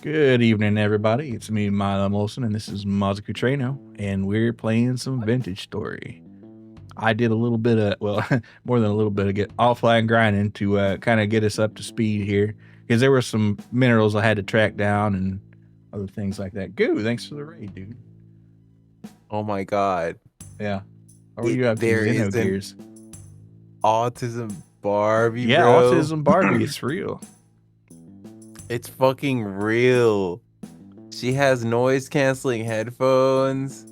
Good evening, everybody. It's me, Milo Molson, and this is Mazoku Trueno, and we're playing some Vintage Story. I did a little bit of, well, more than a little bit of get offline grinding to kind of get us up to speed here, because there were some minerals I had to track down and other things like that. Goo, thanks for the raid, dude. Oh my god. Yeah. How are you up to, There is an Xenogears? autism Barbie, Yeah, bro. autism Barbie, it's real. It's fucking real. She has noise canceling headphones.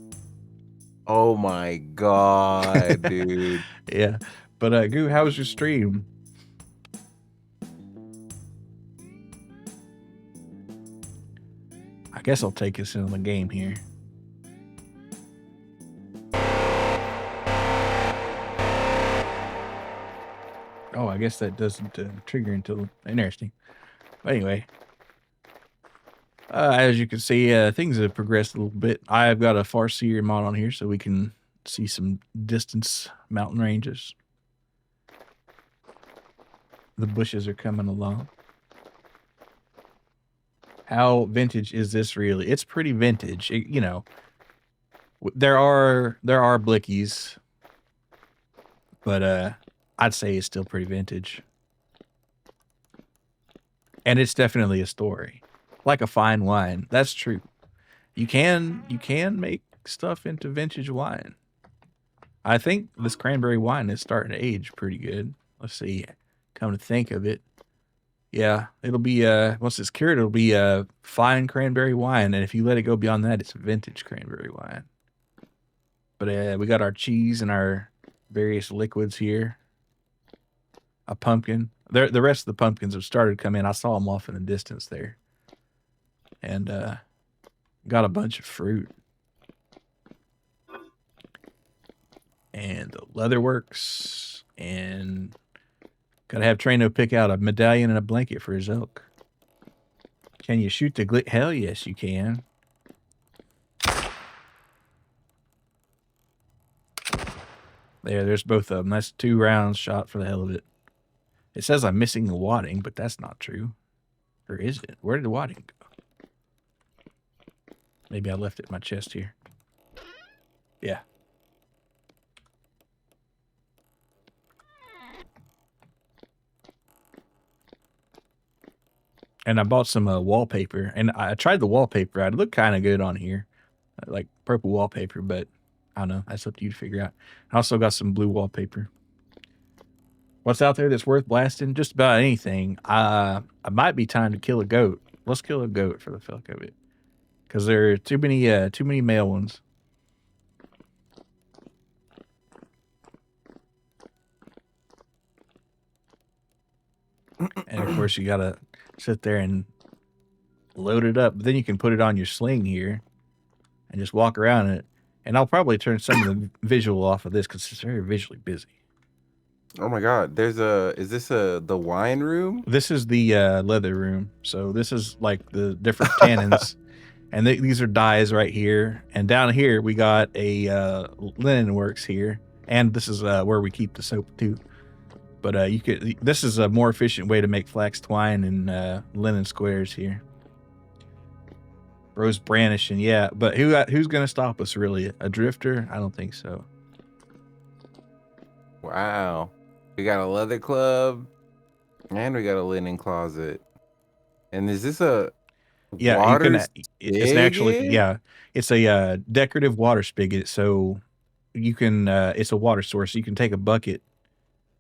Oh my god, dude. Yeah. But Goo, how was your stream? I guess I'll take us into the game here. Oh, I guess that doesn't trigger until interesting. But anyway, as you can see, things have progressed a little bit. I've got a Farseer mod on here so we can see some distance mountain ranges. The bushes are coming along. How vintage is this really? It's pretty vintage. You know, there are blickies, but I'd say it's still pretty vintage. And it's definitely a story. Like a fine wine. That's true. You can make stuff into vintage wine. I think this cranberry wine is starting to age pretty good. Let's see. Come to think of it. Yeah, it'll be once it's cured, it'll be a fine cranberry wine, and if you let it go beyond that, it's vintage cranberry wine. But we got our cheese and our various liquids here. A pumpkin. The rest of the pumpkins have started to come in. I saw them off in the distance there. And got a bunch of fruit. And the leatherworks. And gotta have Trueno pick out a medallion and a blanket for his elk. Can you shoot the Hell yes, you can. There's both of them. That's 2 rounds shot for the hell of it. It says I'm missing the wadding, but that's not true. Or is it? Where did the wadding go? Maybe I left it in my chest here. Yeah. And I bought some wallpaper, and I tried the wallpaper out. It looked kind of good on here, like purple wallpaper, but I don't know. That's up to you to figure out. I also got some blue wallpaper. What's out there that's worth blasting? Just about anything. I might be time to kill a goat. Let's kill a goat for the fuck of it, because there are too many male ones. And of course, you gotta sit there and load it up. But then you can put it on your sling here and just walk around it. And I'll probably turn some of the visual off of this because it's very visually busy. Oh my god. Is this the wine room? This is the leather room. So this is like the different tannins. And these are dyes right here. And down here, we got a linen works here. And this is where we keep the soap too. But this is a more efficient way to make flax twine and linen squares here. Rose brandishing, yeah. But who's gonna stop us really? A drifter? I don't think so. Wow. We got a leather club and we got a linen closet. And is this a you can. water It's actually spigot? it's a decorative water spigot. So you can. It's a water source. You can take a bucket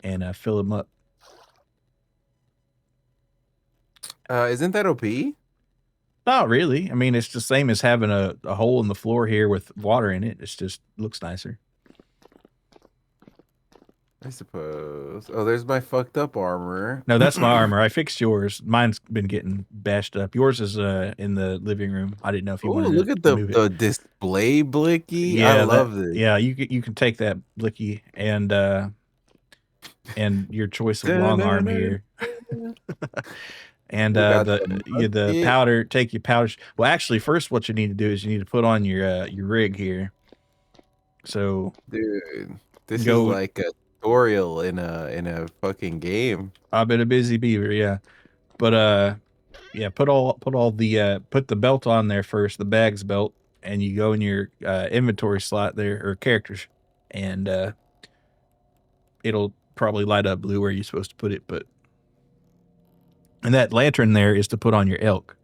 and fill them up. Isn't that OP? Not really. I mean, it's the same as having a hole in the floor here with water in it. It's just looks nicer. I suppose. Oh, there's my fucked up armor. No, that's my armor. I fixed yours. Mine's been getting bashed up. Yours is in the living room. I didn't know if you Oh, wanted look at to move it. the display blicky. I Yeah, love this. yeah, you can take that blicky and your choice of long arm here. And We got the powder, take your powder. Well, actually, first what you need to do is you need to put on your rig here. So, dude, this is like a tutorial in a fucking game. I've been a busy beaver, yeah. But Yeah, put the belt on there first, the bag's belt, and you go in your inventory slot there or characters, and it'll probably light up blue where you're supposed to put it. But and that lantern there is to put on your elk.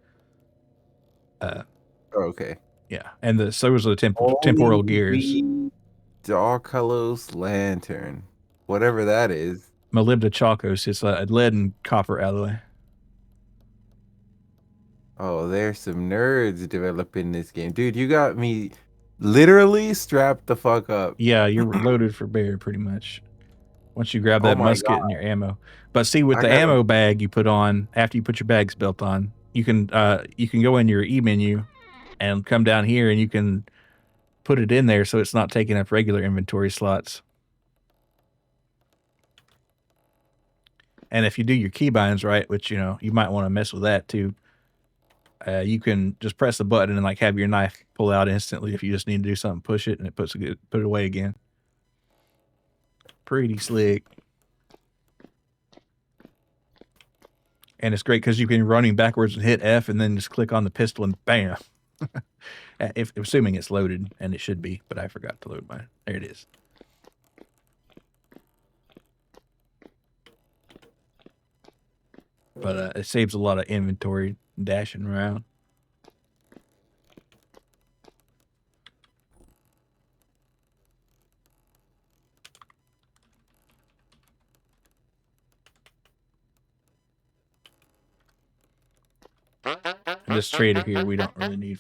Okay. Yeah, and so was the Only temporal gears. Darkalos lantern. Whatever that is. Molybda chalkos. It's a lead and copper alloy. Oh, there's some nerds developing this game. Dude, you got me literally strapped the fuck up. Yeah, you're loaded for bear pretty much. Once you grab Oh that my musket god. and your ammo. But see, with I the gotta ammo bag you put on after you put your bag's belt on, you can go in your E menu and come down here and you can put it in there so it's not taking up regular inventory slots. And if you do your keybinds right, which you might want to mess with that too, you can just press the button and like have your knife pull out instantly if you just need to do something. Push it and it put it away again. Pretty slick. And it's great because you can running backwards and hit F and then just click on the pistol and bam. If assuming it's loaded, and it should be, but I forgot to load mine. There it is. But it saves a lot of inventory dashing around. And this trader here, we don't really need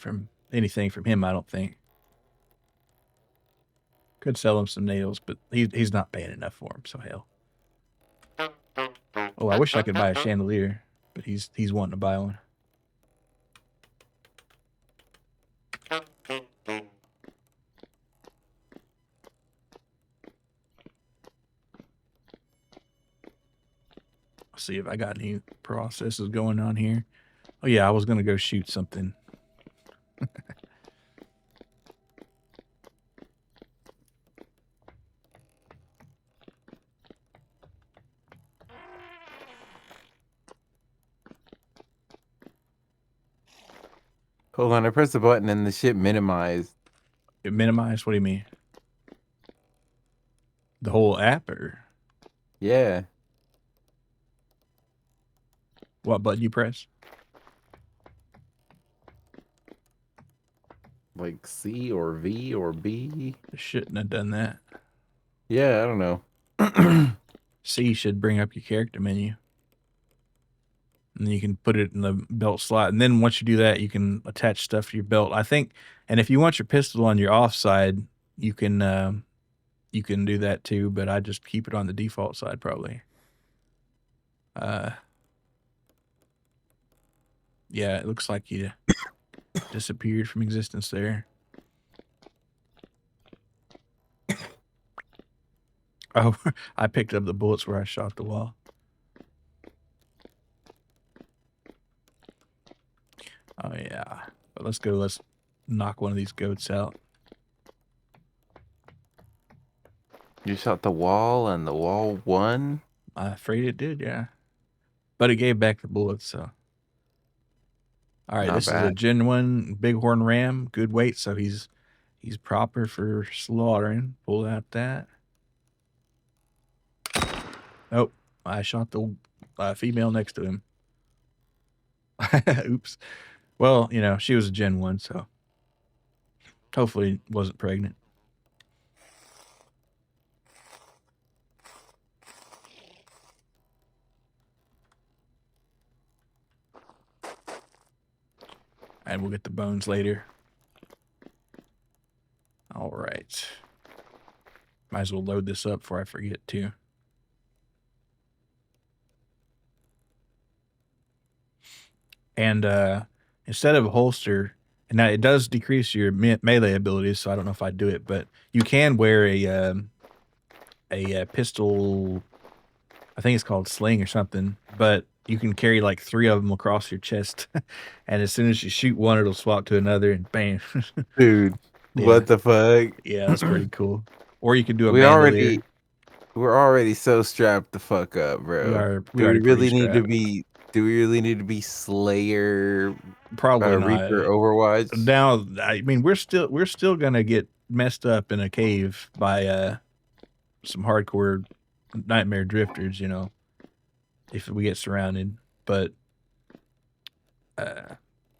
anything from him, I don't think. Could sell him some nails, but he's not paying enough for them, so hell. Oh, I wish I could buy a chandelier, but he's wanting to buy one. Let's see if I got any processes going on here. Oh yeah, I was gonna go shoot something. hold on. I pressed the button and the shit minimized. It minimized? What do you mean? The whole app, or Yeah. what button you press? Like C or V or B. It shouldn't have done that. Yeah, I don't know. C should bring up your character menu. And then you can put it in the belt slot. And then once you do that, you can attach stuff to your belt, I think. And if you want your pistol on your off side, you can do that too, but I just keep it on the default side probably. Yeah, it looks like you disappeared from existence there. Oh, I picked up the bullets where I shot the wall. Oh yeah, but let's go. Let's knock one of these goats out. You shot the wall and the wall won? I'm afraid it did, yeah. But it gave back the bullets, so. All right, Not this is a bad. genuine bighorn ram, good weight, so he's proper for slaughtering. Pull out that. Nope, I shot the female next to him. Oops. Well, she was a Gen 1, so hopefully wasn't pregnant. And we'll get the bones later. All right. Might as well load this up before I forget to. And instead of a holster, and now it does decrease your melee abilities, so I don't know if I'd do it, but you can wear a pistol. I think it's called sling or something, but you can carry like 3 of them across your chest, and as soon as you shoot one, it'll swap to another, and bam. Dude, Yeah. what the fuck? Yeah, that's pretty cool. Or you can do a We bandolier. we're already so strapped the fuck up, bro. We Do we already really pretty need to strapped. be Do we really need to be Slayer, Probably not. Reaper, Overwatch? Now, I mean, we're still gonna get messed up in a cave by some hardcore nightmare drifters, you know, if we get surrounded. But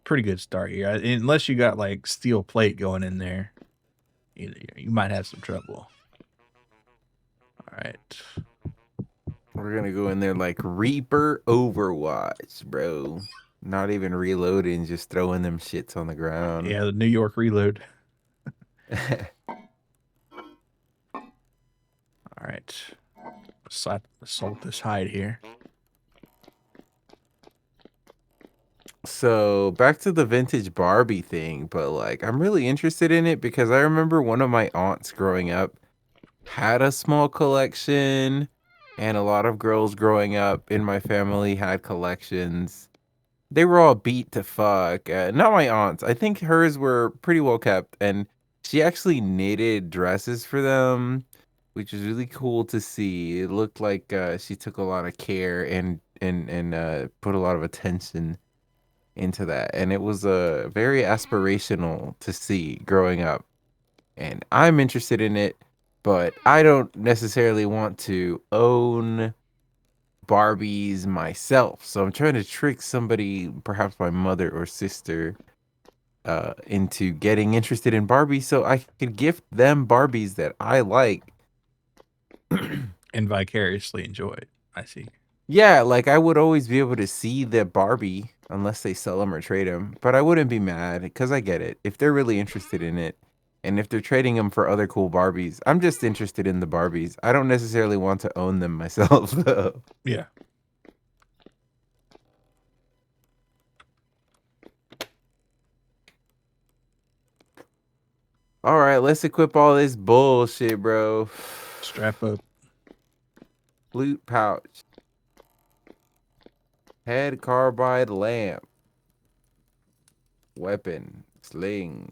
pretty good start here. Unless you got like steel plate going in there, you might have some trouble. All right. We're gonna go in there like Reaper, Overwatch, bro. Not even reloading, just throwing them shits on the ground. Yeah, the New York reload. All right. Assault this hide here. So back to the vintage Barbie thing, but like I'm really interested in it because I remember one of my aunts growing up had a small collection, and a lot of girls growing up in my family had collections. They were all beat to fuck. Not my aunts. I think hers were pretty well kept, and she actually knitted dresses for them, which was really cool to see. It looked like she took a lot of care and put a lot of attention into that, and it was very aspirational to see growing up. And I'm interested in it, but I don't necessarily want to own Barbies myself. So I'm trying to trick somebody, perhaps my mother or sister, into getting interested in Barbies so I could gift them Barbies that I like. And vicariously enjoy it. I see. Yeah, like I would always be able to see the Barbie unless they sell them or trade them, but I wouldn't be mad because I get it. If they're really interested in it, and if they're trading them for other cool Barbies, I'm just interested in the Barbies. I don't necessarily want to own them myself, though. Yeah. All right, let's equip all this bullshit, bro. Strap up. Flute pouch. Head carbide lamp. Weapon. Sling.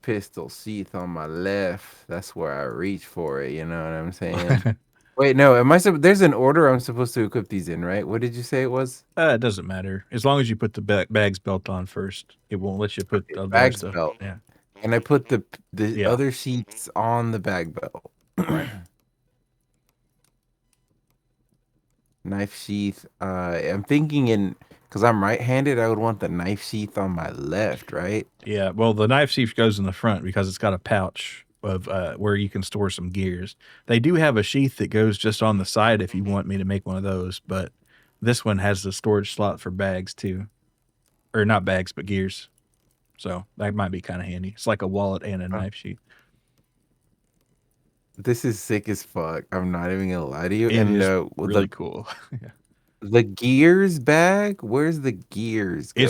Pistol sheath on my left. That's where I reach for it, you know what I'm saying? Wait, no, there's an order I'm supposed to equip these in, right? What did you say it was? It doesn't matter. As long as you put the bag's belt on first, it won't let you put the other Bag's stuff. belt. Yeah. And I put the Yeah. other sheets on the bag belt. Right. Knife sheath. I'm thinking because I'm right-handed, I would want the knife sheath on my left, right? Yeah. Well, the knife sheath goes in the front because it's got a pouch of where you can store some gears. They do have a sheath that goes just on the side if you want me to make one of those, but this one has the storage slot for bags too. Or not bags, but gears. So that might be kind of handy. It's like a wallet and a knife sheath. This is sick as fuck. I'm not even gonna lie to you. It And is really cool. Yeah. the gears bag, where's the gears go?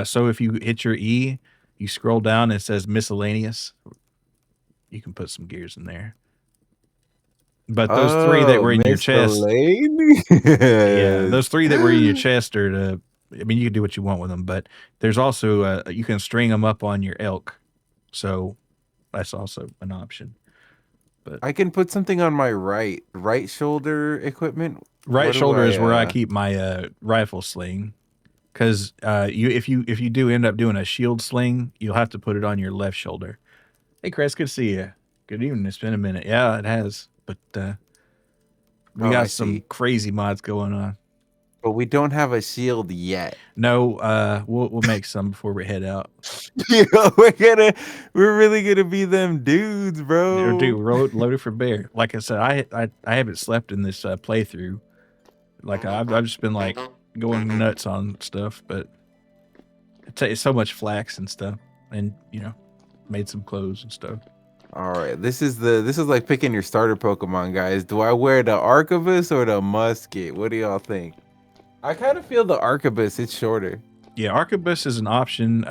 So if you hit your E, you scroll down, it says miscellaneous. You can put some gears in there. But those three that were in your chest, yeah, those three that were in your chest are to. I mean, you can do what you want with them, but there's also you can string them up on your elk, so that's also an option. But I can put something on my right shoulder equipment. right shoulder is where I keep my rifle sling, because if you do end up doing a shield sling, you'll have to put it on your left shoulder. Hey, Chris, good to see you. Good evening. It's been a minute. Yeah, it has, but we got some crazy mods going on. But we don't have a shield yet. No, we'll make some before we head out. You know, we're really gonna be them dudes, bro. Dude, loaded for bear. Like I said, I haven't slept in this playthrough. Like I've just been like going nuts on stuff, but it's so much flax and stuff, and made some clothes and stuff. All right, this is like picking your starter Pokemon, guys. Do I wear the Arquebus or the Musket? What do y'all think? I kind of feel the Arquebus. It's shorter. Yeah, Arquebus is an option,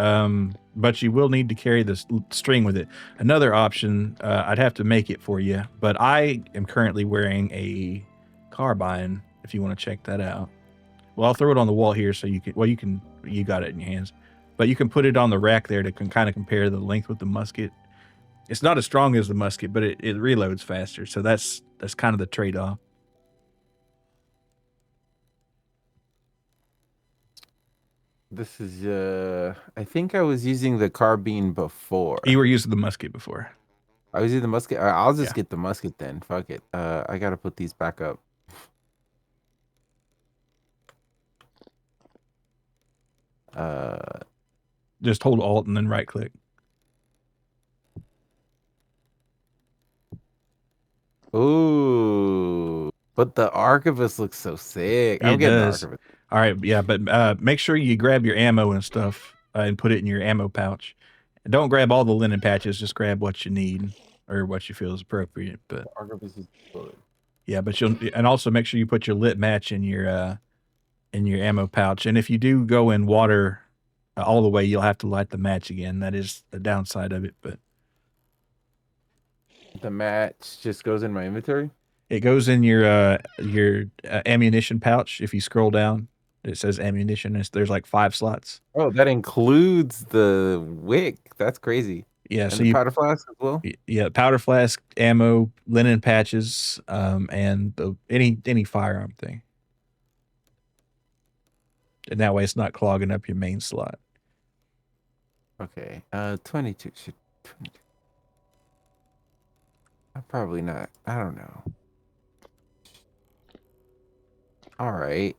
but you will need to carry this string with it. Another option, I'd have to make it for you, but I am currently wearing a carbine. If you want to check that out, well, I'll throw it on the wall here so you can. Well, you got it in your hands, but you can put it on the rack there to kind of compare the length with the musket. It's not as strong as the musket, but it reloads faster. So that's kind of the trade off. This is I think I was using the carbine before. You were using the musket before. I was using the musket. I'll just Yeah. get the musket then. Fuck it. I gotta put these back up. Uh, Just hold Alt and then right click. ooh. But the archivist looks so sick. I'm It getting the does. archivist. All right, yeah, but make sure you grab your ammo and stuff and put it in your ammo pouch. And don't grab all the linen patches. Just grab what you need or what you feel is appropriate. But The archivist is good. yeah, but you'll and also make sure you put your lit match in your ammo pouch. And if you do go in water all the way, you'll have to light the match again. That is the downside of it. But The match just goes in my inventory. it goes in your ammunition pouch. If you scroll down, it says ammunition. There's like 5 slots. Oh, that includes the wick. That's crazy. Yeah, And so the you powder flask as well. yeah, powder flask, ammo, linen patches, and any firearm thing. And that way it's not clogging up your main slot. Okay. 22 should. 22. Probably not. I don't know. All right.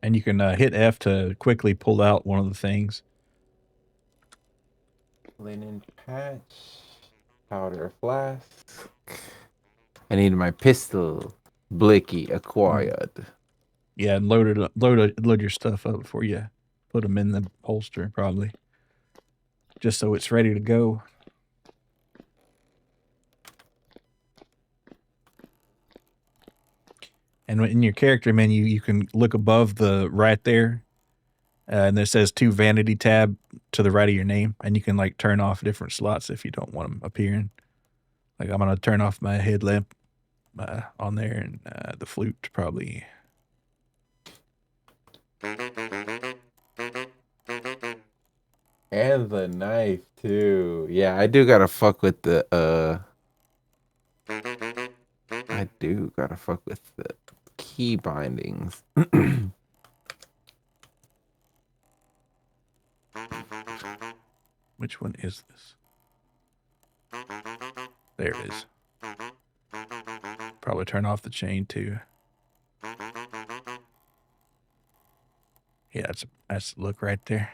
And you can hit F to quickly pull out one of the things. Linen patch. Powder flask. I need my pistol. Blicky acquired. Yeah, and load your stuff up before you put them in the holster, probably, just so it's ready to go. And in your character menu, you can look above the right there, and it says 2 vanity tab to the right of your name, and you can like turn off different slots if you don't want them appearing. Like I'm gonna turn off my headlamp on there, and the flute probably. And the knife too. Yeah, I do gotta fuck with the I do gotta fuck with the key bindings. Which one is this? There it is. Probably turn off the chain too. Yeah, that's the look right there.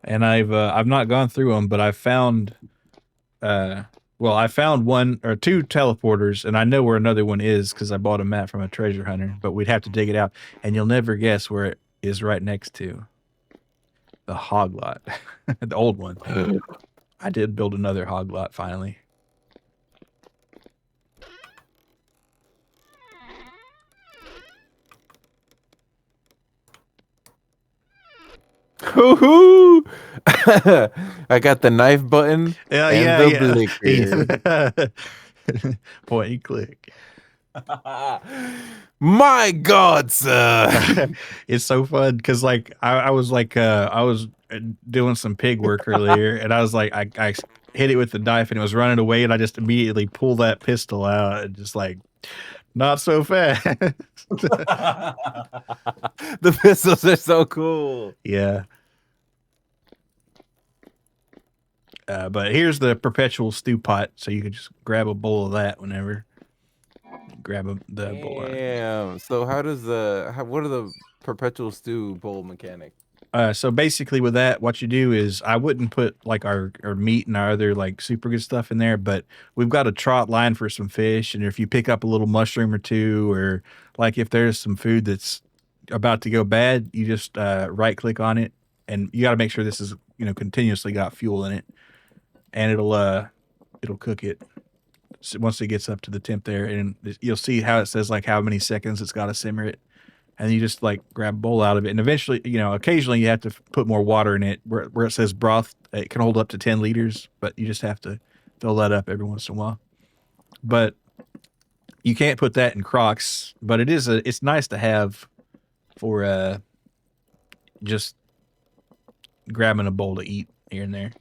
And I've not gone through them, but I found I found 1 or 2 teleporters, and I know where another one is because I bought a map from a treasure hunter. But we'd have to dig it out, and you'll never guess where it is right next to the hog lot, the old one. I did build another hog lot finally. Hoo-hoo! I got the knife button and the blicker. Point and click. My God, sir! It's so fun because like I was like I was doing some pig work earlier, and I was like I hit it with the knife and it was running away, and I just immediately pulled that pistol out and just like not so fast. The pistols are so cool. Yeah. But here's the perpetual stew pot, so you can just grab a bowl of that whenever. Grab the bowl. Damn. So how does what are the perpetual stew bowl mechanic? So basically with that, what you do is I wouldn't put like our meat and our other like super good stuff in there, but we've got a trot line for some fish. And if you pick up a little mushroom or two, or like if there's some food that's about to go bad, you just right click on it, and you got to make sure this is, continuously got fuel in it, and it'll cook it. So once it gets up to the temp there, and you'll see how it says like how many seconds it's got to simmer it. and you just like grab a bowl out of it, and eventually, occasionally you have to put more water in it where it says broth. It can hold up to 10 liters, but you just have to fill that up every once in a while. But you can't put that in Crocs, but it's nice to have for just grabbing a bowl to eat here and there.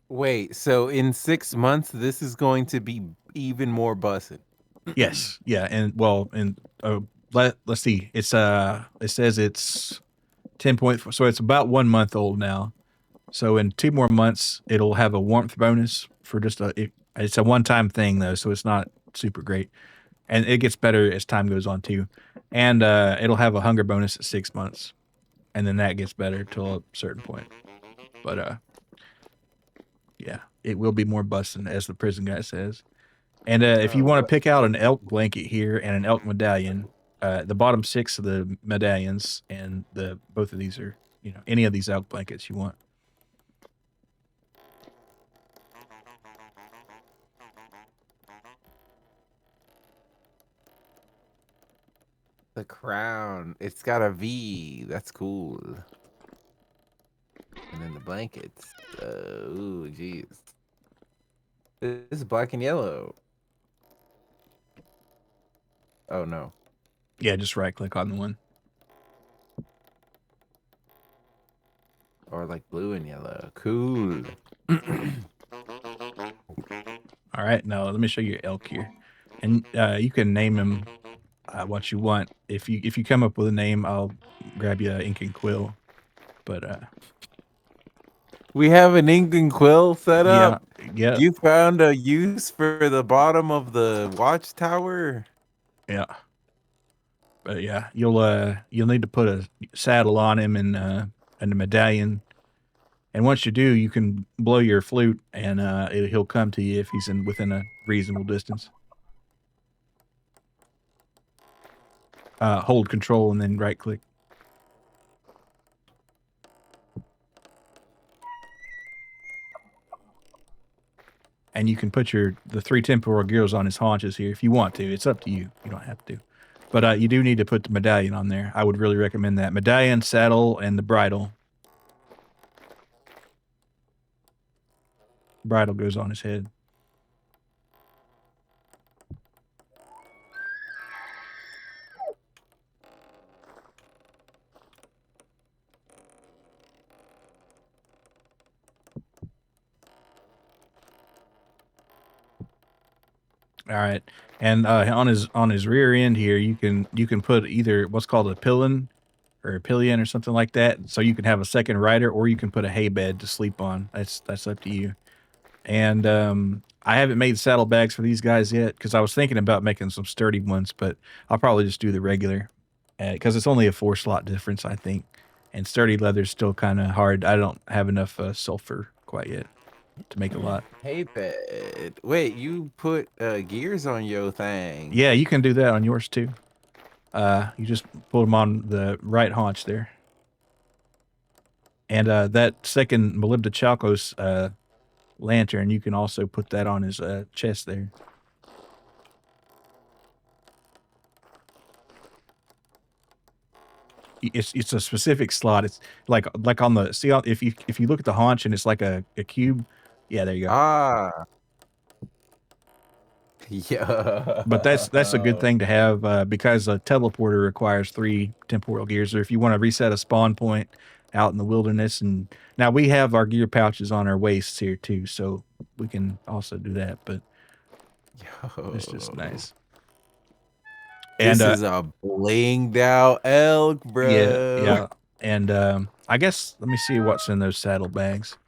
Wait, so in 6 months, this is going to be even more bussin'. Yes, yeah, and well, and let's see. It says it's 10.4, so it's about 1 month old now. So in 2 more months, it'll have a warmth bonus for it's a one-time thing though, so it's not super great, and it gets better as time goes on too. And it'll have a hunger bonus at 6 months, and then that gets better till a certain point. But yeah, it will be more busting, as the prison guy says. And if you want to pick out an elk blanket here and an elk medallion, the bottom six of the medallions and both of these are, any of these elk blankets you want. The crown. It's got a V. That's cool. And then the blankets. Ooh, jeez. This is black and yellow. Oh, no. Yeah, just right click on the one. Or like blue and yellow. Cool. All right, now let me show you elk here, and you can name him what you want. If you come up with a name, I'll grab you an ink and quill. But we have an ink and quill set up. Yeah. You found a use for the bottom of the watchtower. Yeah. But yeah, you'll need to put a saddle on him and a medallion. And once you do, you can blow your flute, and he'll come to you if he's within a reasonable distance. Hold control and then right click. And you can put the 3 temporal gears on his haunches here if you want to. It's up to you. You don't have to. But you do need to put the medallion on there. I would really recommend that. Medallion, saddle, and the bridle. Bridle goes on his head. All right, and on his rear end here, you can put either what's called a pillion or a pillion or something like that, so you can have a second rider, or you can put a hay bed to sleep on. That's up to you. And I haven't made saddlebags for these guys yet because I was thinking about making some sturdy ones, but I'll probably just do the regular because it's only a 4-slot difference, I think. And sturdy leather's still kind of hard. I don't have enough sulfur quite yet to make a lot. Hey, bed. Wait, you put gears on your thing. Yeah, you can do that on yours too. You just put them on the right haunch there. And that second Molybda Chalcos lantern, you can also put that on his chest there. It's a specific slot. It's like on the if you look at the haunch and it's like a cube. Yeah, there you go. Ah. Yeah. But that's a good thing to have because a teleporter requires 3 temporal gears. Or if you want to reset a spawn point out in the wilderness, and now we have our gear pouches on our waists here too, so we can also do that. But it's just nice. This is a blinged out elk, bro. Yeah. And I guess let me see what's in those saddlebags.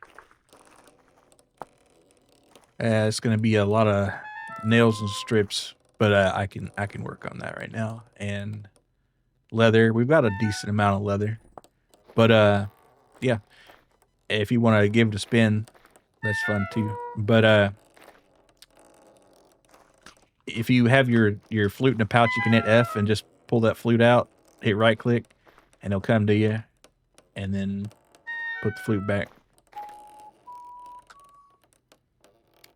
It's gonna be a lot of nails and strips, but I can work on that right now. And leather, we've got a decent amount of leather, but yeah, if you want to give it a spin, that's fun too. But if you have your flute in a pouch, you can hit F and just pull that flute out, hit right click, and it'll come to you, and then put the flute back.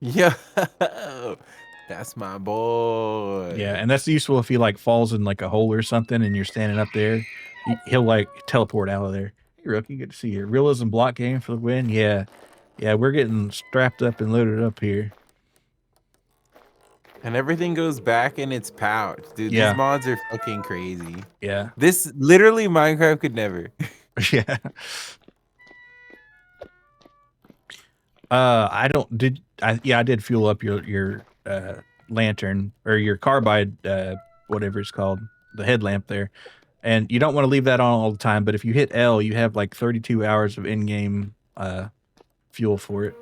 Yeah. That's my boy. Yeah, and that's useful if he like falls in like a hole or something, and you're standing up there. He'll like teleport out of there. Hey, rookie, good to see you. Realism block game for the win. Yeah, yeah, we're getting strapped up and loaded up here. And everything goes back in its pouch. Dude, these Yeah, mods are fucking crazy. yeah, This literally Minecraft could never. yeah. I don't did I yeah I did fuel up your lantern or your carbide whatever it's called, the headlamp there. And you don't want to leave that on all the time, but if you hit L, you have like 32 hours of in-game fuel for it.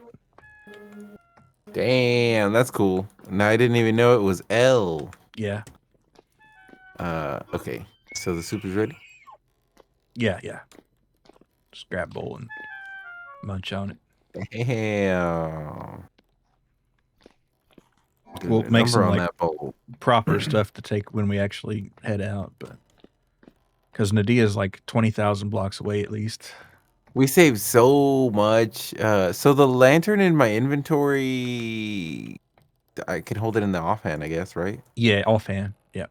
Damn, that's cool. Now I didn't even know it was L. Yeah. Okay. So the soup is ready? Yeah, yeah. Just grab a bowl and munch on it. Damn. We'll Good make number some on like that bowl. proper stuff to take when we actually head out, but because Nadiya is like 20,000 blocks away at least. We saved so much. So the lantern in my inventory, I can hold it in the offhand, I guess, right? Yeah, offhand. Yeah.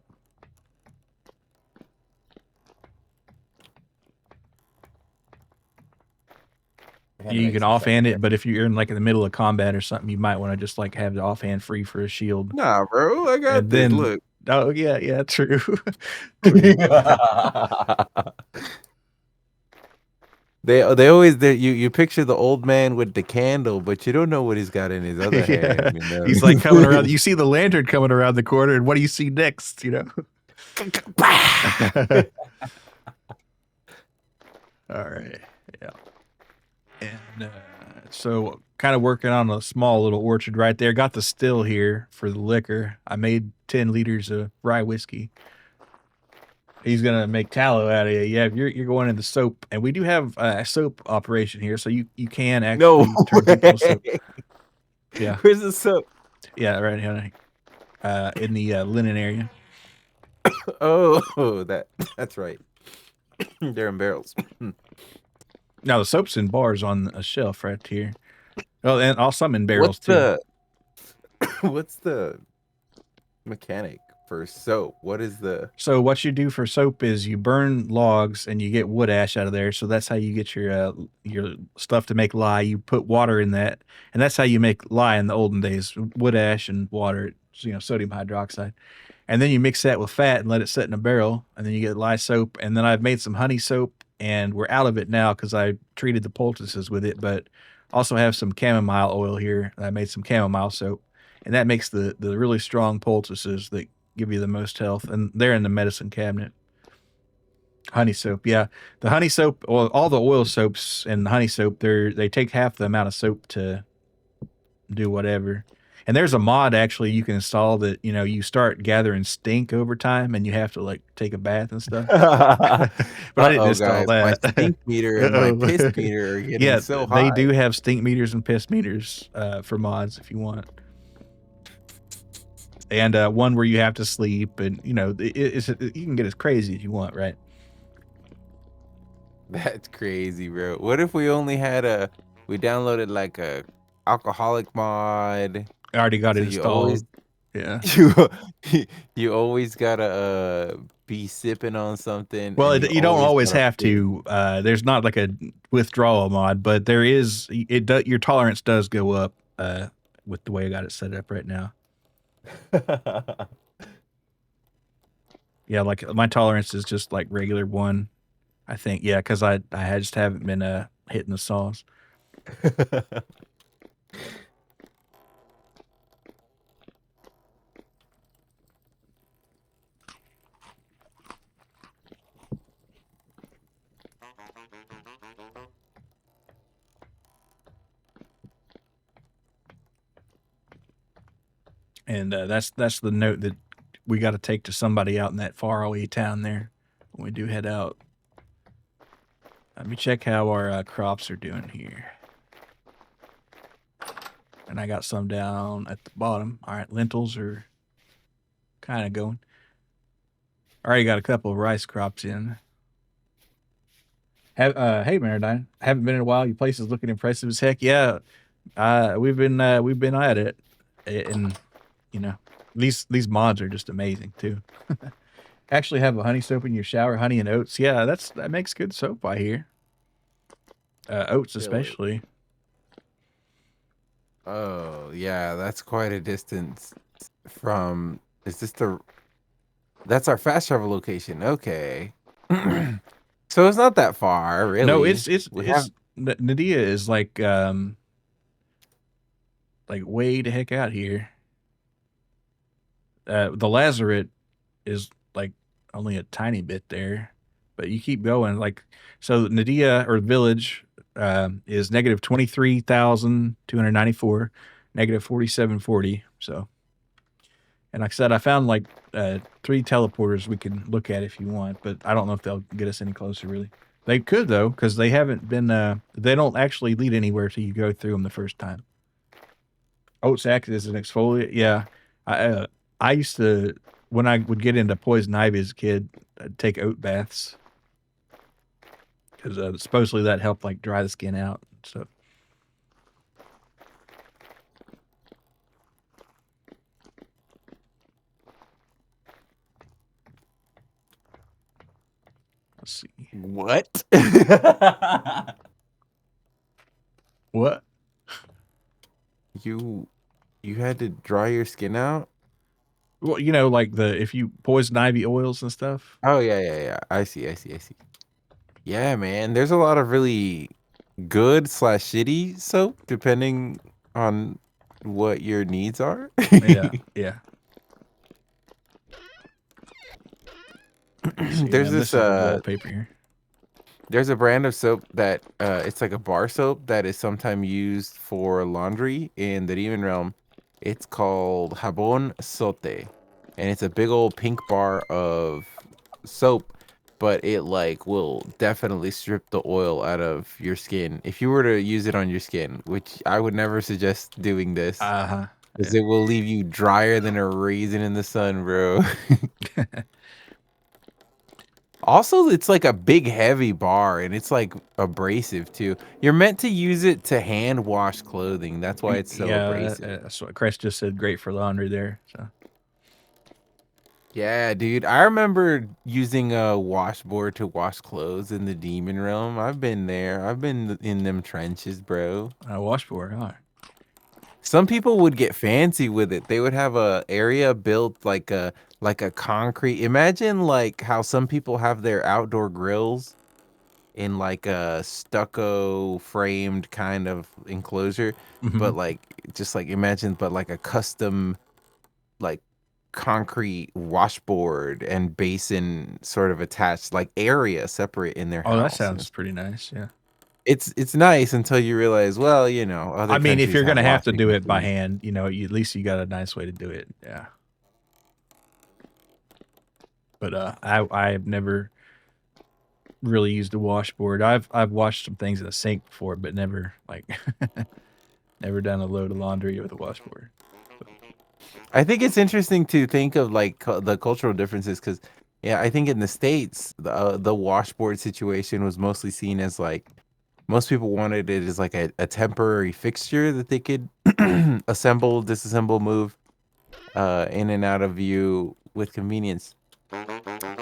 Had an You can exercise. offhand it, but if you're in like in the middle of combat or something, you might want to just like have the offhand free for a shield. Nah, bro, I got And this. then, Look. oh yeah, yeah, true. True. They always you picture the old man with the candle, but you don't know what he's got in his other Yeah, hand. You know, he's like coming around. You see the lantern coming around the corner, and what do you see next? You know. All right. Yeah. And so, kind of working on a small little orchard right there. Got the still here for the liquor. I made 10 liters of rye whiskey. He's gonna make tallow out of you. Yeah, you're going into soap, and we do have a soap operation here, so you can no actually turn people into soap. way. Yeah, Where's the soap? yeah, right here, in the linen area. Oh, that's right. They're in barrels. Now the soap's in bars on a shelf right here. Oh, and also some in barrels What's too. what's the mechanic for soap? What is the So what you do for soap is you burn logs and you get wood ash out of there. So that's how you get your stuff to make lye. You put water in that, and that's how you make lye in the olden days: wood ash and water. Sodium hydroxide. And then you mix that with fat and let it sit in a barrel, and then you get lye soap. And then I've made some honey soap, and we're out of it now because I treated the poultices with it. But also have some chamomile oil here. I made some chamomile soap, and that makes the really strong poultices that give you the most health. And they're in the medicine cabinet. Honey soap, yeah, the honey soap, all the oil soaps and the honey soap, they take half the amount of soap to do whatever. And there's a mod actually you can install that you start gathering stink over time, and you have to like take a bath and stuff. But I didn't Uh-oh, install guys. My that. stink meter and my piss meter are getting Yeah, so they high. do have stink meters and piss meters for mods if you want. And one where you have to sleep, and you can get as crazy as you want, right? That's crazy, bro. What if we only had we downloaded like a alcoholic mod? I already got So it you always installed. Yeah. you you always gotta be sipping on something, Well, and you you don't always always gotta have to. There's not like a withdrawal mod, but there is. Your tolerance does go up with the way I got it set up right now. Yeah, like my tolerance is just like regular one, I think. Yeah, because I just haven't been hitting the sauce. And that's the note that we got to take to somebody out in that faraway town there when we do head out. Let me check how our crops are doing here. And I got some down at the bottom. All right, lentils are kind of going. Already got a couple of rice crops in. Hey Maradine, haven't been in a while. Your place is looking impressive as heck. Yeah, we've been at it, and you know, these mods are just amazing too. Actually, have a honey soap in your shower, honey and oats. Yeah, that makes good soap. I hear oats Really? especially. Oh, yeah, that's quite a distance from. Is this the? That's our fast travel location. Okay. So it's not that far, No, really. We have. Nadiya is like way the heck out here. The Lazaret is like only a tiny bit there, but you keep going. Like so, Nadiya or village is negative 23,294, negative 4740. So, and like I said, I found like three teleporters we can look at if you want, but I don't know if they'll get us any closer. Really, they could though, because they haven't been. They don't actually lead anywhere till you go through them the first time. Oats act as an exfoliant. Yeah, I used to when I would get into poison ivy as a kid, I'd take oat baths because supposedly that helped like dry the skin out. So let's see What? what. you you had to dry your skin out? Well, like the if you poison ivy oils and stuff. Oh yeah, yeah, yeah. I see. Yeah, man. There's a lot of really good slash shitty soap depending on what your needs are. Yeah, yeah. Let's see, There's and this this is the wallpaper here. there's a brand of soap that it's like a bar soap that is sometimes used for laundry in the demon realm. It's called Jabon Sote, and it's a big old pink bar of soap, but it like will definitely strip the oil out of your skin if you were to use it on your skin, which I would never suggest doing this Uh huh. because Yeah. it will leave you drier than a raisin in the sun, bro. Also, it's like a big heavy bar and it's like abrasive too. You're meant to use it to hand wash clothing. That's why it's so Yeah, abrasive. that's what Chris just said. Great for laundry there. So Yeah, dude. I remember using a washboard to wash clothes in the demon realm. I've been there. I've been in them trenches, bro. washboard. Huh? Some people would get fancy with it. They would have a area built like a concrete. Imagine like how some people have their outdoor grills in like a stucco framed kind of enclosure, Mm-hmm. but like just like imagine but like a custom like concrete washboard and basin sort of attached like area separate in their Oh, that house. And sounds pretty nice. Yeah. it's nice until you realize, well, I other mean, if countries you're have gonna have to washing do it by machines. hand, at least you got a nice way to do it. Yeah. But I've never really used a washboard. I've washed some things in a sink before, but never like never done a load of laundry with a washboard. I think it's interesting to think of like the cultural differences because, yeah, I think in the States, the washboard situation was mostly seen as like most people wanted it as like a temporary fixture that they could assemble, disassemble, move in and out of view with convenience.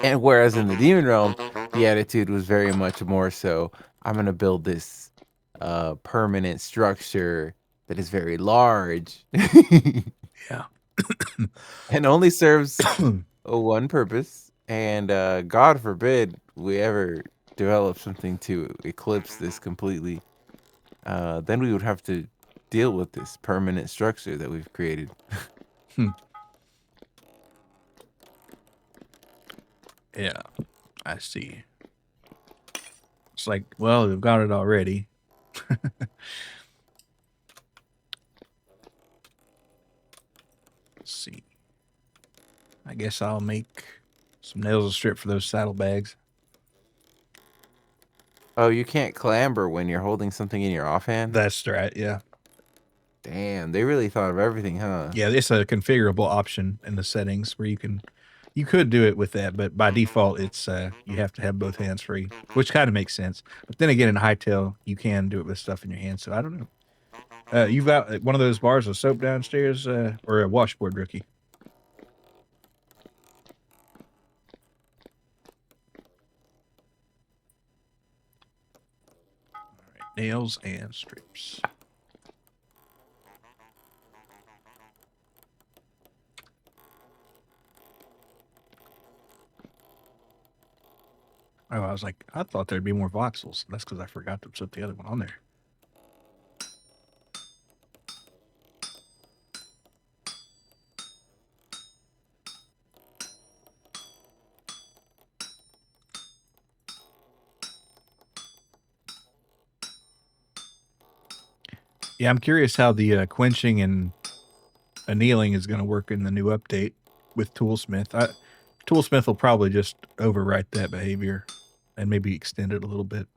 And whereas in the demon realm, the attitude was very much more so, I'm gonna build this permanent structure that is very large Yeah. and only serves one purpose, and God forbid we ever develop something to eclipse this completely. Then we would have to deal with this permanent structure that we've created. Hmm. Yeah. I see. It's like, well, they've got it already. Let's see. I guess I'll make some nails and strip for those saddlebags. Oh, you can't clamber when you're holding something in your offhand? That's right. Yeah. Damn, they really thought of everything, huh? Yeah, it's a configurable option in the settings where you could do it with that, but by default it's you have to have both hands free, which kind of makes sense. But then again in hightail you can do it with stuff in your hand, so I don't know. You've got one of those bars of soap downstairs, or a washboard, rookie. All right, nails and strips. Oh, I was like, I thought there'd be more voxels. That's because I forgot to put the other one on there. Yeah, I'm curious how the quenching and annealing is going to work in the new update with Toolsmith. Toolsmith will probably just overwrite that behavior and maybe extend it a little bit.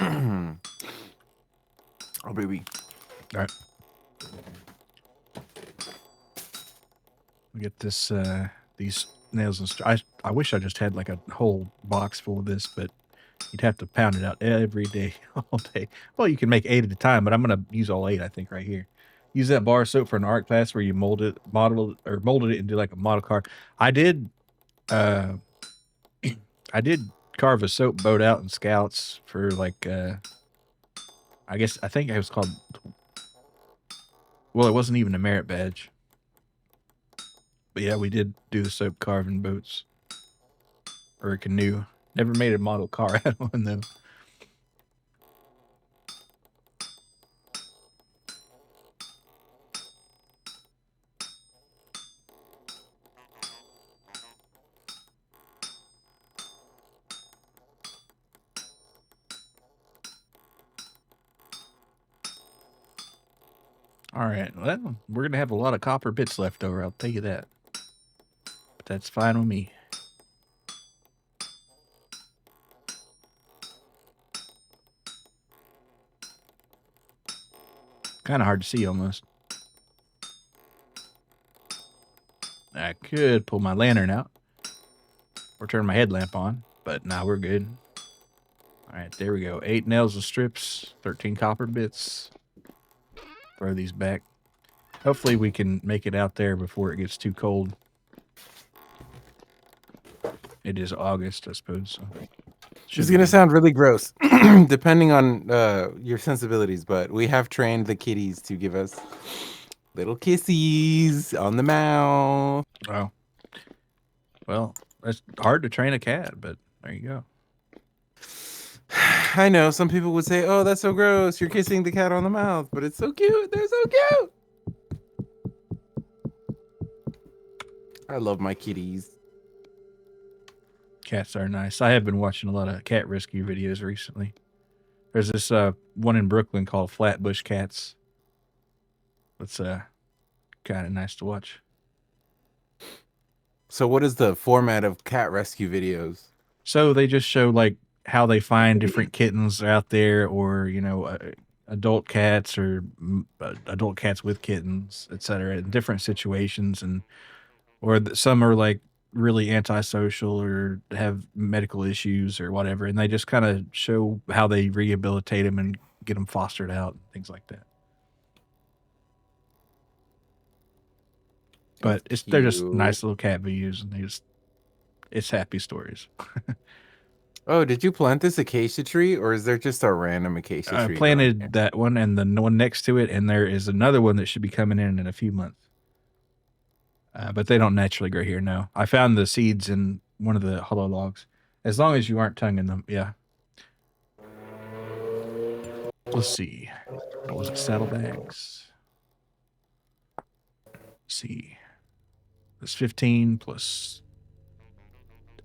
Oh, baby. All right. We get this these nails and I wish I just had like a whole box full of this, but you'd have to pound it out every day, all day. Well, you can make 8 at a time, but I'm gonna use all 8, I think, right here. Use that bar soap for an art class where you molded it into like a model car. I did uh I did carve a soap boat out in Scouts for like I think it was called, well, it wasn't even a merit badge. But yeah, we did do the soap carving boats. Or a canoe. Never made a model car out of one though. All right, well, we're gonna have a lot of copper bits left over. I'll tell you that. But that's fine with me. Kind of hard to see almost. I could pull my lantern out or turn my headlamp on, but nah, we're good. All right, there we go. 8 nails and strips, 13 copper bits. Throw these back. Hopefully we can make it out there before it gets too cold. It is August, I suppose. So It's going to sound really gross, depending on your sensibilities, but we have trained the kitties to give us little kissies on the mouth. Oh. Well, it's hard to train a cat, but there you go. I know some people would say, "Oh, that's so gross. You're kissing the cat on the mouth," but it's so cute. They're so cute. I love my kitties. Cats are nice. I have been watching a lot of cat rescue videos recently. There's this one in Brooklyn called Flatbush Cats. It's kind of nice to watch. So, what is the format of cat rescue videos? So they just show like how they find different kittens out there, or adult cats or adult cats with kittens, etc. In different situations, and some are like really antisocial or have medical issues or whatever, and they just kind of show how they rehabilitate them and get them fostered out and things like that. But they're just nice little cat videos, and it's happy stories. Oh, did you plant this acacia tree, or is there just a random acacia tree? I planted that one and the one next to it, and there is another one that should be coming in a few months. But they don't naturally grow here. No, I found the seeds in one of the hollow logs. As long as you aren't tonguing them, yeah. Let's see. What was it? Saddlebags. Let's see. It's 15 plus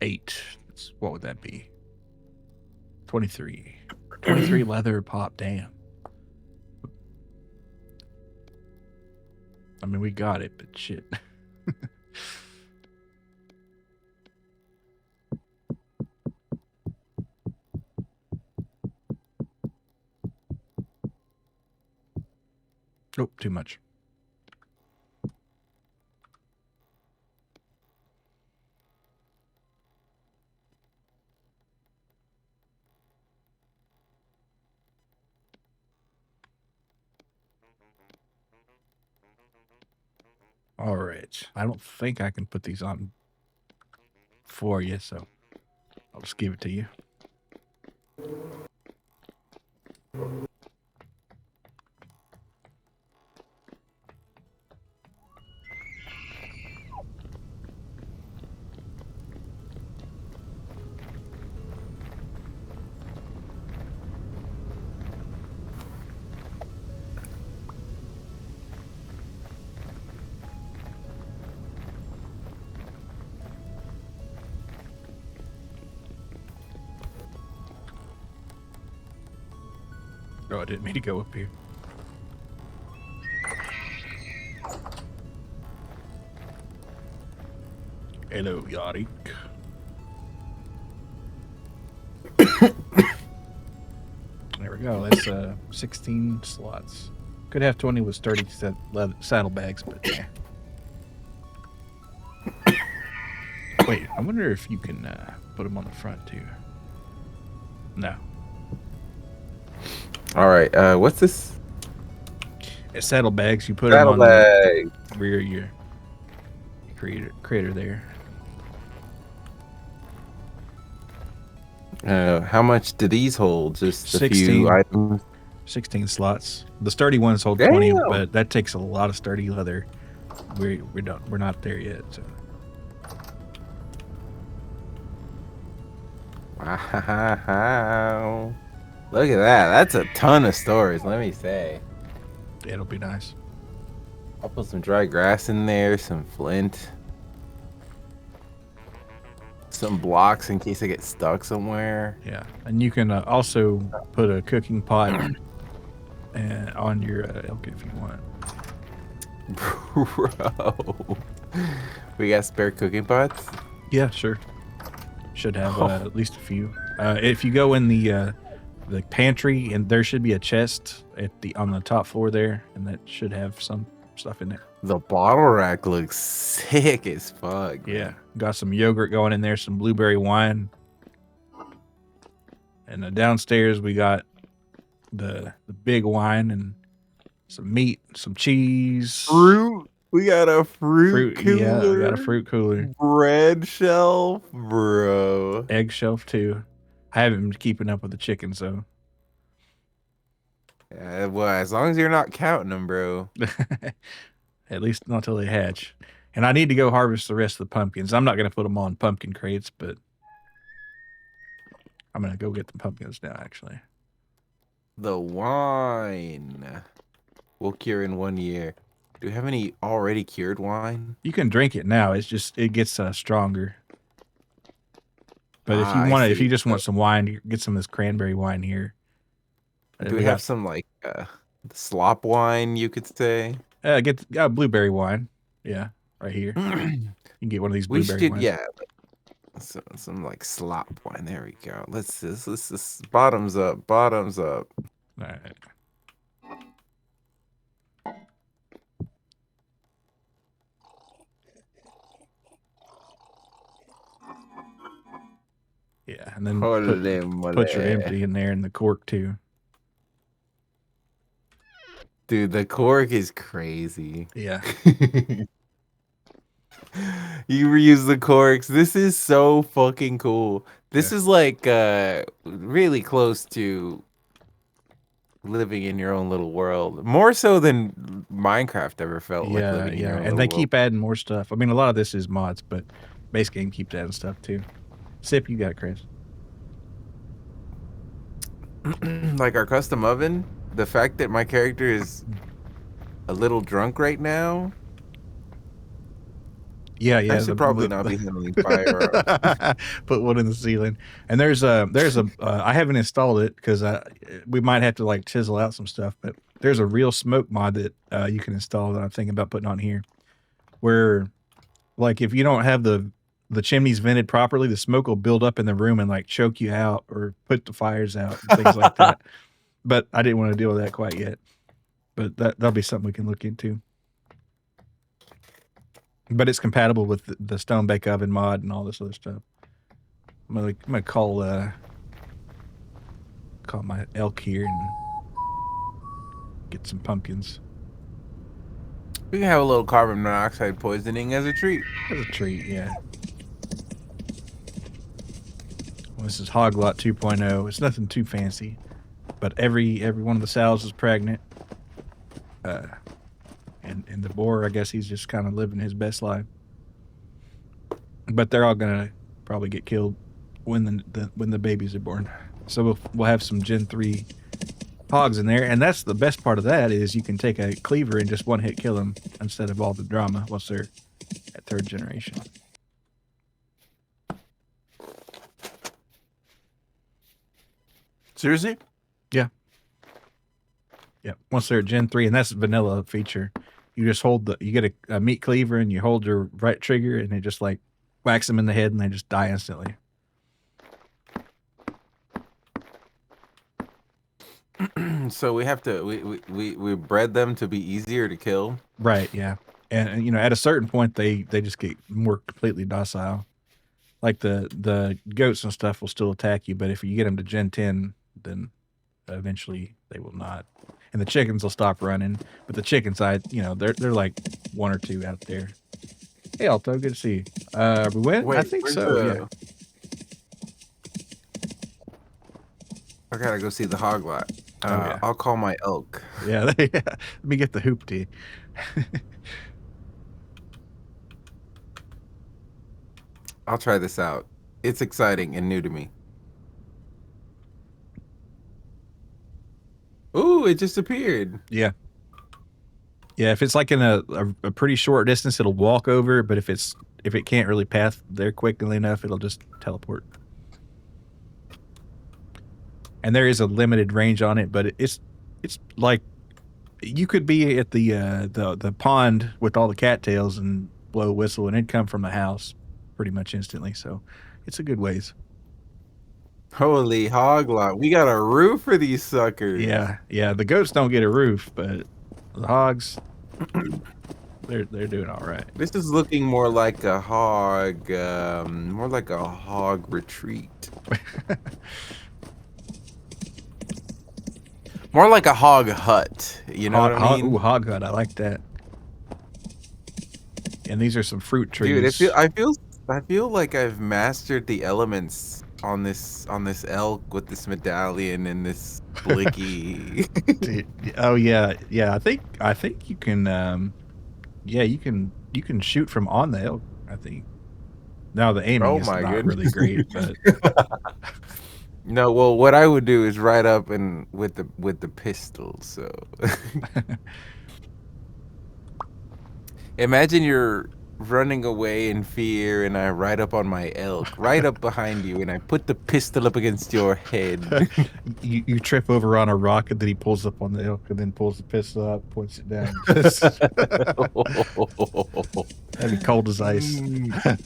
8. What would that be? 23. 23 leather pop. Damn. I mean, we got it, but shit. Oh, too much. All right. I don't think I can put these on for you, so I'll just give it to you. Oh, I didn't mean to go up here. Hello, Yachty. There we go. That's 16 slots. Could have 20 with sturdy saddlebags, but yeah. Wait, I wonder if you can put them on the front too. No. All right. What's this? It's saddlebags. You put them on the rear of your crater there. How much do these hold? Just 16, a few items. 16 slots. The sturdy ones hold Damn. 20, but that takes a lot of sturdy leather. We're not there yet. So. Wow. Look at that. That's a ton of stories, let me say. Yeah, it'll be nice. I'll put some dry grass in there, some flint, some blocks in case I get stuck somewhere. Yeah, and you can also put a cooking pot on your elk if you want. Bro. We got spare cooking pots? Yeah, sure. Should have at least a few. If you go in the pantry, and there should be a chest on the top floor there, and that should have some stuff in there. The bottle rack looks sick as fuck. Yeah, got some yogurt going in there, some blueberry wine, and downstairs we got the big wine and some meat, some cheese, fruit. We got a fruit cooler. Yeah, we got a fruit cooler. Bread shelf, bro. Egg shelf too. I haven't been keeping up with the chickens though. Well, as long as you're not counting them, bro. At least not until they hatch. And I need to go harvest the rest of the pumpkins. I'm not going to put them on pumpkin crates, but I'm going to go get the pumpkins now, actually. The wine. We'll cure in 1 year. Do we have any already cured wine? You can drink it now. It's just, it gets stronger. But if you just want some wine, you get some of this cranberry wine here. Do we have some like slop wine, you could say? Get blueberry wine. Yeah, right here. You can get one of these blueberry wines. Yeah. Some like slop wine. There we go. Let's bottoms up. Bottoms up. All right. Yeah, and then put your empty in there and the cork too. Dude, the cork is crazy. Yeah. You reuse the corks. This is so fucking cool. This is like really close to living in your own little world. More so than Minecraft ever felt like living in your own and they keep adding more stuff. I mean, a lot of this is mods, but base game keeps adding stuff too. Sip, you got it, Chris. Like our custom oven, the fact that my character is a little drunk right now. Yeah. I should probably not be handling firearms. Put one in the ceiling. And there's a I haven't installed it because we might have to like chisel out some stuff, but there's a real smoke mod that you can install that I'm thinking about putting on here, where like if you don't have the chimneys vented properly, the smoke will build up in the room and like choke you out or put the fires out and things like that. But I didn't want to deal with that quite yet. But that'll be something we can look into. But it's compatible with the stone bake oven mod and all this other stuff. I'm gonna call my elk here and get some pumpkins. We can have a little carbon monoxide poisoning as a treat. As a treat, yeah. Well, this is Hog Lot 2.0. It's nothing too fancy, but every one of the sows is pregnant. And the boar, I guess he's just kind of living his best life. But they're all gonna probably get killed when the babies are born. So we'll have some Gen 3 hogs in there, and that's the best part of that is you can take a cleaver and just one hit kill them instead of all the drama once they're at 3rd generation. Seriously? Yeah. Yeah. Once they're at Gen 3, and that's a vanilla feature. You just you get a meat cleaver and you hold your right trigger and it just like whacks them in the head and they just die instantly. So we have to we bred them to be easier to kill. Right, yeah. And you know, at a certain point they just get more completely docile. Like the goats and stuff will still attack you, but if you get them to Gen 10, then eventually they will not. And the chickens will stop running. But the chickens, they're like 1 or 2 out there. Hey, Alto, good to see you. We went? Wait, I think so, yeah. I gotta go see the hog lot. Yeah. I'll call my elk. Yeah, let me get the hoopty. I'll try this out. It's exciting and new to me. Ooh, it just appeared. Yeah. Yeah, if it's like in a pretty short distance, it'll walk over, but if it can't really path there quickly enough, it'll just teleport. And there is a limited range on it, but it's like you could be at the pond with all the cattails and blow a whistle, and it'd come from the house pretty much instantly. So it's a good ways. Holy hog lot. We got a roof for these suckers. Yeah, yeah. The goats don't get a roof, but the hogs, they're doing all right. This is looking more like a hog retreat. More like a hog hut. You know what I mean? Ooh, hog hut. I like that. And these are some fruit trees. Dude, I feel like I've mastered the elements on this elk with this medallion and this blicky. Oh yeah. I think you can you can shoot from on the elk, I think. Now the aiming is not really great, but no, well what I would do is ride up and with the pistol, so imagine you're running away in fear and I ride up on my elk, right up behind you, and I put the pistol up against your head. you trip over on a rock and then he pulls up on the elk and then pulls the pistol up, points it down. That'd be cold as ice.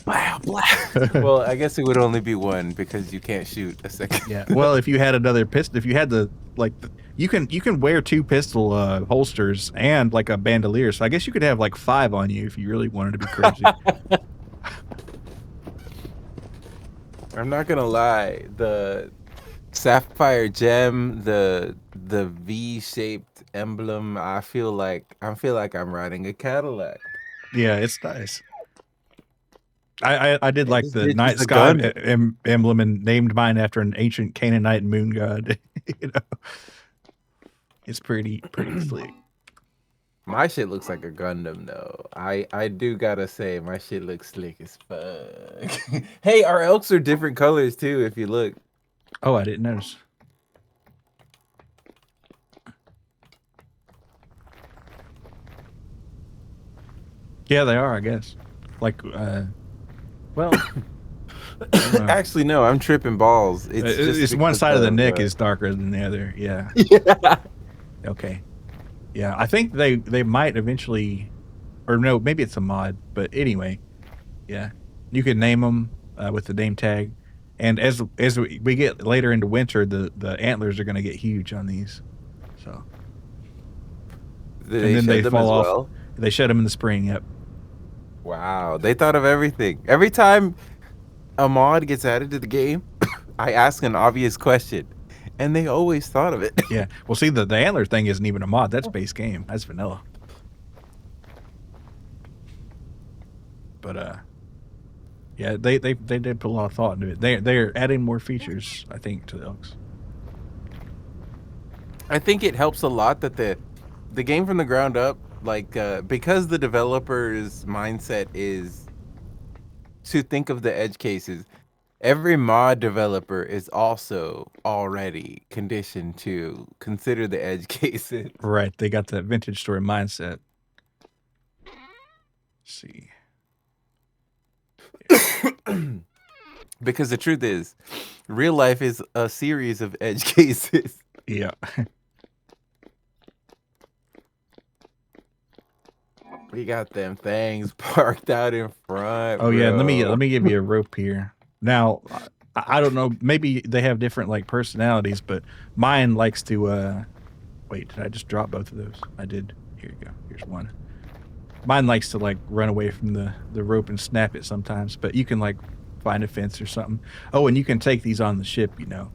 Well, I guess it would only be one because you can't shoot a second. Yeah. Well, if you had another pistol, if you had you can wear 2 pistol holsters and like a bandolier. So I guess you could have like 5 on you if you really wanted to be crazy. I'm not gonna lie, the sapphire gem, the V-shaped emblem, I feel like I'm riding a Cadillac. Yeah, it's nice. I did like the night sky emblem and named mine after an ancient Canaanite moon god. You know, it's pretty slick. My shit looks like a Gundam though. I do gotta say my shit looks slick as fuck. Hey, our elks are different colors too. If you look. Oh, I didn't notice. Yeah, they are. I guess. Like, well. Actually, no. I'm tripping balls. It's one side of the neck is darker than the other. Yeah. Yeah. Okay. Yeah, I think they might eventually, or no, maybe it's a mod. But anyway, yeah, you can name them with the name tag, and as we get later into winter, the antlers are going to get huge on these. So. And then they fall off. Well? They shed them in the spring. Yep. Wow, they thought of everything. Every time a mod gets added to the game, I ask an obvious question, and they always thought of it. Yeah. Well, see, the antler thing isn't even a mod. That's base game. That's vanilla. But yeah, they did put a lot of thought into it. They're adding more features, I think, to the Elks. I think it helps a lot that the game from the ground up, like because the developer's mindset is to think of the edge cases. Every mod developer is also already conditioned to consider the edge cases. Right, they got that vintage story mindset. Let's see. Because the truth is, real life is a series of edge cases. Yeah. We got them things parked out in front. Oh bro. yeah, let me give you a rope here. Now, I don't know, maybe they have different like personalities, but mine likes to wait, did I just drop both of those? I did. Here you go. Here's one. Mine likes to like run away from the rope and snap it sometimes, but you can like find a fence or something. Oh, and you can take these on the ship, you know.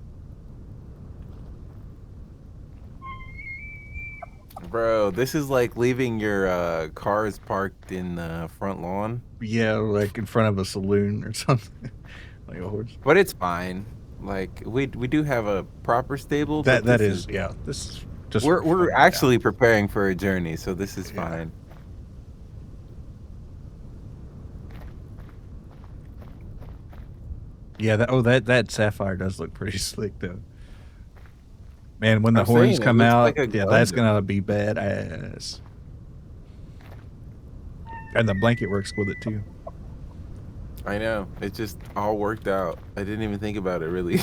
Bro, this is like leaving your cars parked in the front lawn. Yeah, like in front of a saloon or something. Like a horse. But it's fine. Like we do have a proper stable. That but is yeah. This is just we're actually preparing for a journey, so this is Yeah. fine. Yeah, that sapphire does look pretty slick though. Man, when the I'm horns saying, it come looks out, like a yeah, that's Gundam. gonna be badass. And the blanket works with it too. I know. It just all worked out. I didn't even think about it really.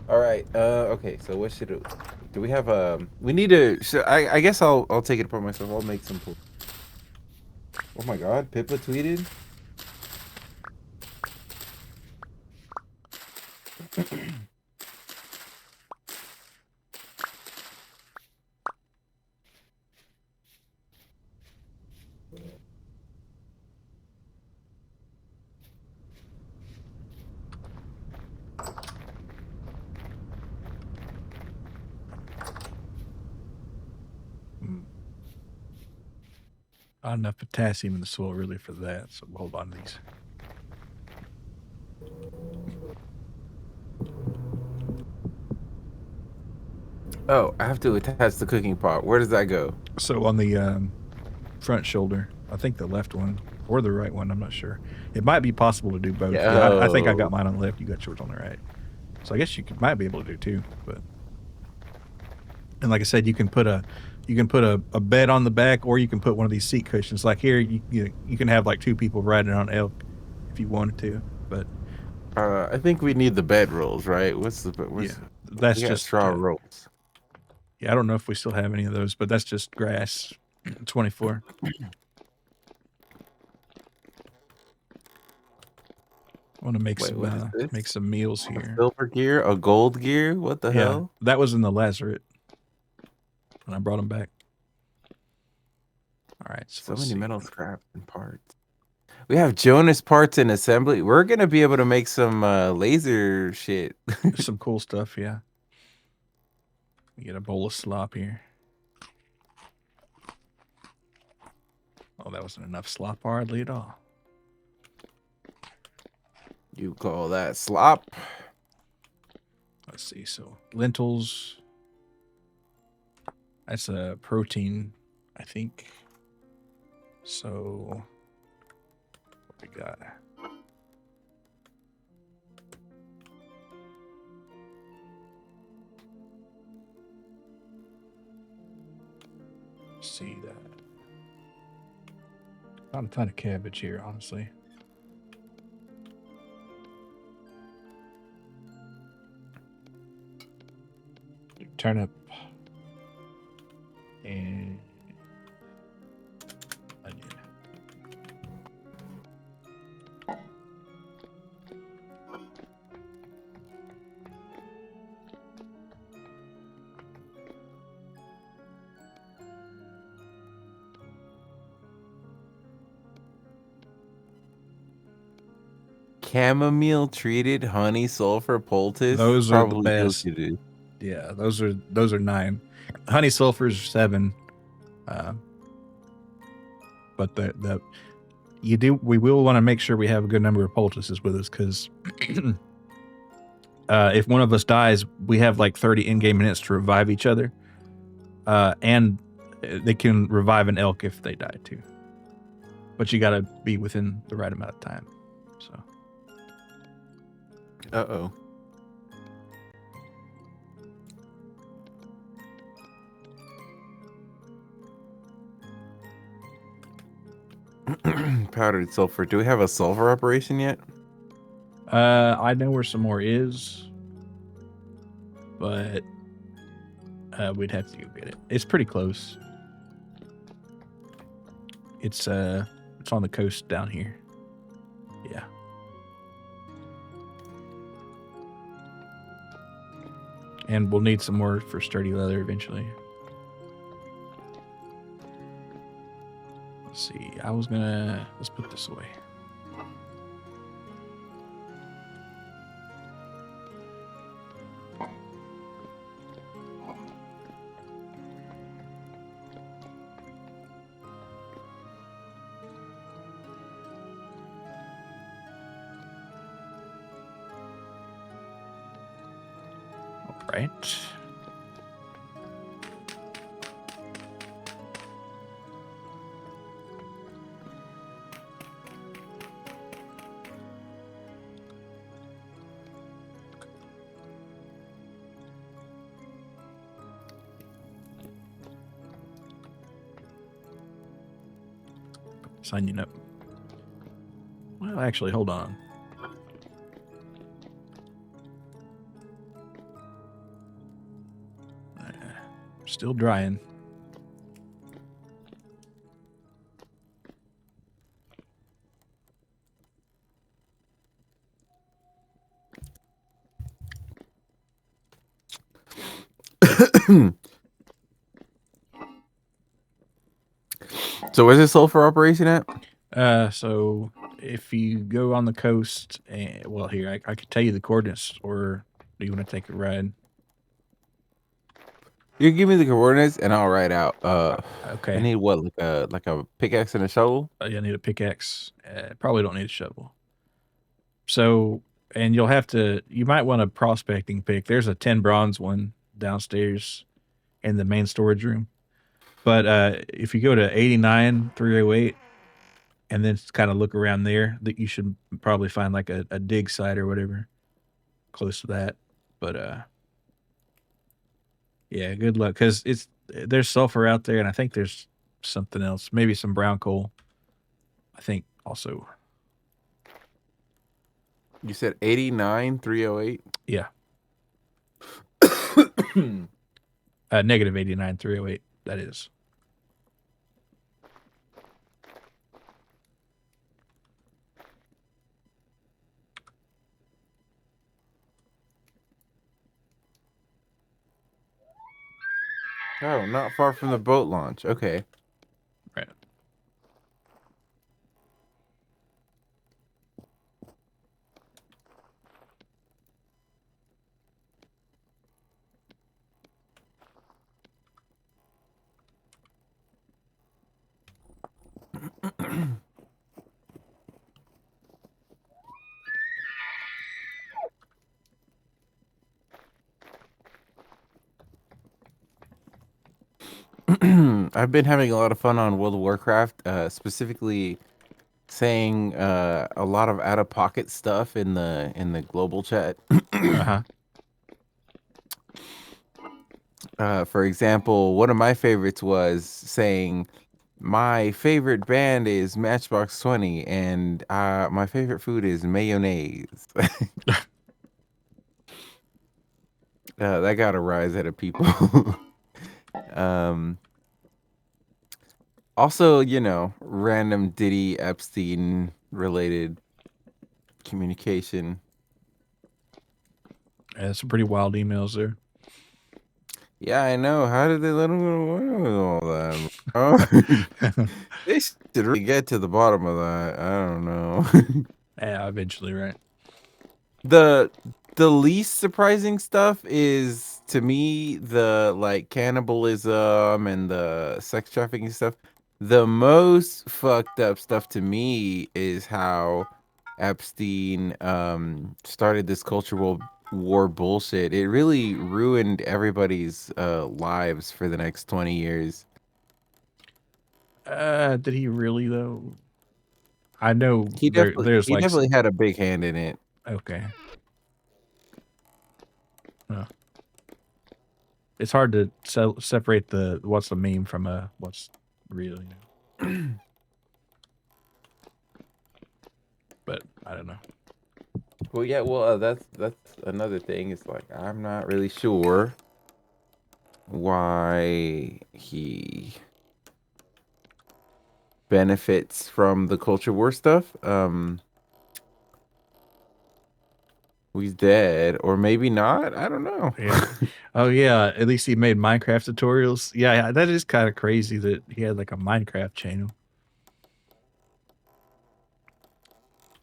All right. Okay. So what should it, do we have? We need to. I guess I'll take it upon myself. I'll make some. Oh my God! Pippa tweeted. Not enough potassium in the soil really for that, so we'll hold on to these. Oh, I have to attach the cooking pot. Where does that go? So on the front shoulder, I think the left one or the right one, I'm not sure. It might be possible to do both. Yeah, I think I got mine on the left. You got yours on the right. So I guess you might be able to do two. But and like I said, you can put a bed on the back, or you can put one of these seat cushions. Like here, you can have like two people riding on elk if you wanted to. But I think we need the bed rolls, right? that's just straw rolls. Yeah, I don't know if we still have any of those, but that's just grass. 24. I want to make some meals here. A silver gear, a gold gear. What the hell? That was in the lazaret when I brought them back. All right, so many metal scraps and parts. We have Jonas parts in assembly. We're gonna be able to make some laser shit. Some cool stuff, yeah. We get a bowl of slop here. Oh, that wasn't enough slop hardly at all. You call that slop? Let's see. So lentils. That's a protein, I think. So what we got? See that. Not a ton of cabbage here, honestly. Turnip and onion. Chamomile treated honey sulfur poultice. Those are the best. Yeah, those are 9. Honey sulfur's 7. But but we will want to make sure we have a good number of poultices with us because if one of us dies, we have like 30 in-game minutes to revive each other, and they can revive an elk if they die too. But you got to be within the right amount of time. So. Uh-oh. Powdered sulfur. Do we have a sulfur operation yet? I know where some more is, but we'd have to go get it. It's pretty close. It's on the coast down here. Yeah. And we'll need some more for sturdy leather eventually. Let's see. Let's put this away. Right. Signing up. Well, actually, hold on. Still drying. So where's the sulfur operation at? So if you go on the coast, well, here I could tell you the coordinates, or do you want to take a ride? You give me the coordinates and I'll write out. Okay. I need what, like a pickaxe and a shovel? You need a pickaxe. Probably don't need a shovel. So, and you might want a prospecting pick. There's a 10 bronze one downstairs in the main storage room. But if you go to 89 308 and then kind of look around there, that you should probably find like a dig site or whatever close to that. But yeah, good luck because there's sulfur out there, and I think there's something else, maybe some brown coal. I think also. You said 89 308? Yeah. Negative 89 308. That is. Oh, not far from the boat launch. Okay. Right. I've been having a lot of fun on World of Warcraft, specifically saying a lot of out of pocket stuff in the global chat. For example, one of my favorites was saying my favorite band is Matchbox 20 and my favorite food is mayonnaise. That got a rise out of people. Also, random Diddy Epstein related communication. Yeah, some pretty wild emails there. Yeah, I know. How did they let him get away with all that? Bro? They should really get to the bottom of that. I don't know. Yeah, eventually, right? The least surprising stuff is, to me, the like cannibalism and the sex trafficking stuff. The most fucked up stuff to me is how Epstein started this cultural war bullshit. It really ruined everybody's lives for the next 20 years. Did he really though? I know He definitely there's he like definitely had a big hand in it. okay. Uh, it's hard to separate the what's a meme from a what's real, you know. But I don't know. Well, yeah, well, that's another thing. It's like I'm not really sure why he benefits from the culture war stuff. He's dead, or maybe not. I don't know. Yeah. Oh yeah. At least he made Minecraft tutorials. Yeah, yeah, that is kind of crazy that he had like a Minecraft channel.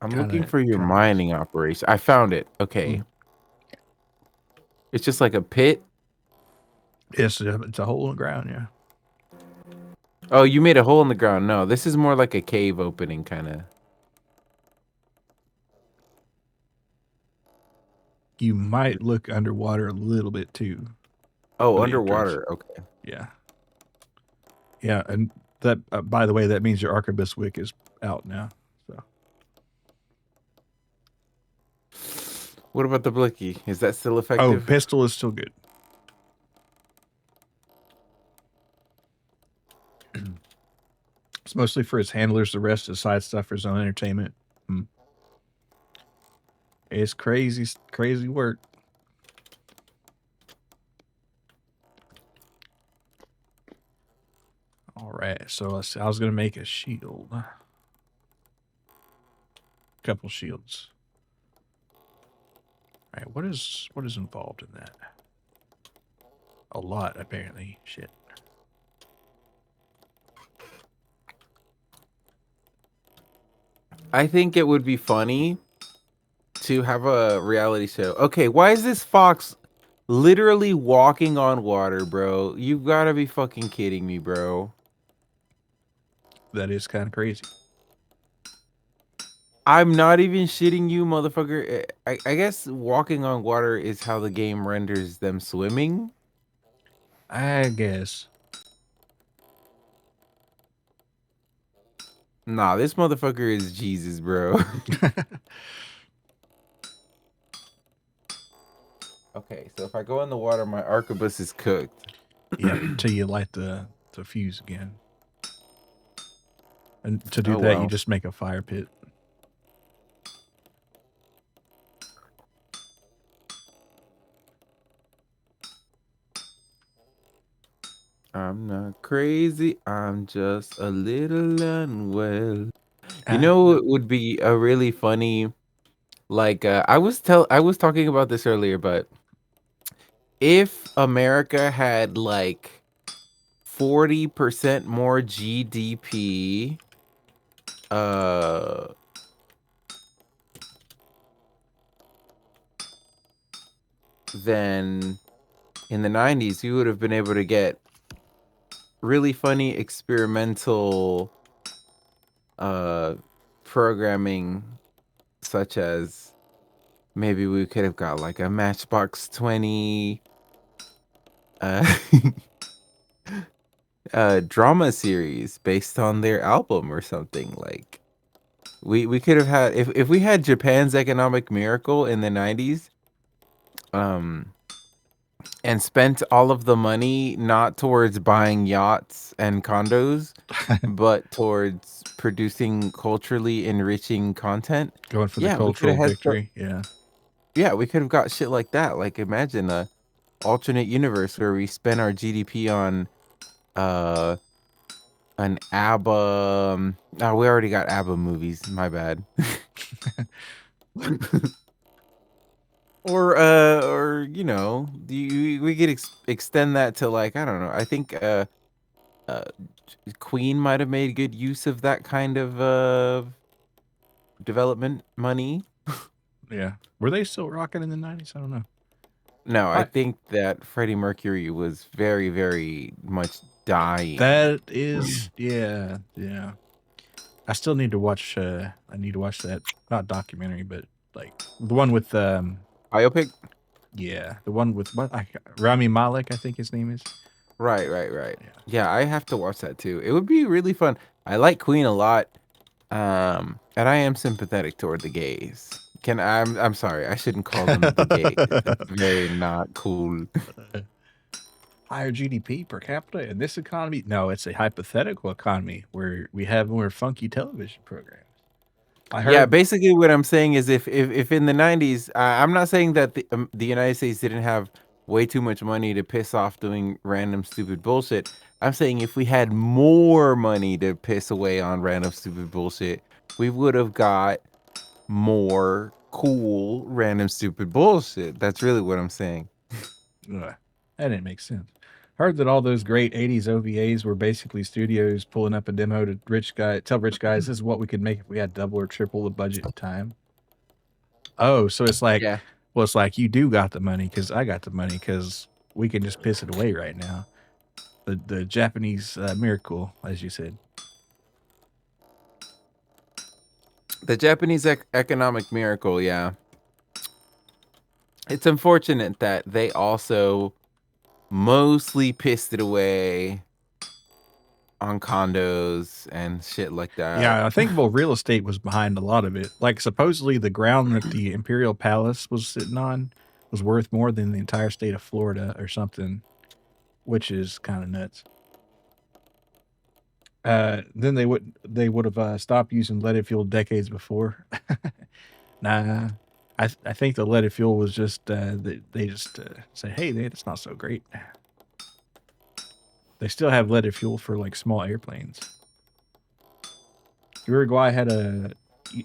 I'm Kind looking of, for your kind of crazy. mining operation. I found it. Mm. Okay, it's just like a pit. It's a hole in the ground. Yeah. Oh, you made a hole in the ground. No, this is more like a cave opening kind of. You might look underwater a little bit too Oh, for the entrance. underwater. Okay. Yeah. Yeah, and that by the way, that means your arquebus wick is out now. So, What about the blicky? Is that still oh, effective? pistol is still good. It's mostly for his handlers. The rest is side stuff for his own entertainment. Mm. It's crazy, crazy work. All right, so I was gonna make a shield, couple shields. All right, what is involved in that? A lot, apparently. Shit. I think it would be funny to have a reality show. Okay, why is this fox literally walking on water, bro? You gotta be fucking kidding me, bro. That is kind of crazy. I'm not even shitting you, motherfucker. I guess walking on water is how the game renders them swimming. I guess. Nah, this motherfucker is Jesus, bro. Okay, so if I go in the water, my arquebus is cooked. Yep, till you light the fuse again. And to do Oh that, you well. just make a fire pit. I'm not crazy. I'm just a little unwell. You Ah, know it would be a really funny like I was talking about this earlier, but if America had like 40% more GDP uh than in the 90s, we would have been able to get really funny experimental uh programming such as maybe we could have got like a Matchbox 20 uh drama series based on their album or something. Like we could have had if we had Japan's economic miracle in the 90s um and spent all of the money not towards buying yachts and condos but towards producing culturally enriching content. going for the Yeah, we could have cultural had victory. Yeah. yeah, we could have got shit like that. Like imagine a alternate universe where we spend our GDP on uh an ABBA. Oh, we already got ABBA movies. My bad. Or you know, we could extend that to like I don't know. I think uh, Queen might have made good use of that kind of development money. Yeah. Were they still rocking in the 90s? I don't know. No, I I, think that Freddie Mercury was very, very much dying. that is, yeah, yeah. I still need to watch. I need to watch that, not documentary, but like the one with Biopic? yeah, the one with what Rami Malek, I think his name is. Right, right, right. Yeah. Yeah, I have to watch that too. It would be really fun. I like Queen a lot. And I am sympathetic toward the gays. I'm sorry, I shouldn't call them the gays. That's very not cool. Higher GDP per capita in this economy? No, it's a hypothetical economy where we have more funky television programs. I Yeah, heard. basically what I'm saying is if in the 90s, I'm not saying that the United States didn't have way too much money to piss off doing random stupid bullshit. I'm saying if we had more money to piss away on random stupid bullshit, we would have got more cool random stupid bullshit. That's really what I'm saying. Ugh, that didn't make sense. Heard that all those great '80s OVAs were basically studios pulling up a demo to tell rich guys this is what we could make if we had double or triple the budget and time. Oh, so it's like, Yeah. well, it's like you do got the money because I got the money because we can just piss it away right now. The Japanese miracle, as you said. The Japanese economic miracle, yeah. It's unfortunate that they also mostly pissed it away on condos and shit like that. Yeah, I think well, real estate was behind a lot of it. Like supposedly the ground that the Imperial Palace was sitting on was worth more than the entire state of Florida or something, which is kind of nuts. Then they would have stopped using leaded fuel decades before. Nah, I think the leaded fuel was just they just say, hey, it's not so great. They still have leaded fuel for like small airplanes. Uruguay had a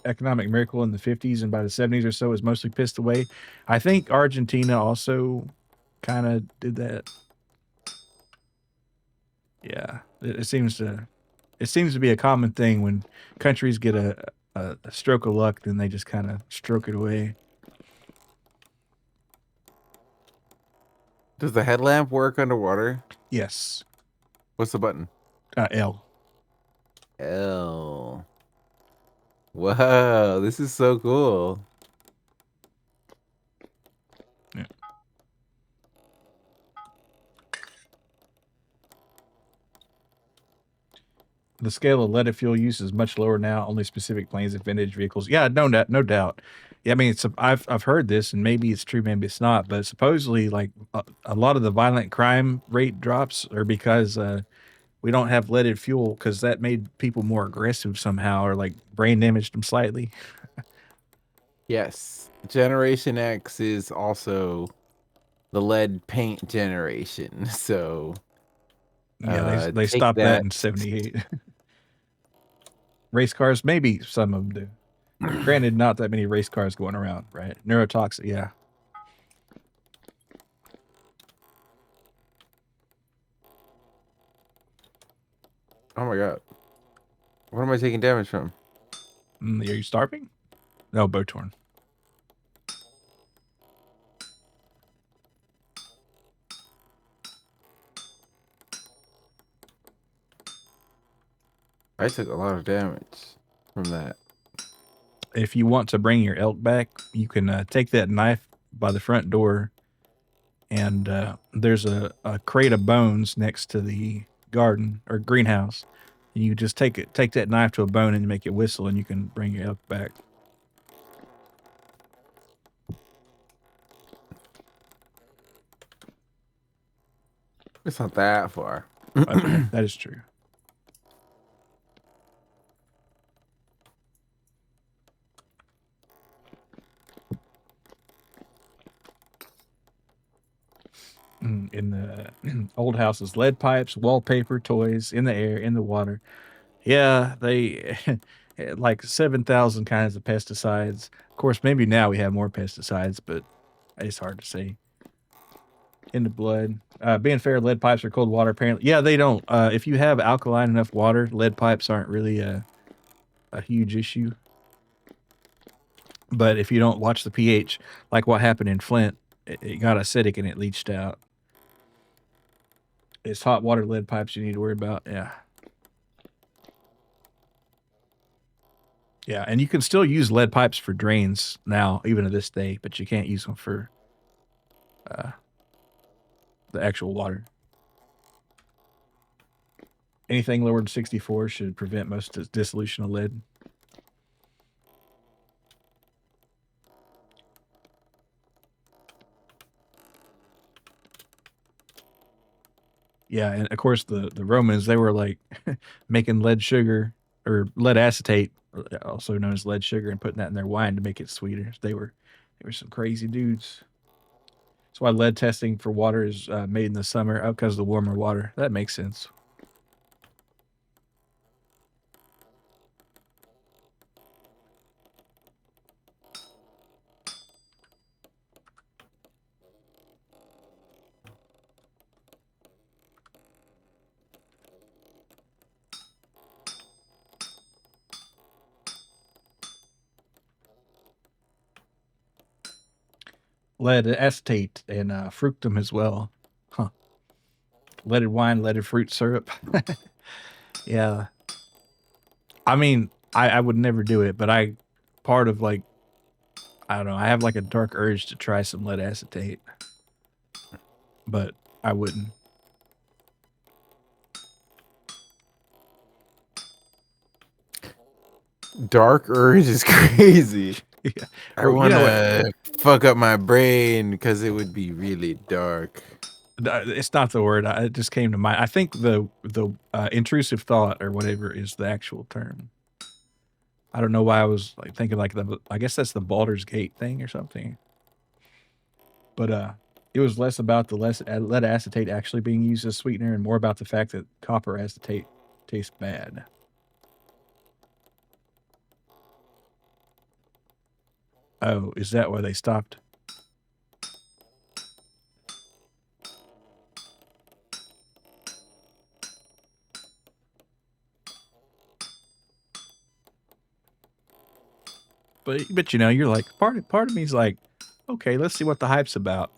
economic miracle in the 50s, and by the 70s or so, it was mostly pissed away. I think Argentina also kind of did that. Yeah, it seems to be a common thing when countries get a stroke of luck, then they just kind of stroke it away. Does the headlamp work underwater? Yes, What's the button? L. L. Wow, this is so cool. Yeah. The scale of leaded fuel use is much lower now. Only specific planes and vintage vehicles. Yeah, no doubt. Yeah, I mean, I've heard this, and maybe it's true, maybe it's not. But supposedly, like a lot of the violent crime rate drops are because we don't have leaded fuel because that made people more aggressive somehow, or like brain damaged them slightly. Yes. Generation X is also the lead paint generation. So Yeah, they take stopped that that. in '78. Race cars, maybe some of them do. Granted, not that many race cars going around, right? Neurotoxic, yeah. Oh my god. What am I taking damage from? Are you starving? No, bow torn. I took a lot of damage from that. If you want to bring your elk back, you can take that knife by the front door, and there's a crate of bones next to the garden or greenhouse. And you just take that knife to a bone and make it whistle, and you can bring your elk back. It's not that far. Okay, that is true. In the old houses, lead pipes, wallpaper, toys, in the air, in the water. Yeah, they like 7,000 kinds of pesticides. Of course, maybe now we have more pesticides, but it's hard to say. In the blood. Being fair, lead pipes are cold water. Apparently, yeah, they don't. If you have alkaline enough water, lead pipes aren't really a huge issue. But if you don't watch the pH, like what happened in Flint, it got acidic and it leached out. It's hot water lead pipes you need to worry about. Yeah. Yeah, and you can still use lead pipes for drains now, even to this day, but you can't use them for uh, the actual water. Anything lower than 64 should prevent most dissolution of lead. Yeah, and of course the Romans, they were like making lead sugar or lead acetate, also known as lead sugar, and putting that in their wine to make it sweeter. They were some crazy dudes. That's why lead testing for water is made in the summer, because of the warmer water. That makes sense. Lead acetate and fructum as well. Huh. Leaded wine, leaded fruit syrup. Yeah. I mean, I would never do it, but part of like, I don't know, I have like a dark urge to try some lead acetate, but I wouldn't. Dark urge is crazy. Yeah. I Or, want to fuck up my brain because it would be really dark. It's not the word. It just came to mind. I think the intrusive thought or whatever is the actual term. I don't know why I was like thinking like I guess that's the Baldur's Gate thing or something. But it was less about the lead acetate actually being used as sweetener and more about the fact that copper acetate tastes bad. Oh, is that why they stopped? But you know, you're like part of me's like, okay, let's see what the hype's about.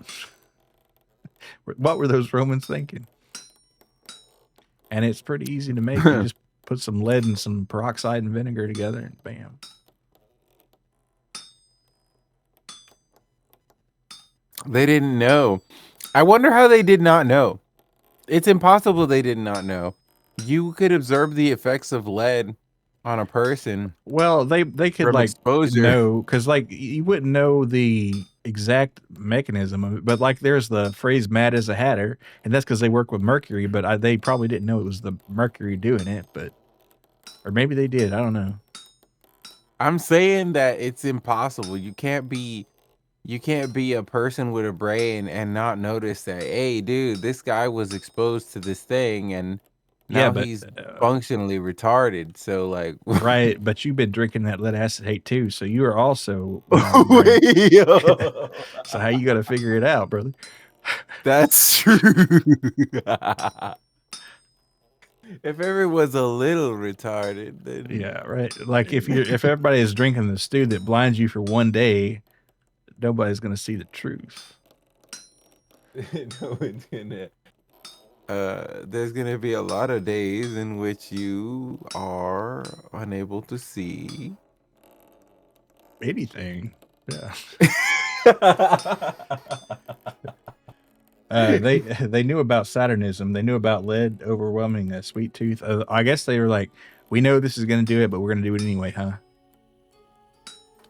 What were those Romans thinking? And it's pretty easy to make. You just put some lead and some peroxide and vinegar together, and bam. They didn't know. I wonder how they did not know. It's impossible they did not know. You could observe the effects of lead on a person Well, they could from like exposure. know because like you wouldn't know the exact mechanism of it, but like there's the phrase "mad as a hatter," and that's because they work with mercury. But they probably didn't know it was the mercury doing it, but or maybe they did. I don't know. I'm saying that it's impossible. You can't be a person with a brain and not notice that, hey, dude, this guy was exposed to this thing and Yeah, now but he's functionally retarded. So, like, right, but you've been drinking that lead acetate too, so you are also behind the brain. So how you got to figure it out, brother? That's true. If everyone's a little retarded, then Yeah, right. Like if everybody is drinking the stew that blinds you for one day, nobody's gonna see the truth. no one's gonna. There's gonna be a lot of days in which you are unable to see Anything. Yeah. They knew about Saturnism. They knew about lead overwhelming a sweet tooth. I guess they were like, we know this is gonna do it, but we're gonna do it anyway, huh?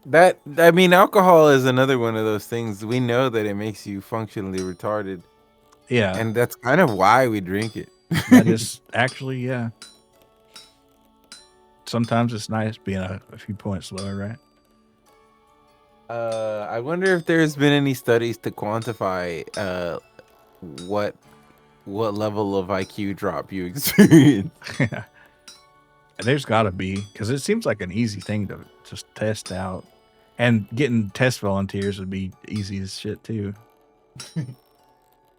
That I mean, alcohol is another one of those things. We know that it makes you functionally retarded, Yeah. and that's kind of why we drink it. That is actually, yeah. Sometimes it's nice being a few points lower, right? I wonder if there's been any studies to quantify what level of IQ drop you experience. There's got to be because it seems like an easy thing to just test out, and getting test volunteers would be easy as shit too.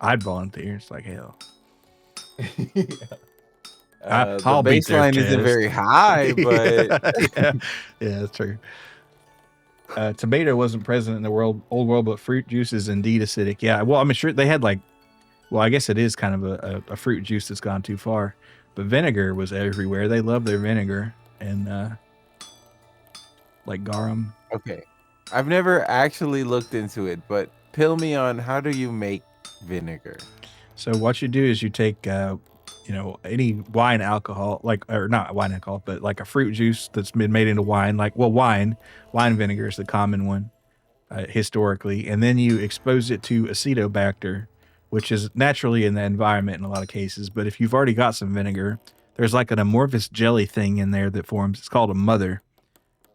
I'd volunteer. It's like hell. The I'll beat their baseline isn't test. very high, but yeah, that's true. Tomato wasn't present in the old world, but fruit juice is indeed acidic. Yeah, well, I'm sure they had like, well, I guess it is kind of a fruit juice that's gone too far. But vinegar was everywhere. They love their vinegar and like garum. Okay. I've never actually looked into it, but pill me on how do you make vinegar? So what you do is you take, any wine alcohol, like or not wine alcohol, but like a fruit juice that's been made into wine. Like, well, wine vinegar is the common one historically, and then you expose it to acetobacter, which is naturally in the environment in a lot of cases. But if you've already got some vinegar, there's like an amorphous jelly thing in there that forms. It's called a mother,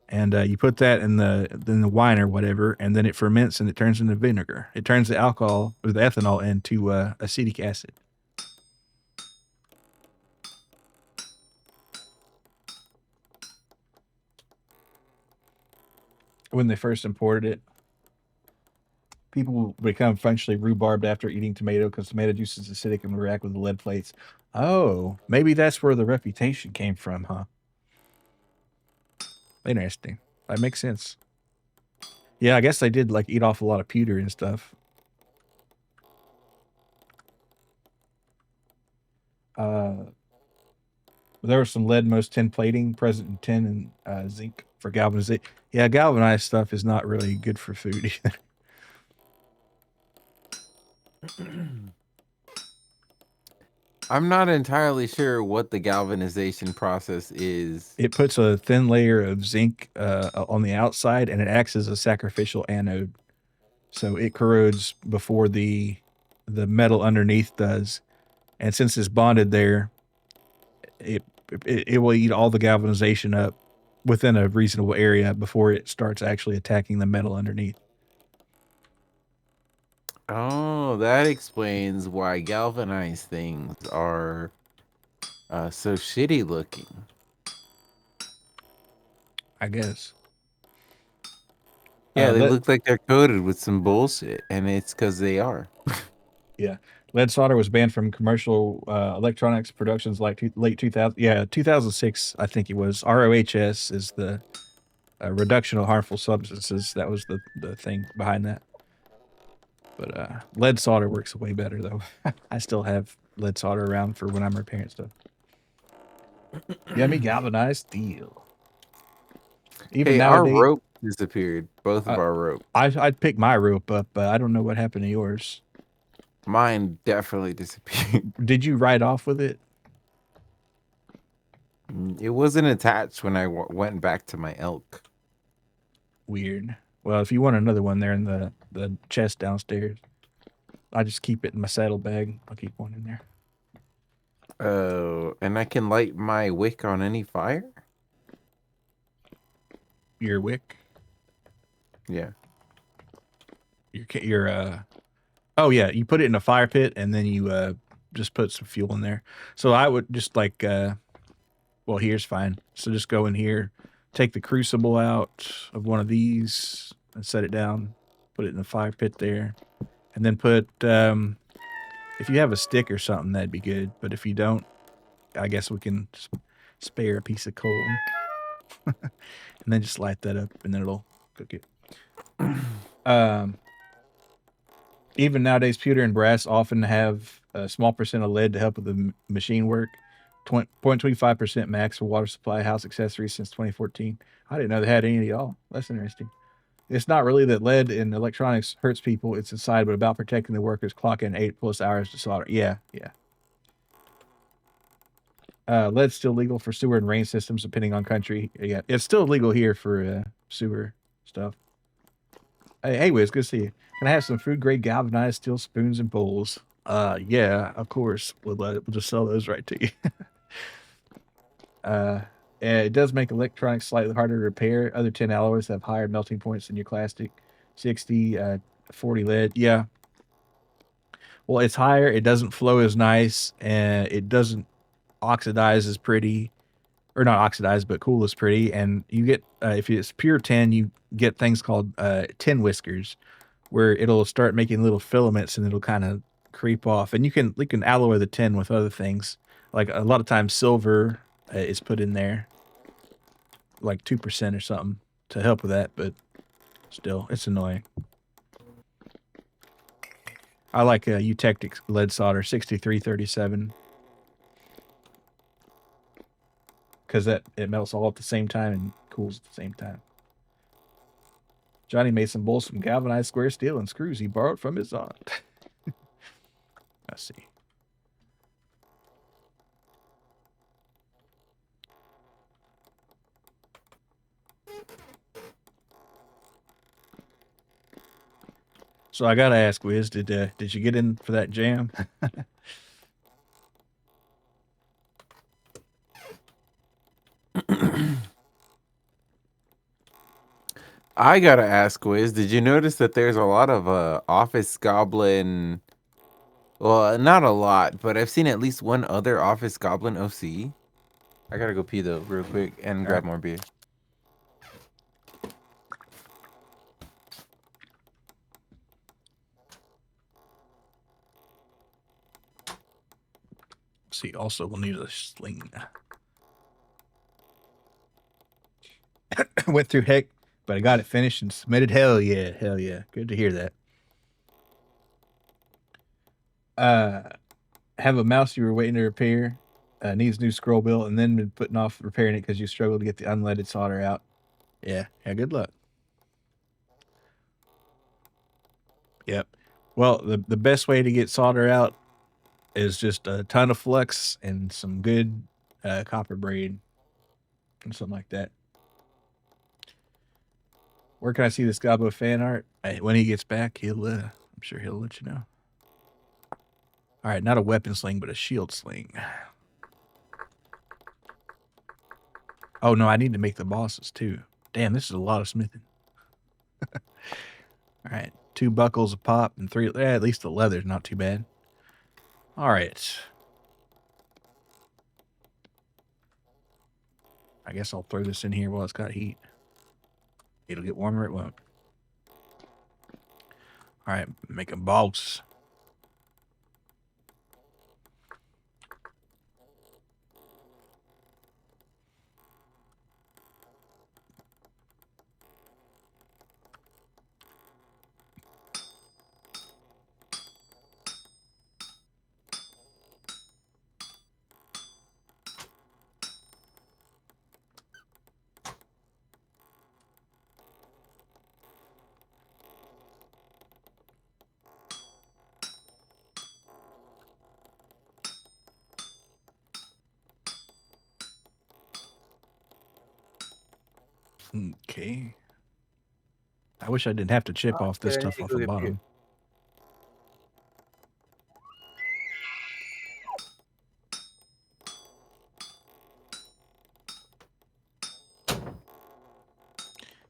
and you put that in the wine or whatever, and then it ferments and it turns into vinegar. It turns the alcohol or the ethanol into acetic acid. When they first imported it, people become functionally rhubarbed after eating tomato because tomato juice is acidic and react with the lead plates. Oh, maybe that's where the reputation came from, huh? Interesting. That makes sense. Yeah, I guess they did like eat off a lot of pewter and stuff. Uh, there was some lead most tin plating present in tin and zinc for galvanization. Yeah, galvanized stuff is not really good for food either. I'm not entirely sure what the galvanization process is. It puts a thin layer of zinc on the outside, and it acts as a sacrificial anode. So it corrodes before the metal underneath does, and since it's bonded there, it it will eat all the galvanization up within a reasonable area before it starts actually attacking the metal underneath. Oh, that explains why galvanized things are so shitty looking. I guess. Yeah, they Let look like they're coated with some bullshit, and it's because they are. Yeah, lead solder was banned from commercial electronics productions like late 2000. Yeah, 2006, I think it was. ROHS is the reduction of harmful substances. That was the thing behind that. But lead solder works way better though. I still have lead solder around for when I'm repairing stuff. Yummy galvanized steel. Even Hey, our nowadays, rope disappeared. Both of uh, our ropes. I'd pick my rope up, but I don't know what happened to yours. Mine definitely disappeared. Did you ride off with it? It wasn't attached when I went back to my elk. Weird. Well, if you want another one, there in the chest downstairs. I just keep it in my saddlebag. I'll keep one in there. Oh, and I can light my wick on any fire? Your wick, Yeah. your. Oh yeah, you put it in a fire pit and then you just put some fuel in there. So I would just like well, here's fine. So just go in here, take the crucible out of one of these and set it down. Put it in the fire pit there, and then put if you have a stick or something, that'd be good. But if you don't, I guess we can spare a piece of coal, and then just light that up, and then it'll cook it. Um, Even nowadays, pewter and brass often have a small percent of lead to help with the machine work. 0.25% max for water supply house accessories since 2014. I didn't know they had any at all. That's interesting. It's not really that lead in electronics hurts people, it's inside, but about protecting the workers clock in 8+ hours to solder. Yeah, yeah. Lead's still legal for sewer and rain systems, depending on country. Yeah, it's still legal here for sewer stuff. Hey, Wiz, good to see you. Can I have some food grade galvanized steel spoons and bowls? Yeah, of course. We'll just sell those right to you. And it does make electronics slightly harder to repair. Other tin alloys have higher melting points than your classic 60, 40 lead. Yeah. Well, it's higher. It doesn't flow as nice, and it doesn't oxidize as pretty, or not oxidize, but cool as pretty. And you get if it's pure tin, you get things called tin whiskers, where it'll start making little filaments and it'll kind of creep off. And you can alloy the tin with other things. Like a lot of times, silver is put in there, like 2% or something to help with that. But Still, it's annoying. I like Eutectic lead solder 6337 because it melts all at the same time and cools at the same time. Johnny made some bolts from galvanized square steel and screws he borrowed from his aunt. Let's see. So I gotta ask, Wiz, did you get in for that jam? I gotta ask, Wiz, did you notice that there's a lot of office goblin? Well, not a lot, but I've seen at least one other office goblin OC. I gotta go pee though, real quick, and grab more beer. See, also we'll need a sling. Went through heck, but I got it finished and submitted. Hell yeah, hell yeah. Good to hear that. Have a mouse you were waiting to repair. Needs new scroll built, and then been putting off repairing it because you struggled to get the unleaded solder out. Yeah, good luck. Yep. Well, the best way to get solder out is just a ton of flux and some good copper braid and something like that. Where can I see this Gobbo fan art? When he gets back, I'm sure he'll let you know. All right, not a weapon sling, but a shield sling. Oh no, I need to make the bosses too. Damn, this is a lot of smithing. All right, 2 buckles a pop and 3. At least the leather's not too bad. All right. I guess I'll throw this in here while it's got heat. It'll get warmer, it won't. All right, making bolts. Okay. I wish I didn't have to chip off this stuff off the bottom.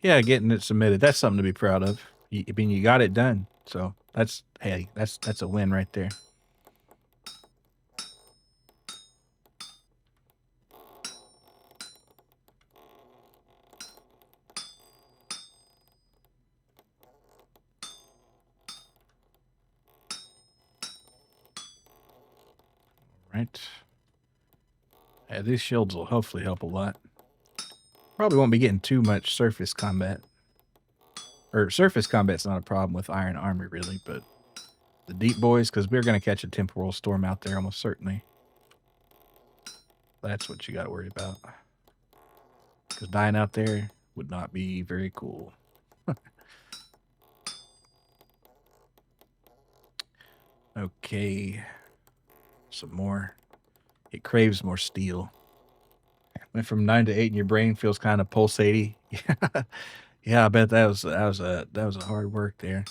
Yeah, getting it submitted. That's something to be proud of. I mean, you got it done. So that's a win right there. Right. Yeah, these shields will hopefully help a lot. Probably won't be getting too much surface combat. Or surface combat's not a problem with iron armor, really, but the deep boys, because we're going to catch a temporal storm out there almost certainly. That's what you got to worry about. Because dying out there would not be very cool. Okay. Some more. It craves more steel. Went from 9 to 8 and your brain feels kind of pulsating. Yeah, I bet that was a hard work there.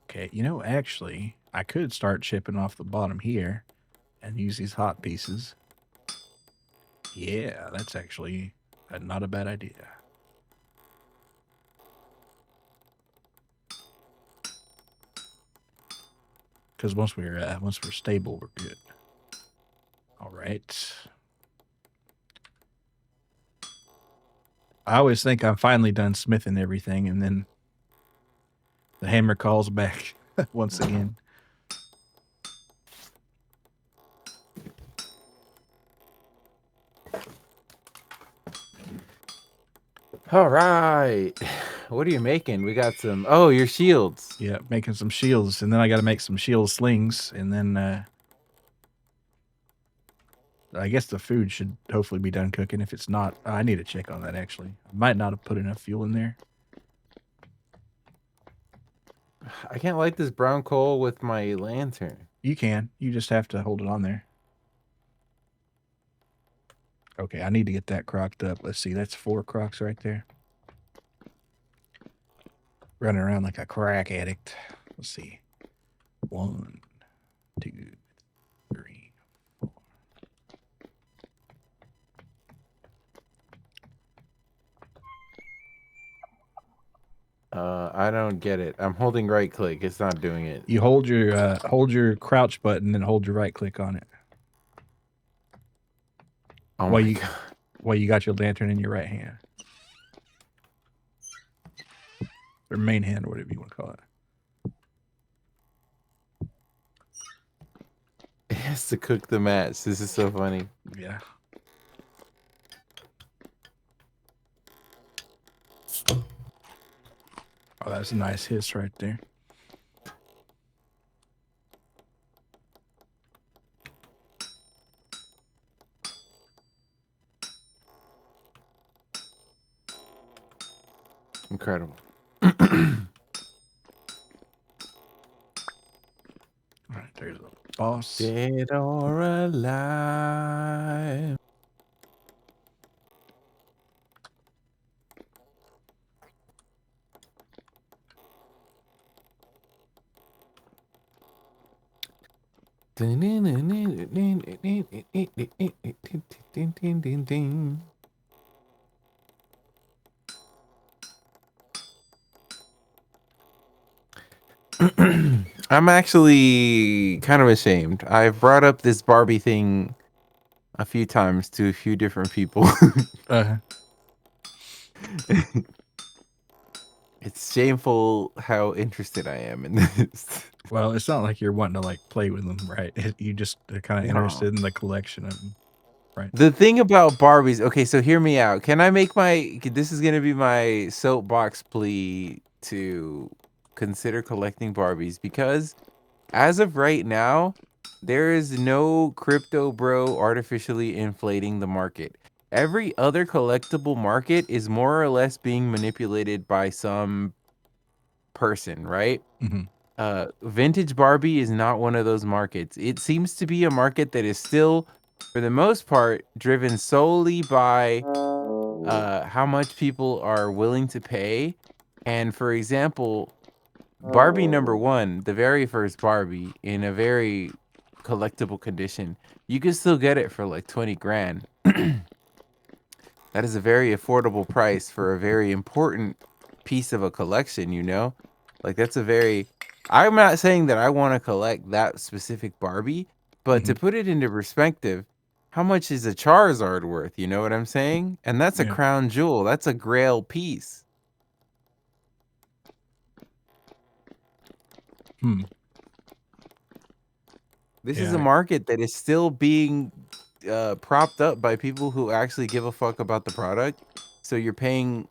Okay, actually, I could start chipping off the bottom here and use these hot pieces. Yeah, that's actually not a bad idea. Because once we're stable, we're good. All right. I always think I'm finally done smithing everything, and then The hammer calls back once again. All right. What are you making? We got some. Oh, your shields. Yeah, making some shields, and then I got to make some shield slings, and then I guess the food should hopefully be done cooking. If it's not, I need to check on that actually. I might not have put enough fuel in there. I can't light this brown coal with my lantern. You can. You just have to hold it on there. Okay, I need to get that crocked up. Let's see. That's 4 crocks right there. Running around like a crack addict. Let's see. 1, 2, 3, 4. I don't get it. I'm holding right click. It's not doing it. You hold your crouch button and hold your right click on it. Oh my god. While you got your lantern in your right hand. Or main hand, or whatever you want to call it. It has to cook the mats. This is so funny. Yeah. Oh, that's a nice hiss right there. Incredible. All right, there's a boss. Dead or alive. I'm actually kind of ashamed. I've brought up this Barbie thing a few times to a few different people. It's shameful how interested I am in this. Well, it's not like you're wanting to like play with them, right? You just are kind of interested in the collection of them, right? The thing about Barbies, okay, so hear me out. Can I make this is gonna be my soapbox plea to consider collecting Barbies, because as of right now, there is no crypto bro artificially inflating the market. Every other collectible market is more or less being manipulated by some person, right? Mm-hmm. Vintage Barbie is not one of those markets. It seems to be a market that is still, for the most part, driven solely by how much people are willing to pay. And for example, Barbie #1, the very first Barbie in a very collectible condition, you can still get it for like 20 grand. That is a very affordable price for a very important piece of a collection, you know? Like that's a very I'm not saying that I want to collect that specific Barbie, but to put it into perspective, how much is a Charizard worth? You know what I'm saying? And that's a Yeah. crown jewel. That's a grail piece. This is a Yeah. market that is still being propped up by people who actually give a fuck about the product. So you're paying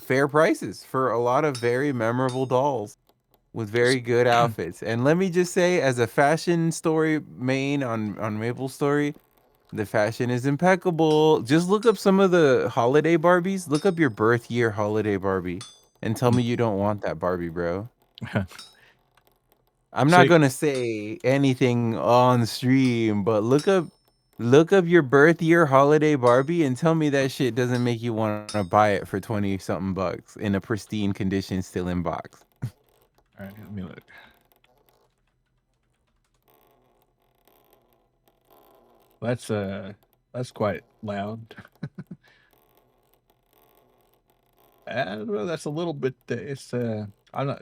fair prices for a lot of very memorable dolls with very good outfits. And let me just say, as a fashion story main on Maple Story, the fashion is impeccable. Just look up some of the holiday Barbies. Look up your birth year holiday Barbie and tell me you don't want that Barbie, bro. I'm So not gonna say anything on stream, but look up your birth year holiday Barbie and tell me that shit doesn't make you want to buy it for 20 something bucks in a pristine condition, still in box. all right, let me look. That's quite loud. Well, that's a little bit. It's I'm not.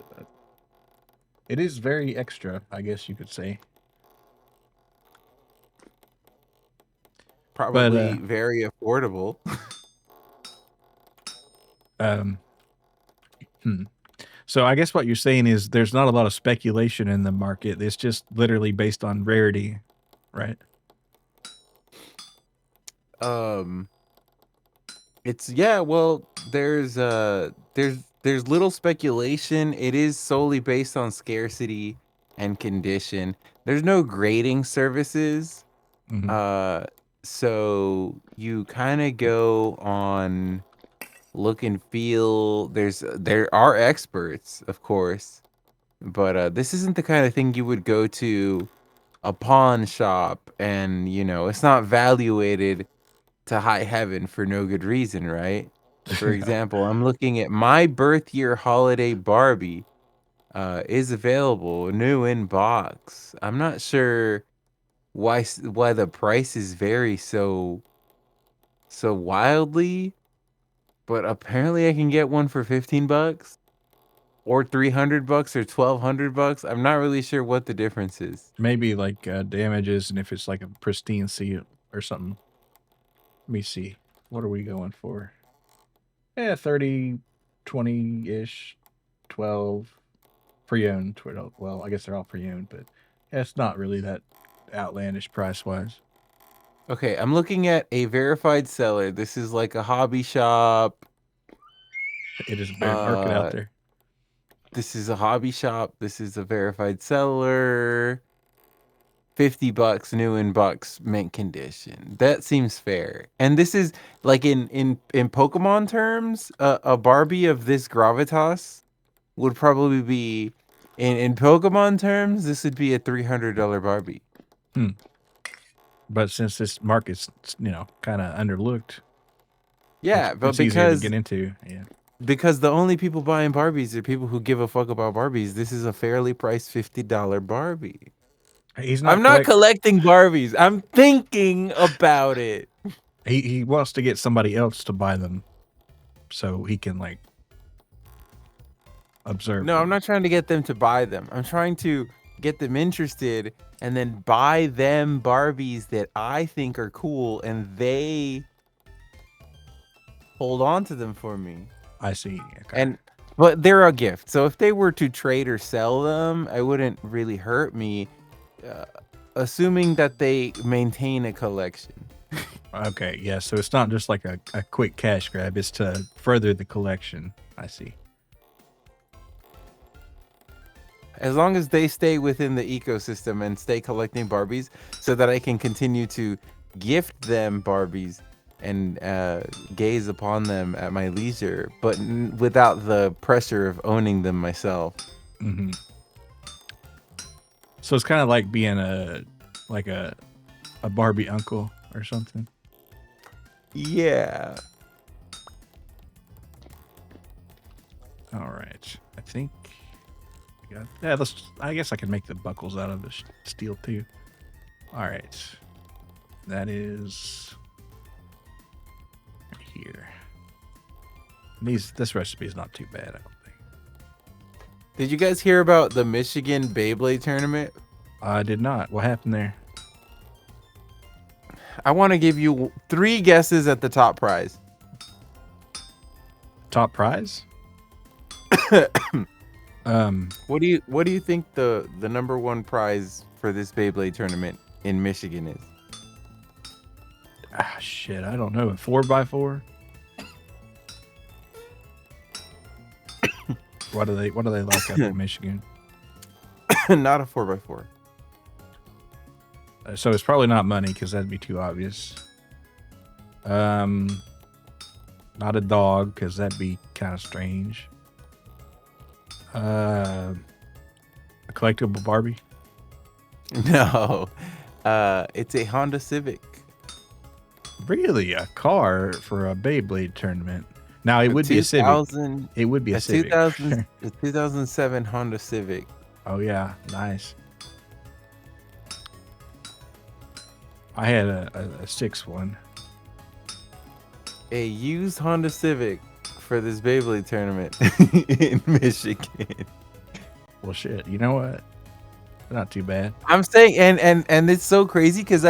It is very extra, I guess you could say. Probably But very affordable. um, hmm. So I guess what you're saying is there's not a lot of speculation in the market. It's just literally based on rarity, right? Um, it's yeah. Well, there's little speculation. It is solely based on scarcity and condition. There's no grading services. Mhm. Uh, so you kind of go on look and feel. There are experts, of course, but this isn't the kind of thing you would go to a pawn shop and it's not valuated to high heaven for no good reason, right? For Yeah. example, I'm looking at my birth year holiday Barbie is available new in box. I'm not sure why the prices vary so wildly, but apparently I can get one for 15 bucks or 300 bucks or 1200 bucks. I'm not really sure what the difference is. Maybe like damages, and if it's like a pristine seal or something. Let me see. What are we going for? Yeah, 30, 20 ish, 12 pre-owned. Well, I guess they're all pre-owned, but yeah, it's not really that outlandish price wise. Okay, I'm looking at a verified seller. This is like a hobby shop. It is a bear market out Uh, there. this is a hobby shop. This is a verified seller. 50 bucks new in bucks mint condition. That seems fair. And this is like in Pokemon terms, a Barbie of this gravitas would probably be in Pokemon terms, this would be a $300 Barbie. Hmm. But since this market's kind of underlooked, Yeah, but it's easier to get into. Yeah. because the only people buying Barbies are people who give a fuck about Barbies, this is a fairly priced $50 Barbie. He's I'm not not collecting Barbies. I'm thinking about it. he wants to get somebody else to buy them so he can like observe No, I'm them. not trying to get them to buy them. I'm trying to get them interested and then buy them Barbies that I think are cool and they hold on to them for me. I see. Okay. And but they're a gift. So if they were to trade or sell them, it wouldn't really hurt me, uh, assuming that they maintain a collection. Okay, yeah, so it's not just like a quick cash grab, it's to further the collection. I see. As long as they stay within the ecosystem and stay collecting Barbies so that I can continue to gift them Barbies and gaze upon them at my leisure, but without the pressure of owning them myself. Hmm. So it's kind of like being like a Barbie uncle or something. Yeah. All right, I think. Yeah, I guess I can make the buckles out of this steel too. All right, that is right here. This recipe is not too bad, I don't think. Did you guys hear about the Michigan Beyblade tournament? I did not. What happened there? I want to give you 3 guesses at the top prize. Top prize? What do you think the number 1 prize for this Beyblade tournament in Michigan is? Shit, I don't know. A 4x4? What do they like up in Michigan? Not a 4x4. So it's probably not money because that'd be too obvious. Not a dog because that'd be kind of strange. A collectible Barbie. No. It's a Honda Civic. Really, a car for a Beyblade tournament? Now it would be a Civic. It would be a Civic. 2007 Honda Civic. Oh yeah, nice. I had a 6 one. A used Honda Civic for this Beyblade tournament in Michigan. Well, shit. You know what? Not too bad. I'm saying, and it's so crazy because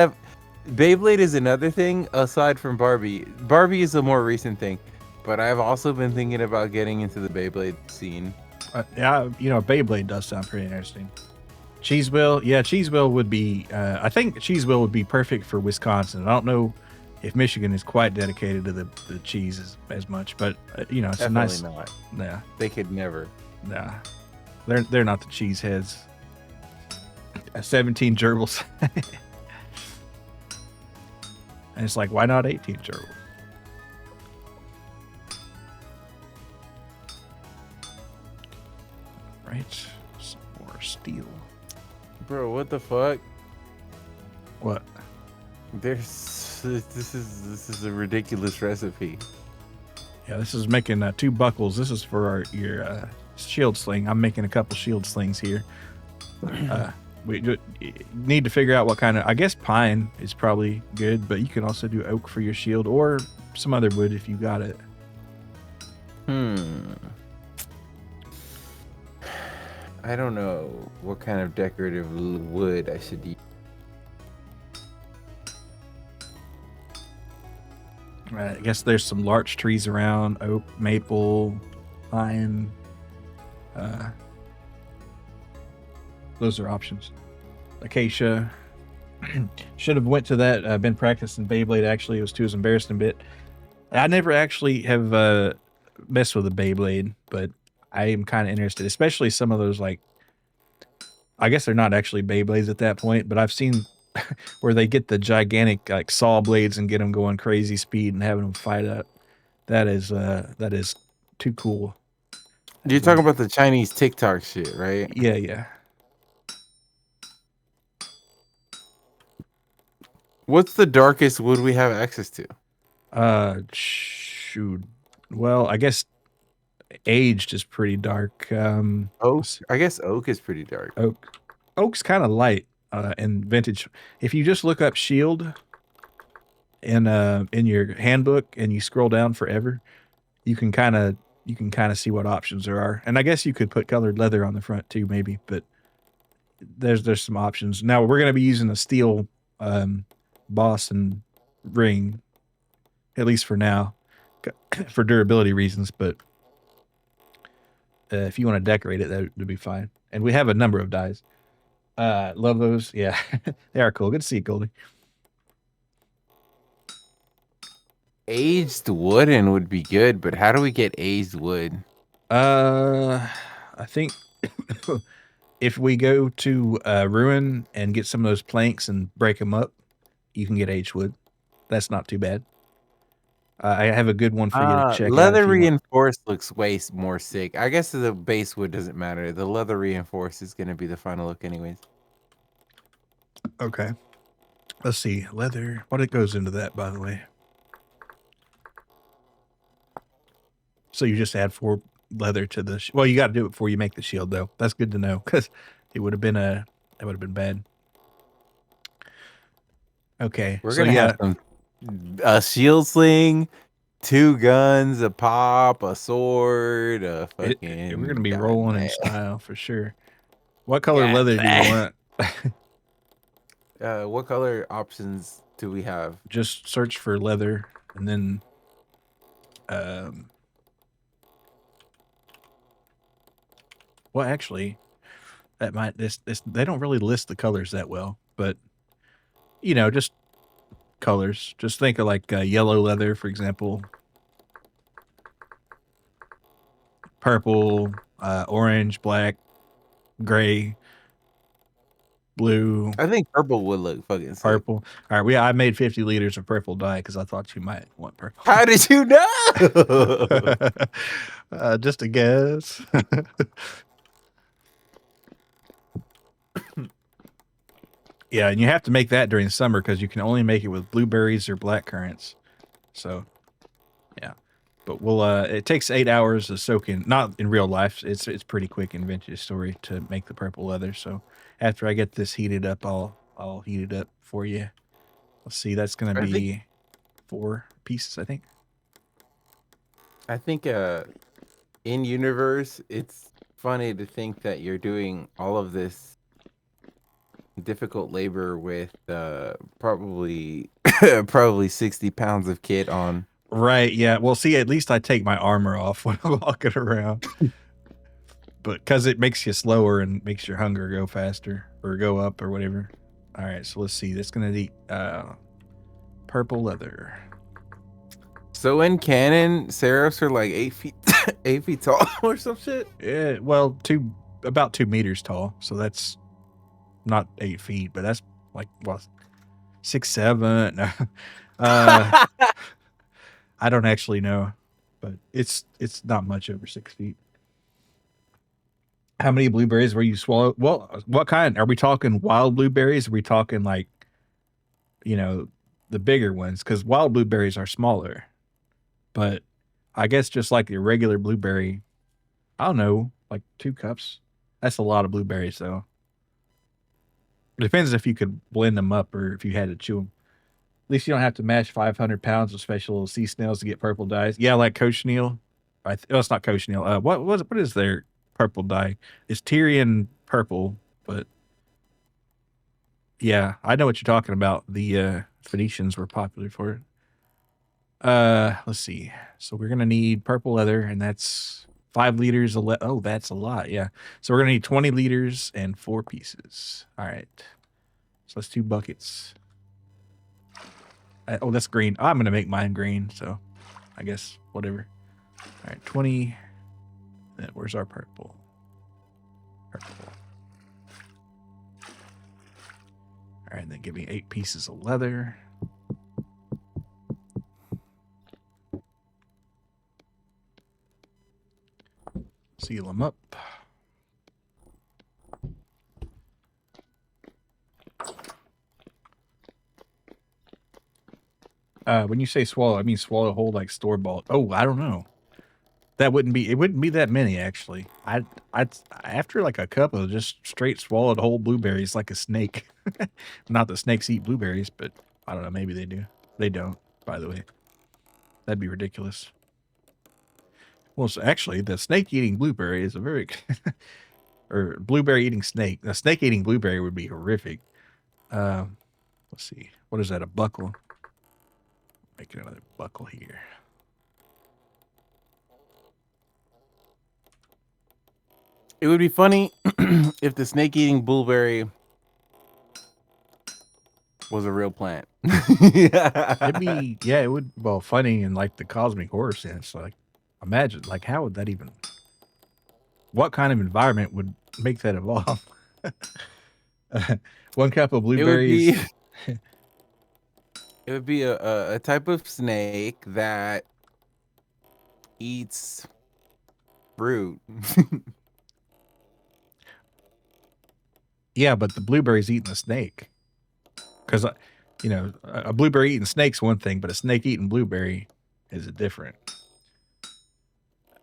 Beyblade is another thing aside from Barbie. Barbie is a more recent thing, but I've also been thinking about getting into the Beyblade scene. Yeah, Beyblade does sound pretty interesting. Cheese Wheel, yeah, Cheese Wheel would be. I think Cheese Wheel would be perfect for Wisconsin. I don't know if Michigan is quite dedicated to the cheese as much, but it's a Definitely nice. not. Yeah, They could never. nah, they're not the cheese heads. 17 gerbils, and it's like, why not 18 gerbils? Right, some more steel. Bro, what the fuck? What? This is a ridiculous recipe. Yeah, this is making 2 buckles. This is for your shield sling. I'm making a couple shield slings here. We need to figure out what kind of. I guess pine is probably good, but you can also do oak for your shield or some other wood if you got it. I don't know what kind of decorative wood I should use. I guess there's some larch trees around: oak, maple, pine. Those are options. Acacia. Should have went to that. Been practicing Beyblade. Actually, it was too embarrassing a bit. I never actually have messed with a Beyblade, but I am kind of interested, especially some of those like. I guess they're not actually Beyblades at that point, but I've seen where they get the gigantic like saw blades and get them going crazy speed and having them fight up. That is too cool. You're talking about the Chinese TikTok shit, right? Yeah. What's the darkest wood we have access to? Shoot. Well, I guess aged is pretty dark. Oak. I guess oak is pretty dark. Oak's kind of light in vintage. If you just look up shield in your handbook and you scroll down forever, you can kind of see what options there are. And I guess you could put colored leather on the front too, maybe. But there's some options. Now we're gonna be using a steel boss and ring, at least for now, for durability reasons. But if you want to decorate it, that would be fine. And we have a number of dies. Love those. Yeah, they are cool. Good to see you, Goldie. Aged wooden would be good, but how do we get aged wood? I think if we go to Ruin and get some of those planks and break them up, you can get aged wood. That's not too bad. I have a good one for you to check out. Leather reinforced looks way more sick. I guess the base wood doesn't matter. The leather reinforced is going to be the final look anyways. Okay. Let's see. Leather. What it goes into that, by the way. So you just add 4 leather to the. Well, you got to do it before you make the shield, though. That's good to know because it would have been bad. Okay. We're gonna have a shield sling, 2 guns, a pop, a sword, a fucking. We're gonna be rolling in style for sure. What color leather do you want? What color options do we have? Just search for leather and then well, actually, that might this they don't really list the colors that well, but just colors. Just think of like yellow leather, for example, purple, orange, black, gray, blue. I think purple would look fucking sick. Purple. All right, I made 50 liters of purple dye because I thought you might want purple. How did you know? Just a guess. Yeah, and you have to make that during summer because you can only make it with blueberries or black currants. So, yeah. But it takes 8 hours to soak in. Not in real life. It's pretty quick in Vintage Story to make the purple leather. So after I get this heated up, I'll heat it up for you. Let's see. That's gonna be 4 pieces, I think. I think in universe, it's funny to think that you're doing all of this difficult labor with probably 60 pounds of kit on. Right, yeah. Well, see, at least I take my armor off when I'm walking around. but because it makes you slower and makes your hunger go faster or go up or whatever. All right, so let's see. That's gonna eat purple leather. So in canon, seraphs are like 8 feet, 8 feet tall or some shit. Yeah, well, about 2 meters tall. So that's not 8 feet, but that's like what 6, 7. I don't actually know, but it's not much over 6 feet. How many blueberries were you swallow? Well, what kind? Are we talking wild blueberries? Are we talking like, you know, the bigger ones? Because wild blueberries are smaller, but I guess just like the regular blueberry, I don't know, like 2 cups. That's a lot of blueberries, though. It depends if you could blend them up or if you had to chew them. At least you don't have to mash 500 pounds of special sea snails to get purple dyes. Yeah, like cochineal. It's not cochineal. What is their purple dye? It's Tyrian purple, but yeah, I know what you're talking about. The Phoenicians were popular for it. Let's see. So we're gonna need purple leather, and that's 5 liters of oh, that's a lot. Yeah. So we're gonna need 20 liters and 4 pieces. All right. So let's 2 buckets. Oh, that's green. I'm gonna make mine green. So I guess whatever. All right, 20. Where's our purple? Purple. All right, then give me 8 pieces of leather. Seal them up. When you say swallow, I mean swallow whole like store bought. Oh, I don't know. It wouldn't be that many actually. I after like a cup of just straight swallowed whole blueberries like a snake. Not that snakes eat blueberries, but I don't know. Maybe they do. They don't. By the way, that'd be ridiculous. Well, so actually, the snake eating blueberry is a very or blueberry eating snake. A snake eating blueberry would be horrific. Let's see. What is that? A buckle. Make another buckle here. It would be funny if the snake eating blueberry was a real plant. It'd be yeah, it would well funny in like the cosmic horror sense. Like imagine like how would that even what kind of environment would make that evolve? 1 cup of It would be blueberries. it would be a type of snake that eats fruit. Yeah, but the blueberry's eating the snake. Because a blueberry eating snake's one thing, but a snake eating blueberry is a different.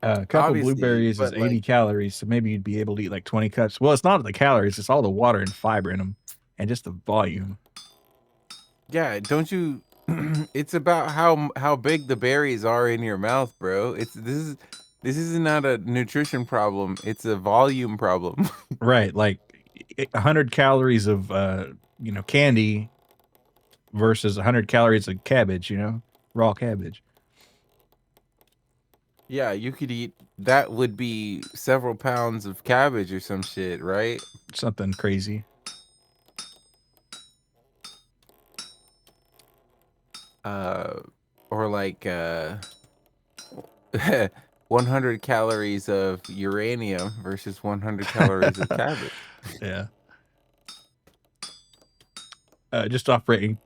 A cup of Obviously, blueberries is but like 80 calories, so maybe you'd be able to eat like 20 cups. Well, it's not the calories; it's all the water and fiber in them, and just the volume. yeah, don't you it's about how big the berries are in your mouth, bro. This is not a nutrition problem. It's a volume problem. Right, like 100 calories of candy versus 100 calories of cabbage. Raw cabbage. Yeah, you could eat that would be several pounds of cabbage or some shit, right? Something crazy. Uh or like 100 calories of uranium versus 100 calories of cabbage. Yeah. Just operating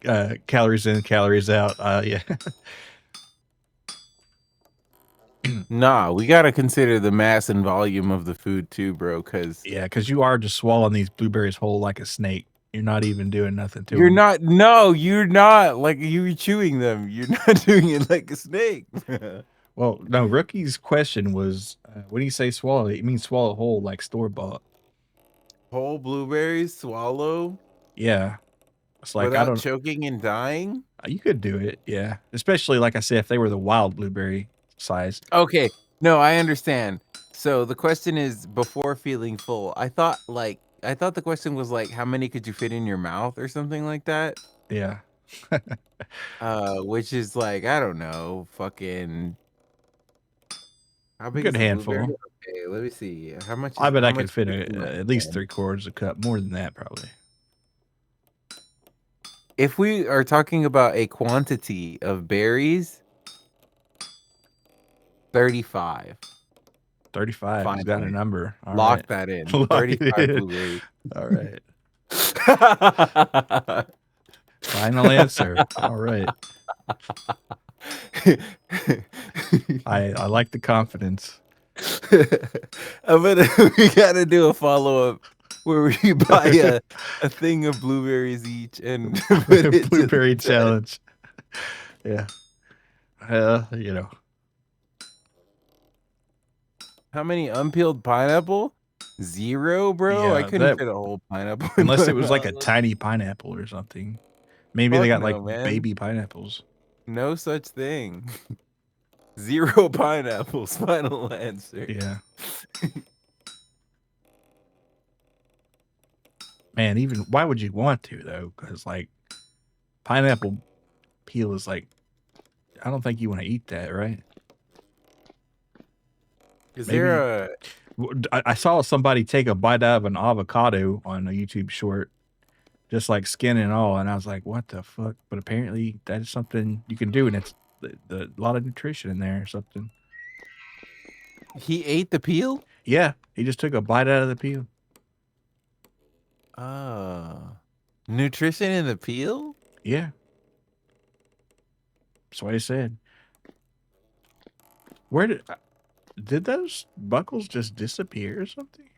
calories in, calories out. Yeah. Nah, we gotta consider the mass and volume of the food too, bro, because Yeah, because you are just swallowing these blueberries whole like a snake. You're not even doing nothing to you're them. not no, you're not like you're chewing them. You're not doing it like a snake. Well, no, Rookie's question was when you say swallow, it means swallow whole like store bought. Whole blueberries swallow Yeah. It's like, I without don't, choking and dying? you could do it. Yeah. Especially, like I said, if they were the wild blueberry size. Okay. No, I understand. So the question is before feeling full. I thought the question was like how many could you fit in your mouth or something like that? Yeah. Which is like, I don't know, fucking How A big good is the blueberry? handful. Okay, let me see. How much I is bet how I could much fit is in my at least hand? 3/4 a cup. More than that, probably. If we are talking about a quantity of berries, 35. 35. He's got a Finally. number. All Lock right. that in. Lock it 35 in. blueberries. All right. Final answer. All right. I like the confidence. We gotta do a follow-up where we buy a thing of blueberries each and put it to the Blueberry test. challenge. Yeah. You know. How many unpeeled pineapple? 0, bro. I Yeah, couldn't that fit a whole pineapple in unless my it was like a mouth. tiny pineapple or something. Maybe they Fuck got like no, man. baby pineapples. No such thing. 0 pineapples. Final answer. Yeah. Man, even why would you want to though? Because like pineapple peel is like I don't think you want to eat that, right? Is Maybe there a I saw somebody take a bite out of an avocado on a YouTube short, just like skin and all, and I was like, "What the fuck?" But apparently, that is something you can do, and it's a lot of nutrition in there or something. he ate the peel? Yeah, he just took a bite out of the peel. Oh. Nutrition in the peel? Yeah, that's what he said. Where did those buckles just disappear or something?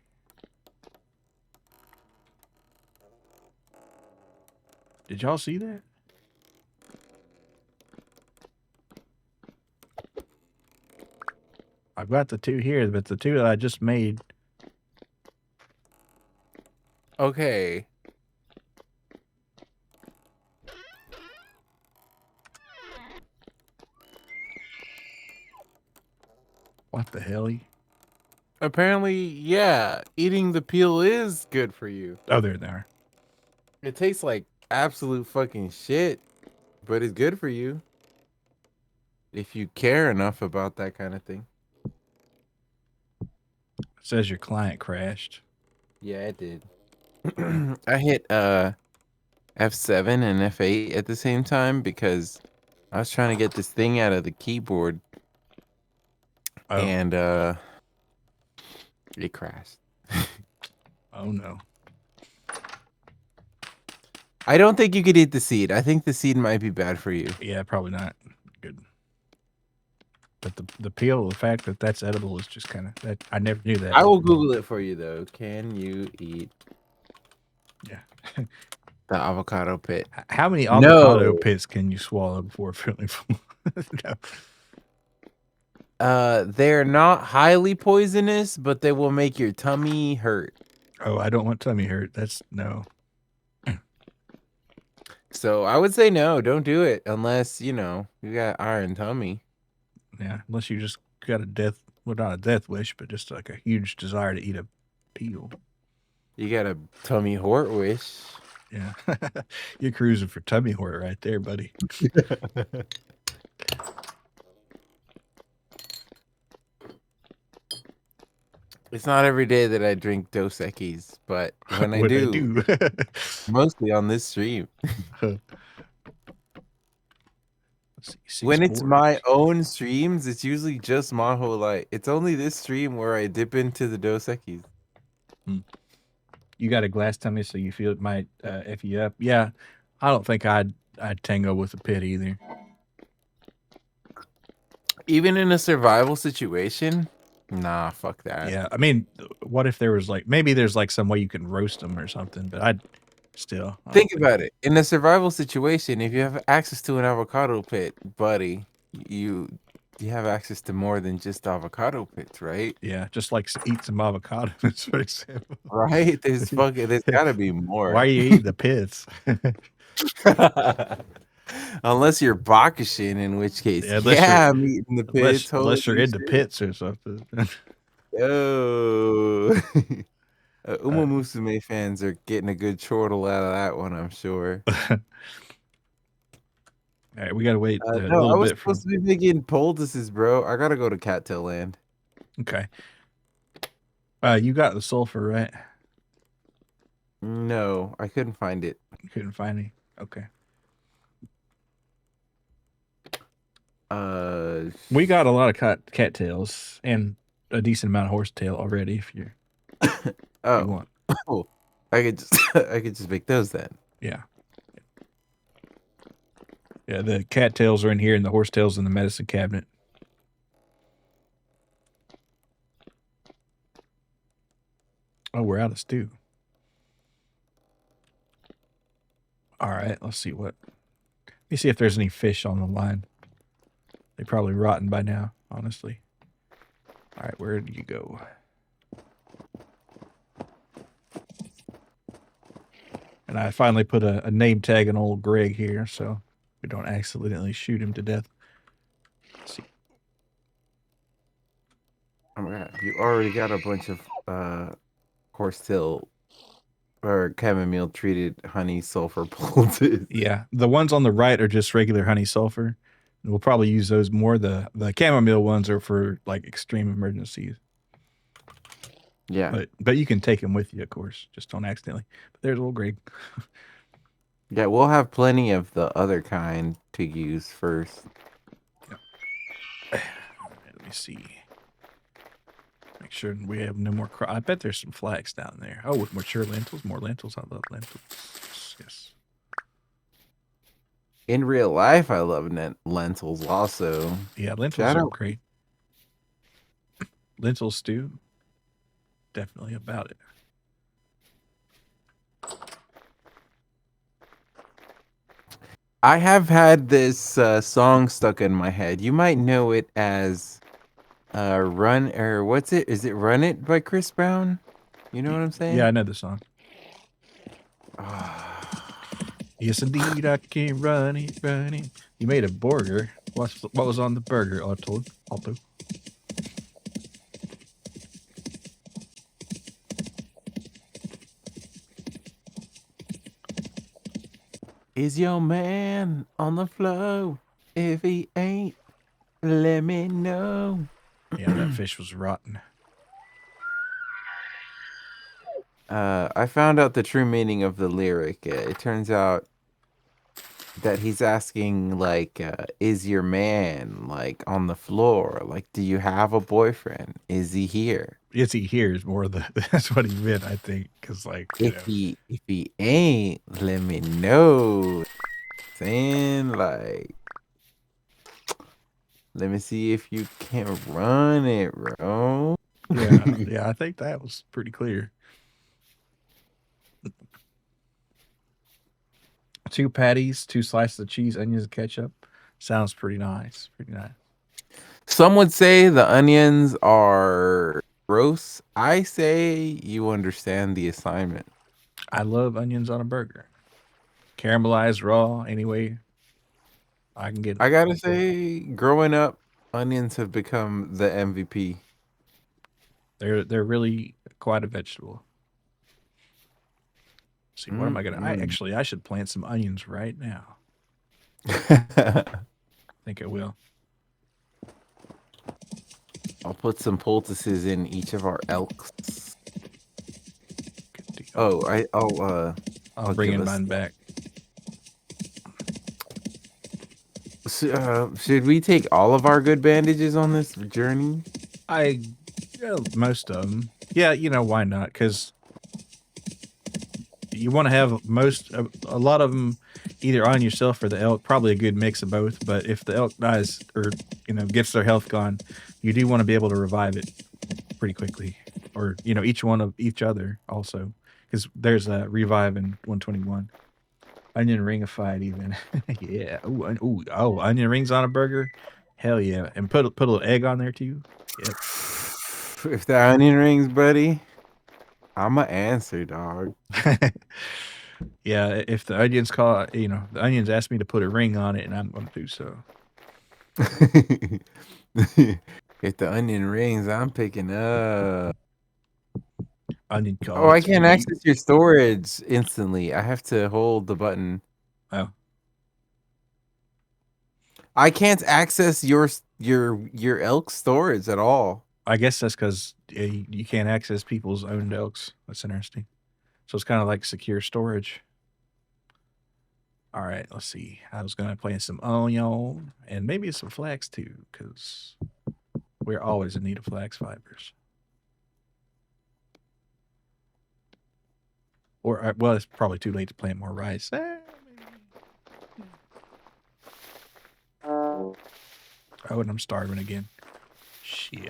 Did y'all see that? I've got the two here, but the two that I just made. Okay. What the hell? Apparently, yeah, eating the peel is good for you. Oh, there they are. It tastes like absolute fucking shit, but it's good for you if you care enough about that kind of thing. It says your client crashed. Yeah, it did. I hit F7 and F8 at the same time because I was trying to get this thing out of the keyboard Oh, and it crashed. oh no. I don't think you could eat the seed. I think the seed might be bad for you. Yeah, probably not good. But the peel, the fact that that's edible is just kind of that. I never knew that. I will Google it for you though. Can you eat Yeah. the avocado pit? How many avocado No. pits can you swallow before feeling full? No. They're not highly poisonous, but they will make your tummy hurt. Oh, I don't want tummy hurt. That's no. So I would say no, don't do it unless, you know, you got iron tummy. Yeah, unless you just got a death, well, not a death wish, but just like a huge desire to eat a peel. You got a tummy hort wish. Yeah, you're cruising for tummy hort right there, buddy. It's not every day that I drink Dos Equis, but when I What I do, do. mostly on this stream. Let's see, When it's my sports. own streams, it's usually just my whole life. It's only this stream where I dip into the Dos Equis. You got a glass tummy, so you feel it might f you up. Yeah, I don't think I'd tango with a pit either. Even in a survival situation, nah, fuck that. Yeah, I mean, what if there was like maybe there's like some way you can roast them or something, but I'd still I don't Think about it. In a survival situation, if you have access to an avocado pit, buddy, you you have access to more than just avocado pits, right? Yeah, just like eat some avocados, for example. Right? There's gotta be more. Why are you eating the pits? Unless you're Bakushin, in which case, Yeah, yeah, I'm eating the pits. Holy unless you're into shit. pits or something. Yo. uh, Uma Musume fans are getting a good chortle out of that one, I'm sure. all right, we gotta wait a No, I little was bit for. supposed to be making poultices, bro. I gotta go to Cattail Land. Okay. You got the sulfur, right? No, I couldn't find it. You couldn't find any. Okay. Uh, We got a lot of cattails and a decent amount of horsetail already. If you oh, want, oh, I could just I could just make those then. yeah, yeah. The cattails are in here, and the horsetails in the medicine cabinet. Oh, we're out of stew. All right, let's see what. Let me see if there's any fish on the line. They probably rotten by now, honestly. All right, where do you go? And I finally put a name tag on old Greg here, so we don't accidentally shoot him to death. Let's see. Oh my god, you already got a bunch of horsetail or chamomile treated honey sulfur poultice. Yeah, the ones on the right are just regular honey sulfur. We'll probably use those more. The chamomile ones are for like extreme emergencies. Yeah. But you can take them with you, of course. Just don't accidentally. But there's old Greg. Yeah, we'll have plenty of the other kind to use first. Let me see. Make sure we have no more. I bet there's some flax down there. Oh, with mature lentils, more lentils. I love lentils. Yes. In real life, I love lentils also. Yeah, lentils Shout are out. great. Lentil stew, definitely about it. I have had this song stuck in my head. You might know it as Run, or what's it? Is it Run It by Chris Brown? You know what I'm Yeah, saying? I know the song. Yes, indeed, I can run it, run it. You made a burger. What was on the burger, Otto? Otto. Is your man on the floor? If he ain't, let me know. Yeah, that fish was rotten. I found out the true meaning of the lyric. It turns out that he's asking, like, is your man, like, on the floor? Like, do you have a boyfriend? Is he here? Yes, he hears more. That's what he meant, I think, because If he ain't, let me know. Saying, like, let me see if you can run it, bro. yeah, I think that was pretty clear. 2 patties, 2 slices of cheese, onions, and ketchup. Sounds pretty nice. Pretty nice. Some would say the onions are gross. I say you understand the assignment. I love onions on a burger. Caramelized raw, anyway. I can get them. I gotta say, growing up, onions have become the MVP. They're really quite a vegetable. Let's see, what am I gonna? Mm-mm. I should plant some onions right now. I think I will. I'll put some poultices in each of our elks. Good deal. Oh, I'll I'll bring give in us. mine back. Should we take all of our good bandages on this journey? Most of them. Yeah, why not? Because you want to have a lot of them either on yourself or the elk. Probably a good mix of both. But if the elk dies or gets their health gone, you do want to be able to revive it pretty quickly, or each one of each other also, because there's a revive in 121. Onion ringified even. Yeah. Oh, onion rings on a burger. Hell yeah, and put a little egg on there too. Yep. If the onion rings, buddy, I'ma answer, dog. Yeah, if the onions the onions ask me to put a ring on it, and I'm going to do so. If the onion rings, I'm picking up. Onion Oh, I calls for can't you. access your storage instantly. I have to hold the button. Oh, I can't access your elk storage at all. I guess that's because you can't access people's owned elks. That's interesting. So it's kind of like secure storage. All right, let's see. I was gonna play some onion and maybe some flax too, because we're always in need of flax fibers. Or well, it's probably too late to plant more rice. Oh, and I'm starving again. Shit.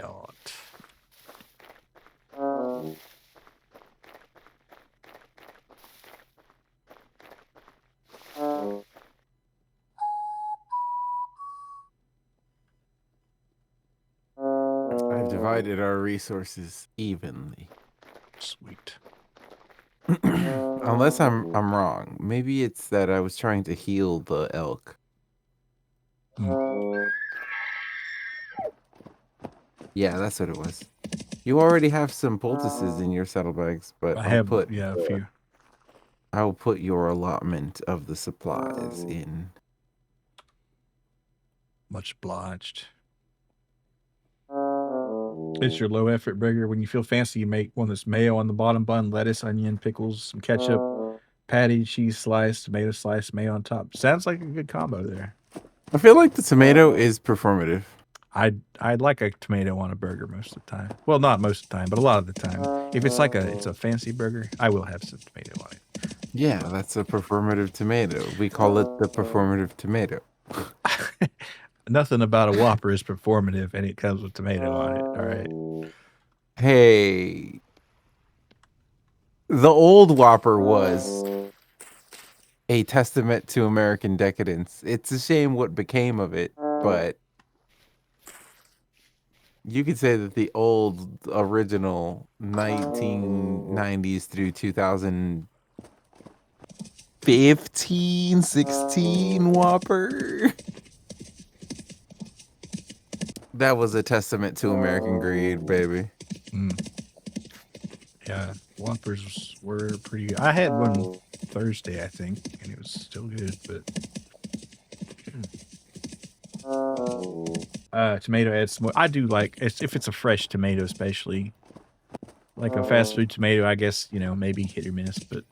I've divided our resources evenly. Sweet. Unless I'm wrong. Maybe it's that I was trying to heal the elk. Yeah, that's what it was. You already have some poultices in your saddlebags, but I have a few. I'll put your allotment of the supplies in. Much obliged. It's your low effort burger. When you feel fancy, you make one that's mayo on the bottom bun, lettuce, onion, pickles, some ketchup, patty, cheese slice, tomato slice, mayo on top. Sounds like a good combo there. I feel like the tomato is performative. I'd like a tomato on a burger most of the time. Well, not most of the time, but a lot of the time. If it's like it's a fancy burger, I will have some tomato on it. Yeah, that's a performative tomato. We call it the performative tomato. Nothing about a Whopper is performative, and it comes with tomato on it. All right. Hey, the old Whopper was a testament to American decadence. It's a shame what became of it, but you could say that the old original 1990s through 2015, 16 Whopper. That was a testament to American greed, baby. Yeah, Whoppers were pretty good. I had one Thursday, I think, and it was still good, but tomato adds more. I do like if it's a fresh tomato, especially like a fast food tomato. I guess maybe hit or miss, but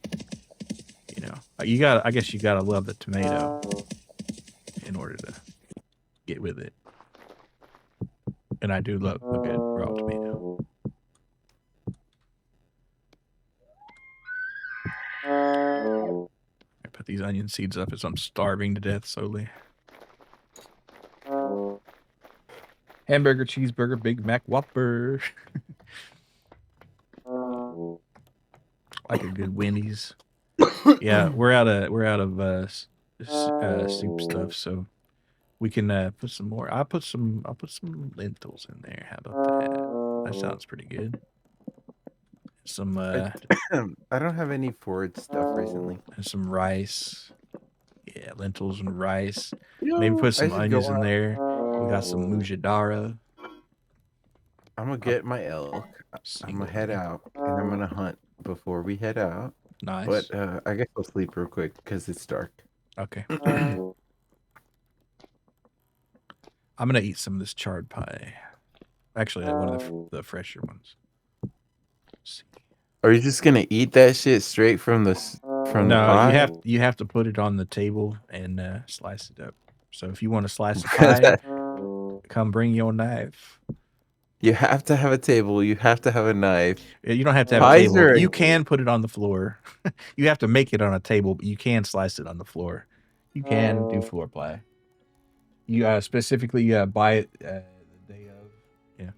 you got. I guess you gotta love the tomato in order to get with it. And I do love a good raw tomato. I put these onion seeds up as I'm starving to death slowly. Hamburger, cheeseburger, Big Mac, Whopper. Like a good Wendy's. Yeah, we're out of soup stuff, so we can put some more. I'll put some lentils in there. How about that? That sounds pretty good. Some I don't have any forage stuff recently. and some rice. Yeah, lentils and rice. Yo, Maybe put I some should go onions in out. there. We got some mujadara. I'm gonna get my elk. I'm gonna head out and I'm gonna hunt before we head out. Nice. But I guess I'll sleep real quick because it's dark. Okay. I'm gonna eat some of this charred pie. Actually, one of the fresher ones. Are you just gonna eat that shit straight from the pie? You have to put it on the table and slice it up. So if you want to slice a pie, come bring your knife. You have to have a table. You have to have a knife. You don't have to have a table. You can put it on the floor. You have to make it on a table, but you can slice it on the floor. You can do floor pie. You specifically buy it the day of. Yeah.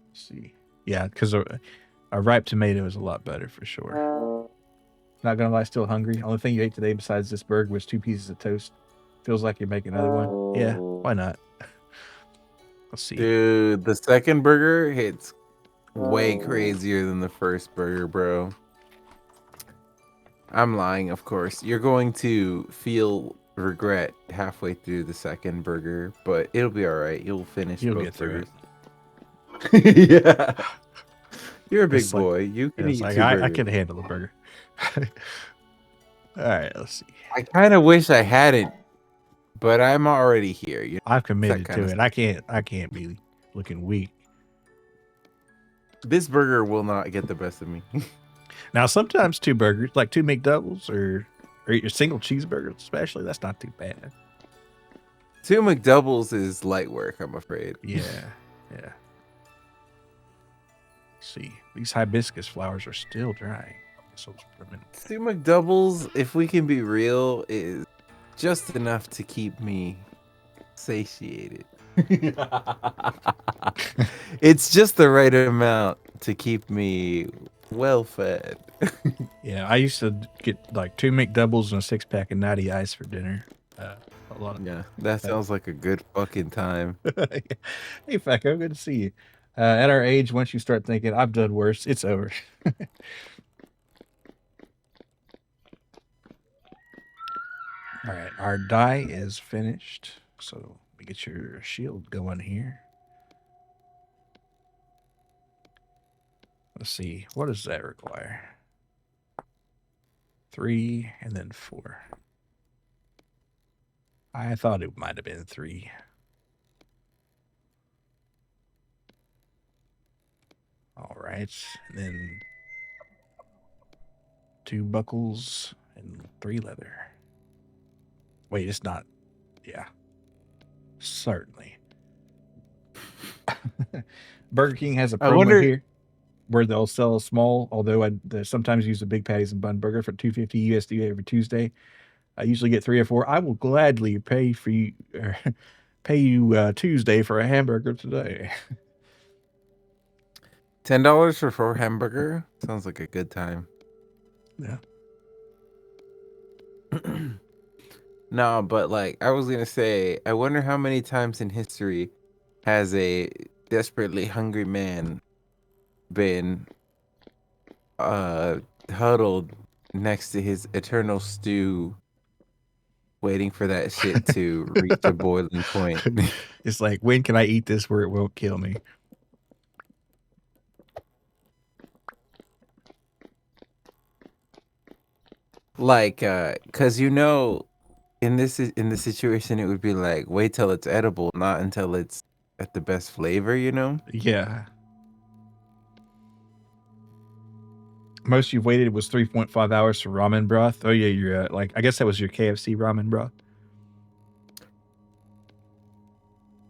Let's see. Yeah, because a ripe tomato is a lot better for sure. Not gonna lie, still hungry. Only thing you ate today besides this burger was 2 pieces of toast. Feels like you're making another one. Yeah, why not? Let's see. Dude, the second burger hits way crazier than the first burger, bro. I'm lying, of course. You're going to feel regret halfway through the second burger, but it'll be all right. You'll finish both burgers. Yeah. You're a big boy. You can eat 2 burgers. I can handle a burger. All right, let's see. I kind of wish I hadn't but I'm already here. I've It's that committed kind to of it. I can't be looking weak. This burger will not get the best of me. Now, sometimes two burgers, like two McDoubles or your single cheeseburgers, especially, that's not too bad. 2 McDoubles is light work, I'm afraid. Yeah, yeah. See, these hibiscus flowers are still drying. So 2 McDoubles, if we can be real, is just enough to keep me satiated. It's just the right amount to keep me well fed. yeah, I used to get like 2 McDoubles and a 6-pack of Nadiya ice for dinner. A lot of Yeah, that sounds like a good fucking time. Hey, Fecko, good to see you. At our age, once you start thinking, I've done worse, it's over. All right, our dye is finished. So we get your shield going here. Let's see, what does that require? 3 and then 4. I thought it might have been 3. All right, and then 2 buckles and 3 leather. Wait, it's not. Yeah, certainly. Burger King has a I promo wonder. here where they'll sell a small, although they sometimes use a big patties and bun burger for $2.50 USD every Tuesday. I usually get 3 or 4. I will gladly pay for you, pay you Tuesday for a hamburger today. $10 for 4 hamburger? Sounds like a good time. Yeah. No, but like I was gonna say, I wonder how many times in history has a desperately hungry man been huddled next to his eternal stew waiting for that shit to reach a boiling point. It's like, when can I eat this where it won't kill me? Like cuz in the situation it would be like wait till it's edible, not until it's at the best flavor, Yeah. Most you've waited was 3.5 hours for ramen broth. Oh yeah, you're like, I guess that was your KFC ramen broth.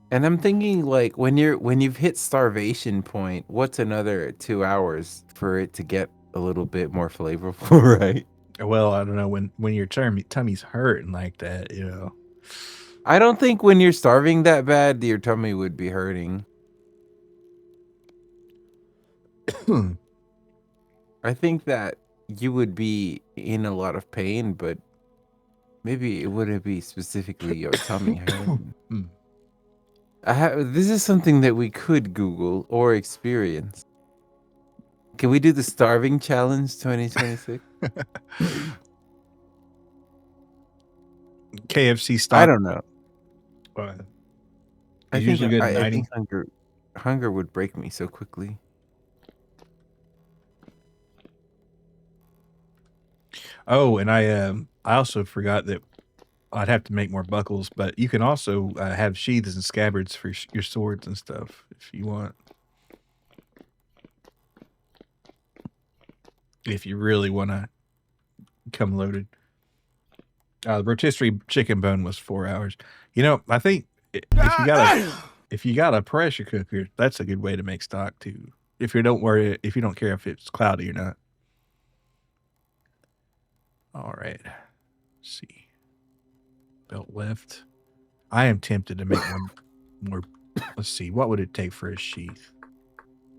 And I'm thinking like when you've hit starvation point, what's another 2 hours for it to get a little bit more flavorful, right? Well, I don't know, when your tummy's hurting like that, I don't think when you're starving that bad, your tummy would be hurting. I think that you would be in a lot of pain, but maybe it wouldn't be specifically your tummy hurting. This is something that we could Google or experience. Can we do the starving challenge 2026? KFC stock. I don't know. I usually good at I 90. think hunger would break me so quickly. Oh, and I also forgot that I'd have to make more buckles, but you can also have sheaths and scabbards for your swords and stuff if you want. If you really want to come loaded. The rotisserie chicken bone was 4 hours. I think if you got a pressure cooker, that's a good way to make stock too. If you don't care if it's cloudy or not. All right. Let's see. Belt left. I am tempted to make more. Let's see. What would it take for a sheath?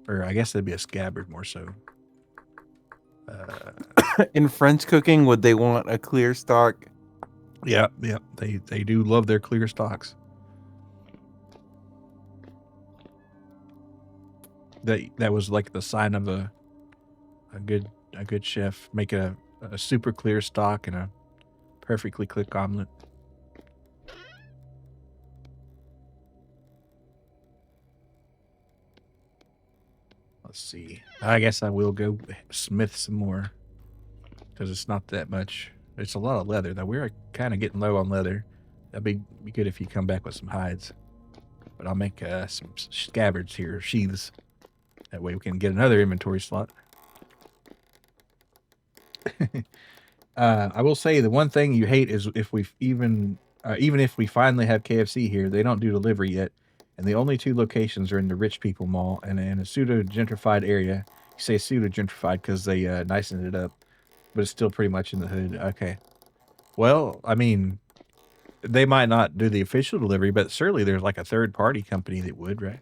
Or I guess that'd be a scabbard more so. In French cooking, would they want a clear stock? Yeah. They do love their clear stocks. That was like the sign of a good chef. Make a super clear stock and a perfectly cooked omelet. Let's see. I guess I will go smith some more because it's not that much. It's a lot of leather. Now we're kind of getting low on leather. That'd be good if you come back with some hides. But I'll make some scabbards here, sheaths. That way we can get another inventory slot. I will say the one thing you hate is if we even if we finally have KFC here, they don't do delivery yet, and the only two locations are in the rich people mall and in a pseudo gentrified area. You say pseudo gentrified because they nicened it up, but it's still pretty much in the hood. Okay. Well, I mean, they might not do the official delivery, but certainly there's like a third party company that would, right?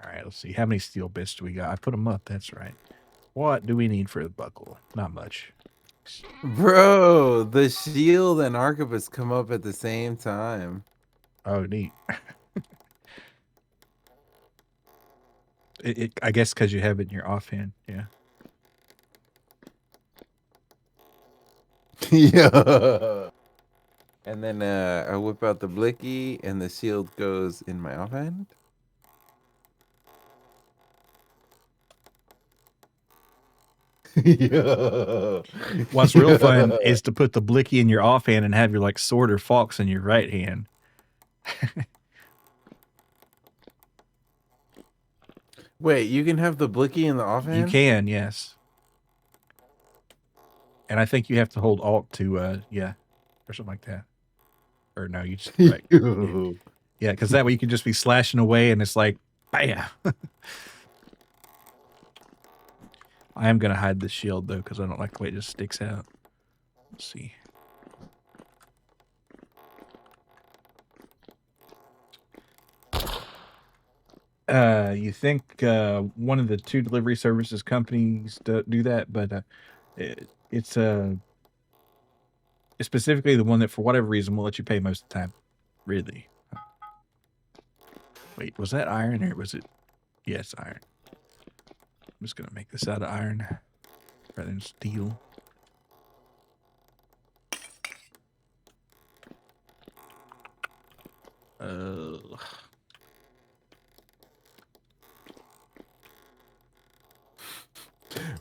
All right, let's see. How many steel bits do we got? I put them up. That's right. What do we need for the buckle? Not much. Bro, the shield and arquebus come up at the same time. Oh, neat. I guess because you have it in your offhand. Yeah. Yeah. And then I whip out the blicky, and the shield goes in my offhand. Yeah. What's real fun is to put the blicky in your offhand and have your like sword or fox in your right hand. Wait, you can have the blicky in the offhand? You can, yes. And I think you have to hold Alt to, yeah, or something like that. Or no, you just, right. Yeah, because that way you can just be slashing away and it's like, bam. I am going to hide the shield, though, because I don't like the way it just sticks out. Let's see. You think one of the two delivery services companies do that, but it's specifically the one that, for whatever reason, will let you pay most of the time. Really. Wait, was that iron or was it? Yes, iron. I'm just going to make this out of iron rather than steel.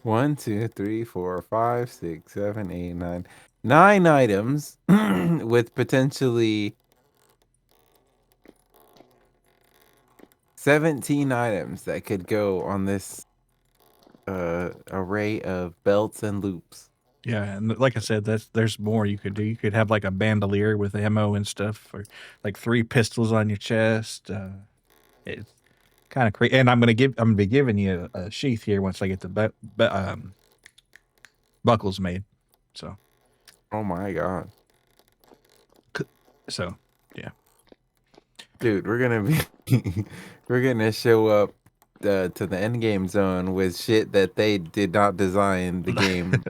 One, two, three, 4, 5, 6, 7, 8, 9. 9 items with potentially 17 items that could go on this array of belts and loops. Yeah, and like I said, there's more you could do. You could have like a bandolier with ammo and stuff, or like 3 pistols on your chest. It's kind of crazy. And I'm gonna be giving you a sheath here once I get the buckles made. So. Oh my god. So, yeah. Dude, we're gonna show up to the end game zone with shit that they did not design the game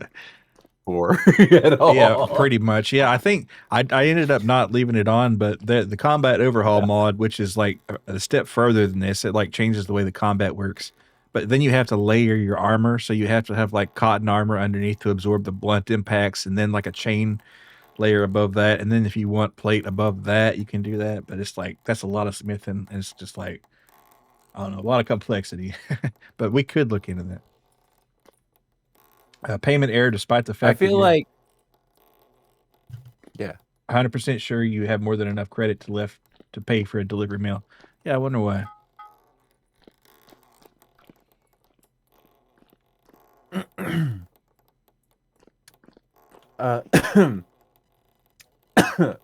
for at all. Yeah, pretty much. Yeah, I think I ended up not leaving it on, but the combat overhaul mod, which is like a step further than this, it like changes the way the combat works. But then you have to layer your armor, so you have to have like cotton armor underneath to absorb the blunt impacts, and then like a chain layer above that, and then if you want plate above that, you can do that. But it's like that's a lot of smithing, and it's just like I don't know, a lot of complexity. But we could look into that. Payment error, despite the fact I feel like, yeah, 100% sure you have more than enough credit left to pay for a delivery mail. Yeah, I wonder why.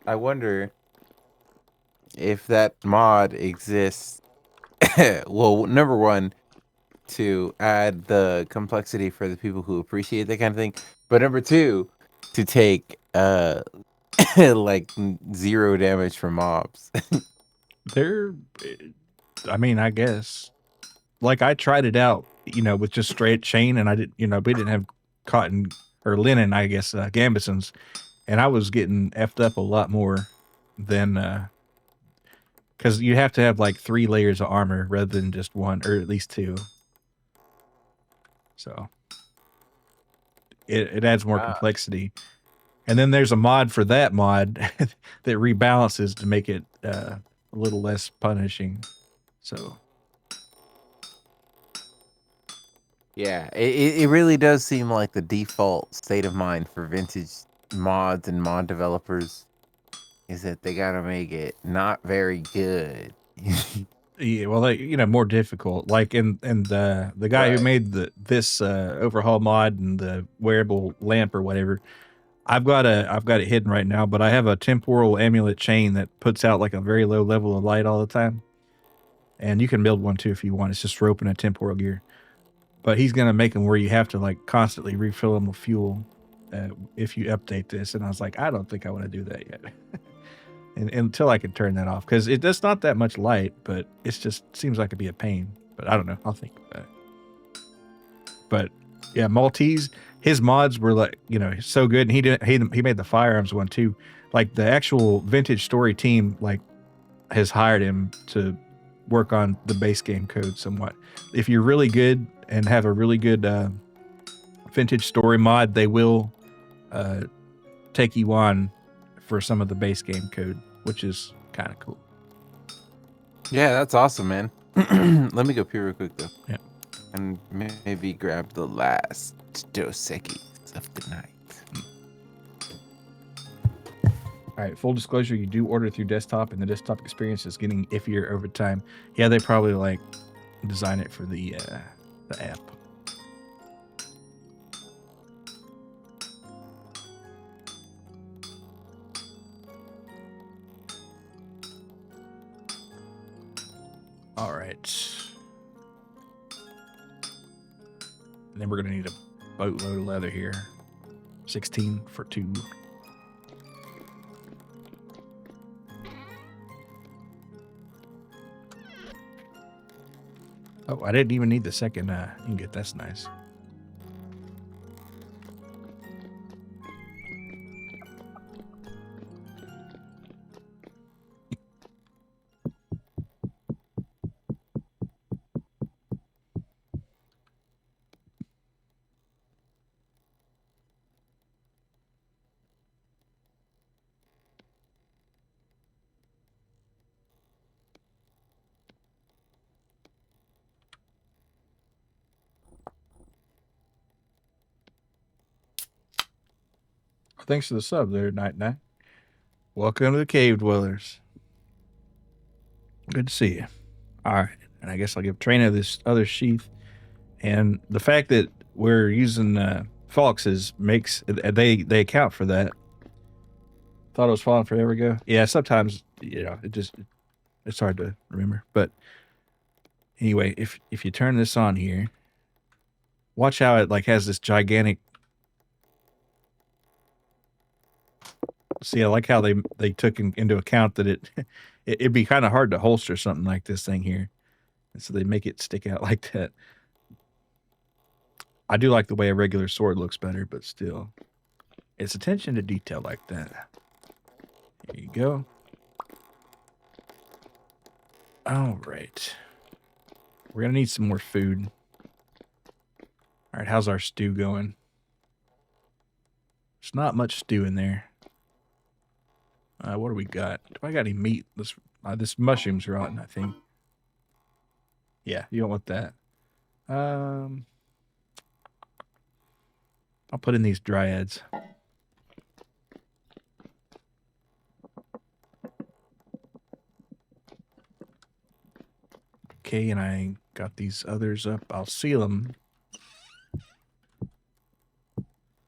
I wonder if that mod exists. Well, number one, to add the complexity for the people who appreciate that kind of thing, but number two, to take like 0 damage from mobs. I mean, I guess, like I tried it out, with just straight chain, and I didn't, we didn't have cotton or linen, I guess, gambesons, and I was getting effed up a lot more than, because you have to have like 3 layers of armor rather than just 1, or at least 2. So it adds more complexity. And then there's a mod for that mod that rebalances to make it a little less punishing. So Yeah, it really does seem like the default state of mind for vintage mods and mod developers is that they gotta make it not very good. Yeah, well, more difficult. Like in the guy who Right. made this overhaul mod and the wearable lamp or whatever. I've got it hidden right now, but I have a temporal amulet chain that puts out like a very low level of light all the time. And you can build one too if you want. It's just rope and a temporal gear. But he's gonna make them where you have to like constantly refill them with fuel if you update this. And I was like, I don't think I want to do that yet. And until I can turn that off, because it's not that much light, but it just seems like it'd be a pain. But I don't know. I'll think about it. But yeah, Maltese, his mods were like so good, and he made the firearms one too. Like the actual vintage story team like has hired him to work on the base game code somewhat. If you're really good and have a really good vintage story mod, they will uh, take you on for some of the base game code, which is kind of cool. Yeah, that's awesome, man. Let me go pee real quick though. Yeah. And maybe grab the last Dos Equis of the night. All right, full disclosure, you do order through desktop, and the desktop experience is getting iffier over time. Yeah, they probably like design it for the app. All right. And then we're gonna need a boatload of leather here. 16 for 2. Oh, I didn't even need the second ingot. That's nice. Thanks for the sub there, Night Night. Welcome to the Cave Dwellers. Good to see you. All right, and I guess I'll give Trueno this other sheath. And the fact that we're using foxes makes they account for that. Thought it was falling forever ago. Yeah, sometimes it's hard to remember. But anyway, if you turn this on here, watch how it like has this gigantic. See, I like how they took into account that it'd be kind of hard to holster something like this thing here, and so they make it stick out like that. I do like the way a regular sword looks better, but still, it's attention to detail like that. There you go. All right, we're gonna need some more food. All right, how's our stew going? There's not much stew in there. What do we got? Do I got any meat? This mushroom's rotten, I think. Yeah, you don't want that. I'll put in these dryads. Okay, and I got these others up. I'll seal them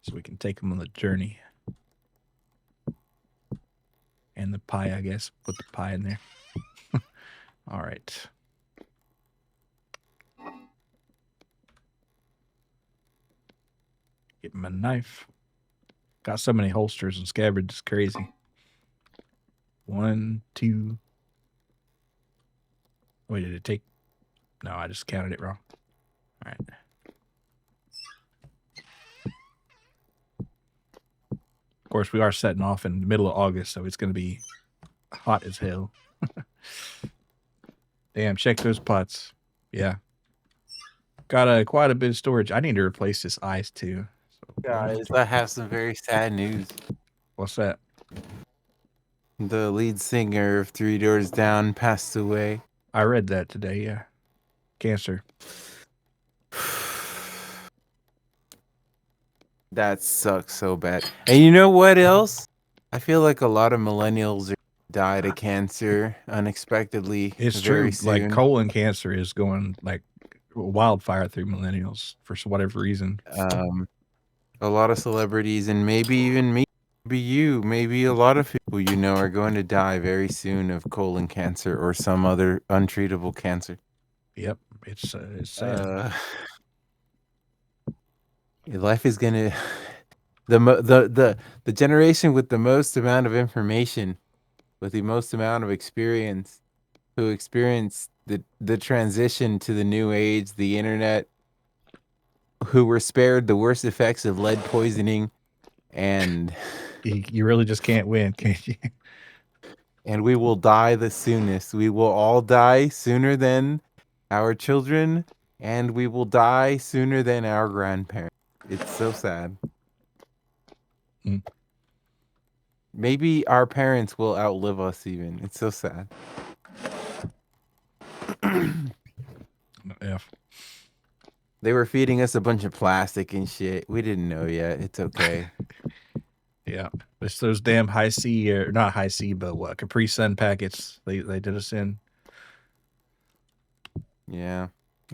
so we can take them on the journey. And the pie, I guess. Put the pie in there. All right. Get my knife. Got so many holsters and scabbards. It's crazy. 1, 2. Wait, did it take? No, I just counted it wrong. All right. Of course, we are setting off in the middle of August, so it's going to be hot as hell. Damn, check those pots. Yeah. Got quite a bit of storage. I need to replace this ice too. So, Guys, I have some very sad news. what's that? The lead singer of Three Doors Down passed away. I read that today, yeah. Cancer. That sucks so bad. And you know what else? I feel like a lot of millennials are die to cancer unexpectedly It's very true. Like soon. colon cancer is going like wildfire through millennials for whatever reason. Um, a lot of celebrities and maybe even me, maybe you, maybe a lot of people you know are going to die very soon of colon cancer or some other untreatable cancer. Yep, it's sad. Uh, life is gonna the generation with the most amount of information, with the most amount of experience, who experienced the transition to the new age, the internet, who were spared the worst effects of lead poisoning, and You really just can't win, can you? and we will die the soonest. We will all die sooner than our children, and we will die sooner than our grandparents. It's so sad. Mm. Maybe our parents will outlive us even. It's so sad. Yeah, They were feeding us a bunch of plastic and shit. We didn't know yet. It's okay. yeah. It's those damn high C or not high C, but what Capri Sun packets they did us in. Yeah.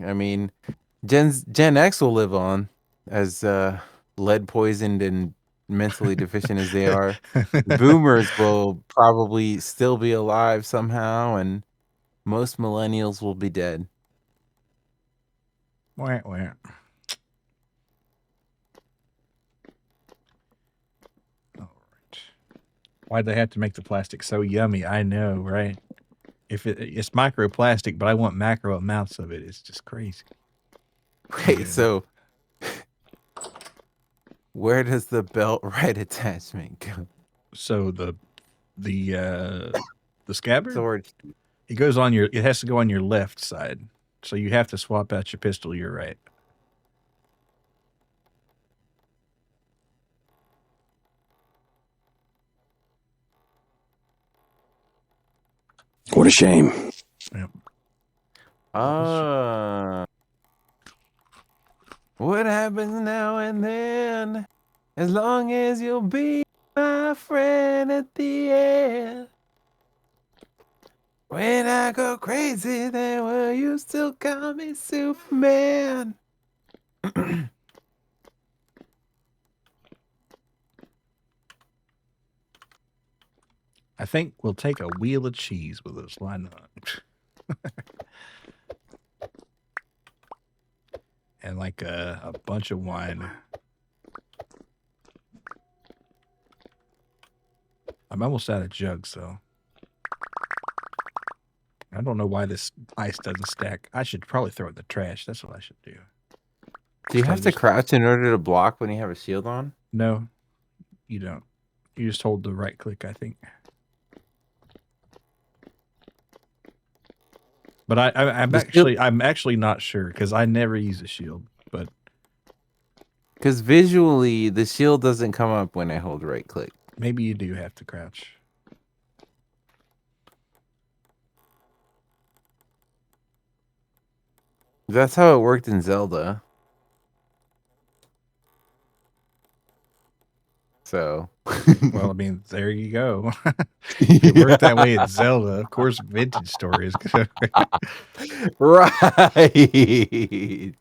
I mean, Gen X will live on as lead poisoned and mentally deficient as they are. Boomers will probably still be alive somehow, and most millennials will be dead. Wah, wah. All right. Why'd they have to make the plastic so yummy? I know, right? If it's microplastic, but I want macro amounts of it. It's just crazy. Wait, Yeah. so where does the belt right attachment go? So the scabbard, Sword. it goes on your. It has to go on your left side. So you have to swap out your pistol. You're right. What a shame. Yep. Ah. What happens now and then? As long as you'll be my friend at the end. When I go crazy, then will you still call me Superman? I think we'll take a wheel of cheese with us. Why not? And like a bunch of wine. I'm almost out of jugs, though. I don't know why this ice doesn't stack. I should probably throw it in the trash. That's what I should do. Do you have to crouch in order to block when you have a shield on? No, you don't. You just hold the right click, I think. But I'm actually not sure because I never use a shield. But because visually the shield doesn't come up when I hold right click. Maybe you do have to crouch. That's how it worked in Zelda. So, well, I mean, there you go. It worked that way in Zelda. Of course, Vintage Story is good. Right.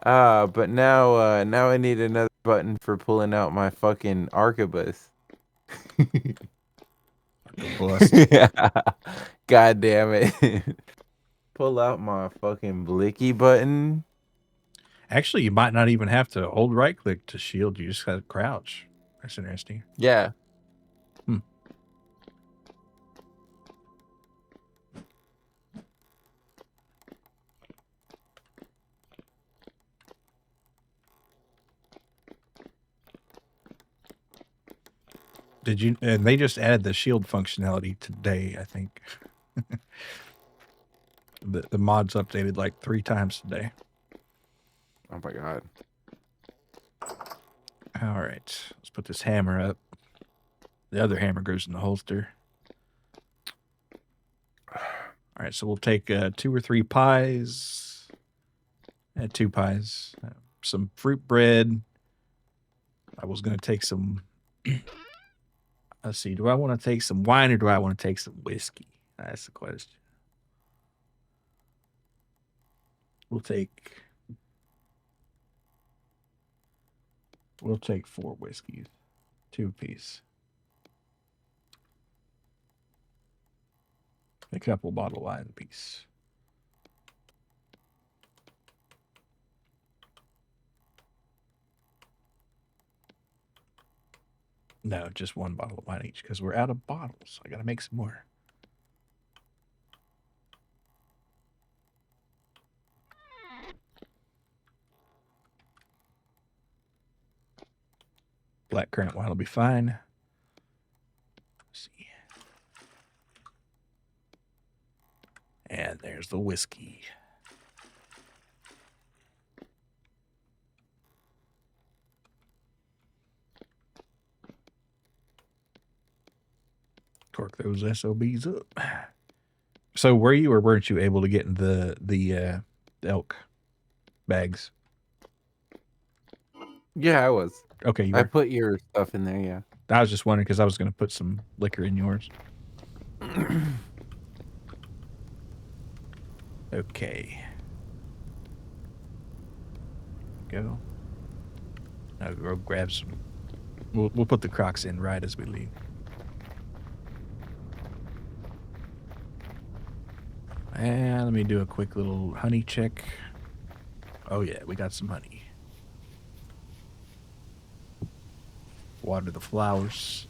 But now I need another button for pulling out my fucking arquebus. God damn it. Pull out my fucking blicky button. Actually, you might not even have to hold right click to shield. You just got to crouch. That's interesting. Yeah. Did you? And they just added the shield functionality today, I think. The mod's updated like 3 times today. Oh my god. All right, let's put this hammer up. The other hammer goes in the holster. All right, so we'll take 2 or 3 pies. 2 pies. Some fruit bread. I was gonna take some. Let's see. Do I want to take some wine or do I want to take some whiskey? That's the question. We'll take. We'll take 4 whiskeys, 2 apiece. A couple bottle of wine apiece. No, just 1 bottle of wine each because we're out of bottles. I gotta make some more. Black currant wine will be fine. Let's see. And there's the whiskey. Cork those SOBs up. So were you or weren't you able to get in the elk bags? Yeah, I was. Okay, you I were. put your stuff in there, yeah. I was just wondering because I was going to put some liquor in yours. Okay. Go. I'll go grab some. We'll put the Crocs in right as we leave. And let me do a quick little honey check. Oh yeah, we got some honey. Water the flowers.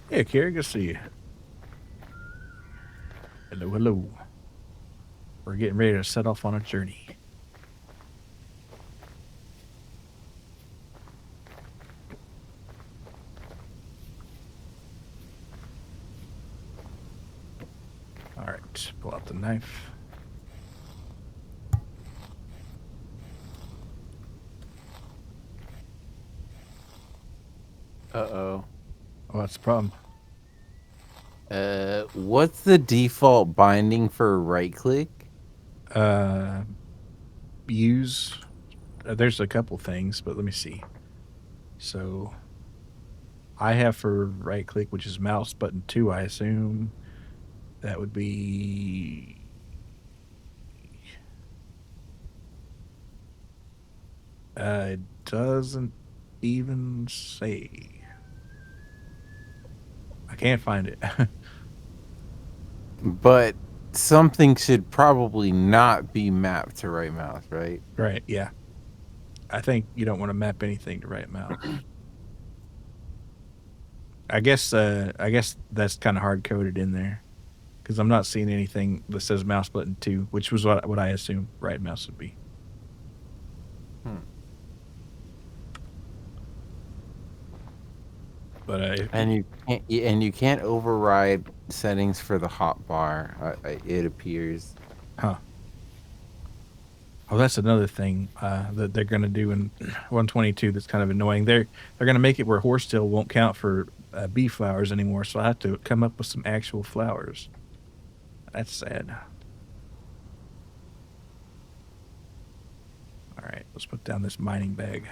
Hey, Carrie, good to see you. Hello, hello. We're getting ready to set off on a journey. All right, pull out the knife. Uh-oh. Oh, that's the problem. What's the default binding for right click? Use. There's a couple things, but let me see. So, I have for right click, which is mouse button 2, I assume. That would be. It doesn't even say. I can't find it. But something should probably not be mapped to right mouse, right? Right, yeah. I think you don't want to map anything to right mouse. I guess that's kind of hard coded in there because I'm not seeing anything that says mouse button 2, which was what I assumed right mouse would be. But And you can't override settings for the hotbar. It appears. huh? Oh, that's another thing that they're going to do in 122 that's kind of annoying. They're going to make it where horsetail won't count for bee flowers anymore, so I have to come up with some actual flowers. That's sad. All right, let's put down this mining bag.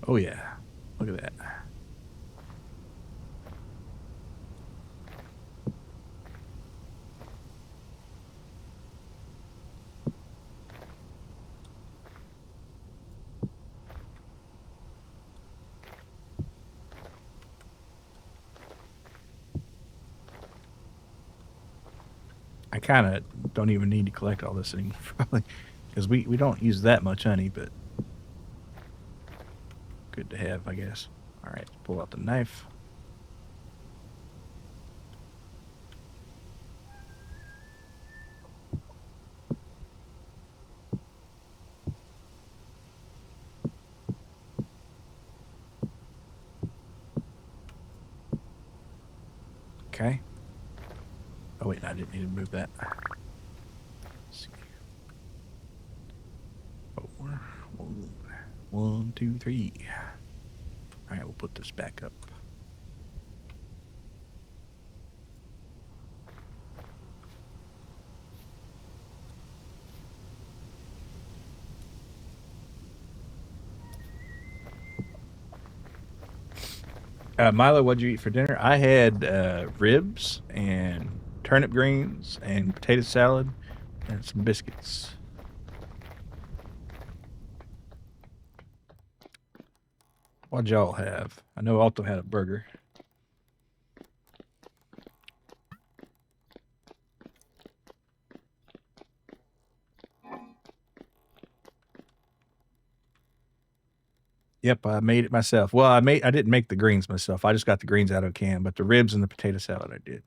Oh yeah, look at that. I kind of don't even need to collect all this anymore, probably, because we don't use that much honey, but good to have, I guess. All right, pull out the knife. Okay. Oh wait, I didn't need to move that. 1, 2, 3. All right, we'll put this back up. Milo, what'd you eat for dinner? I had ribs and turnip greens and potato salad and some biscuits. What'd y'all have? I know Alto had a burger. Yep, I made it myself. Well, I didn't make the greens myself. I just got the greens out of a can, but the ribs and the potato salad I did.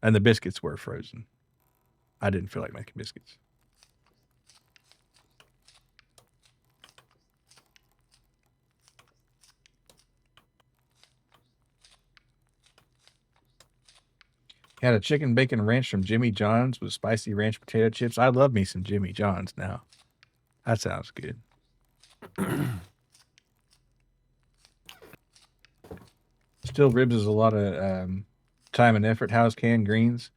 And the biscuits were frozen. I didn't feel like making biscuits. Had a chicken bacon ranch from Jimmy John's with spicy ranch potato chips. I love me some Jimmy John's now. That sounds good. Still, ribs is a lot of time and effort. How's canned greens?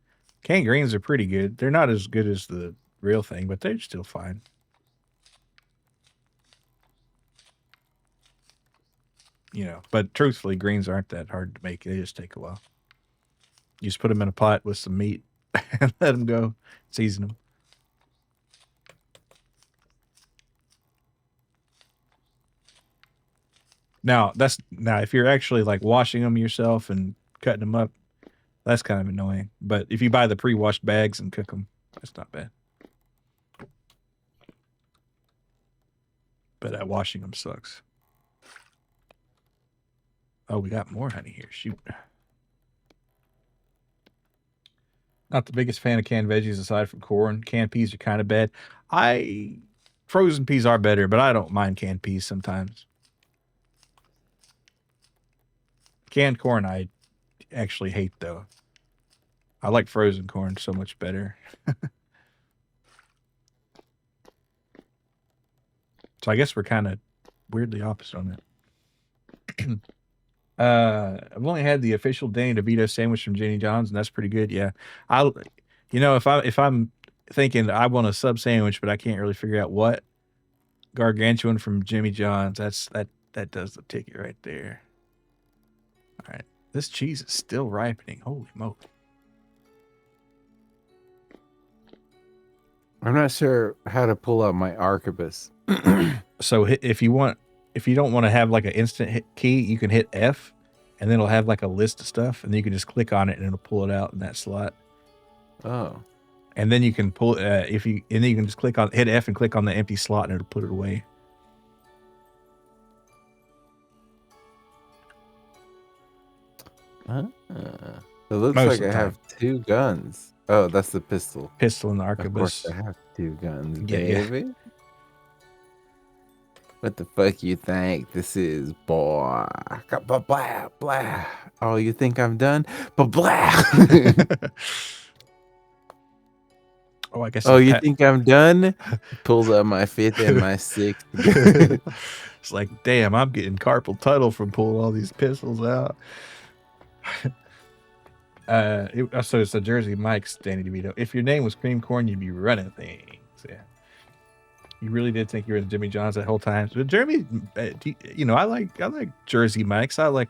Canned greens are pretty good. They're not as good as the real thing, but they're still fine. You know, but truthfully, greens aren't that hard to make. They just take a while. You just put them in a pot with some meat and let them go. Season them. Now if you're actually like washing them yourself and cutting them up, that's kind of annoying. But if you buy the pre-washed bags and cook them, that's not bad. But washing them sucks. Oh, we got more honey here. Shoot. Not the biggest fan of canned veggies aside from corn. Canned peas are kind of bad. Frozen peas are better, but I don't mind canned peas sometimes. Canned corn I actually hate though. I like frozen corn so much better. So I guess we're kind of weirdly opposite on that. I've only had the official Danny DeVito sandwich from Jenny John's, and that's pretty good. Yeah, if I'm thinking I want a sub sandwich, but I can't really figure out what, gargantuan from Jimmy John's. That does the ticket right there. All right, this cheese is still ripening. Holy moly! I'm not sure how to pull out my arquebus. So if you don't want to have like an instant key, you can hit F, and then it'll have like a list of stuff, and then you can just click on it, and it'll pull it out in that slot. Oh. And then you can pull then you can just hit F and click on the empty slot, and it'll put it away. It looks like I have 2 guns. Oh, that's the pistol. Pistol and the Of course, arquebus. I have 2 guns, Yeah. baby. What the fuck you think this is, boy? Blah, blah, blah. Oh, you think I'm done? Blah, blah. Oh, I guess. Oh, you think I'm done? Pulls out my 5th and my 6th. It's like, damn, I'm getting carpal tunnel from pulling all these pistols out. So it's a Jersey Mike's Danny DeVito. If your name was Cream Corn, you'd be running things. Yeah. You really did think you were the Jimmy John's that whole time. But Jeremy, I like Jersey Mike's. I let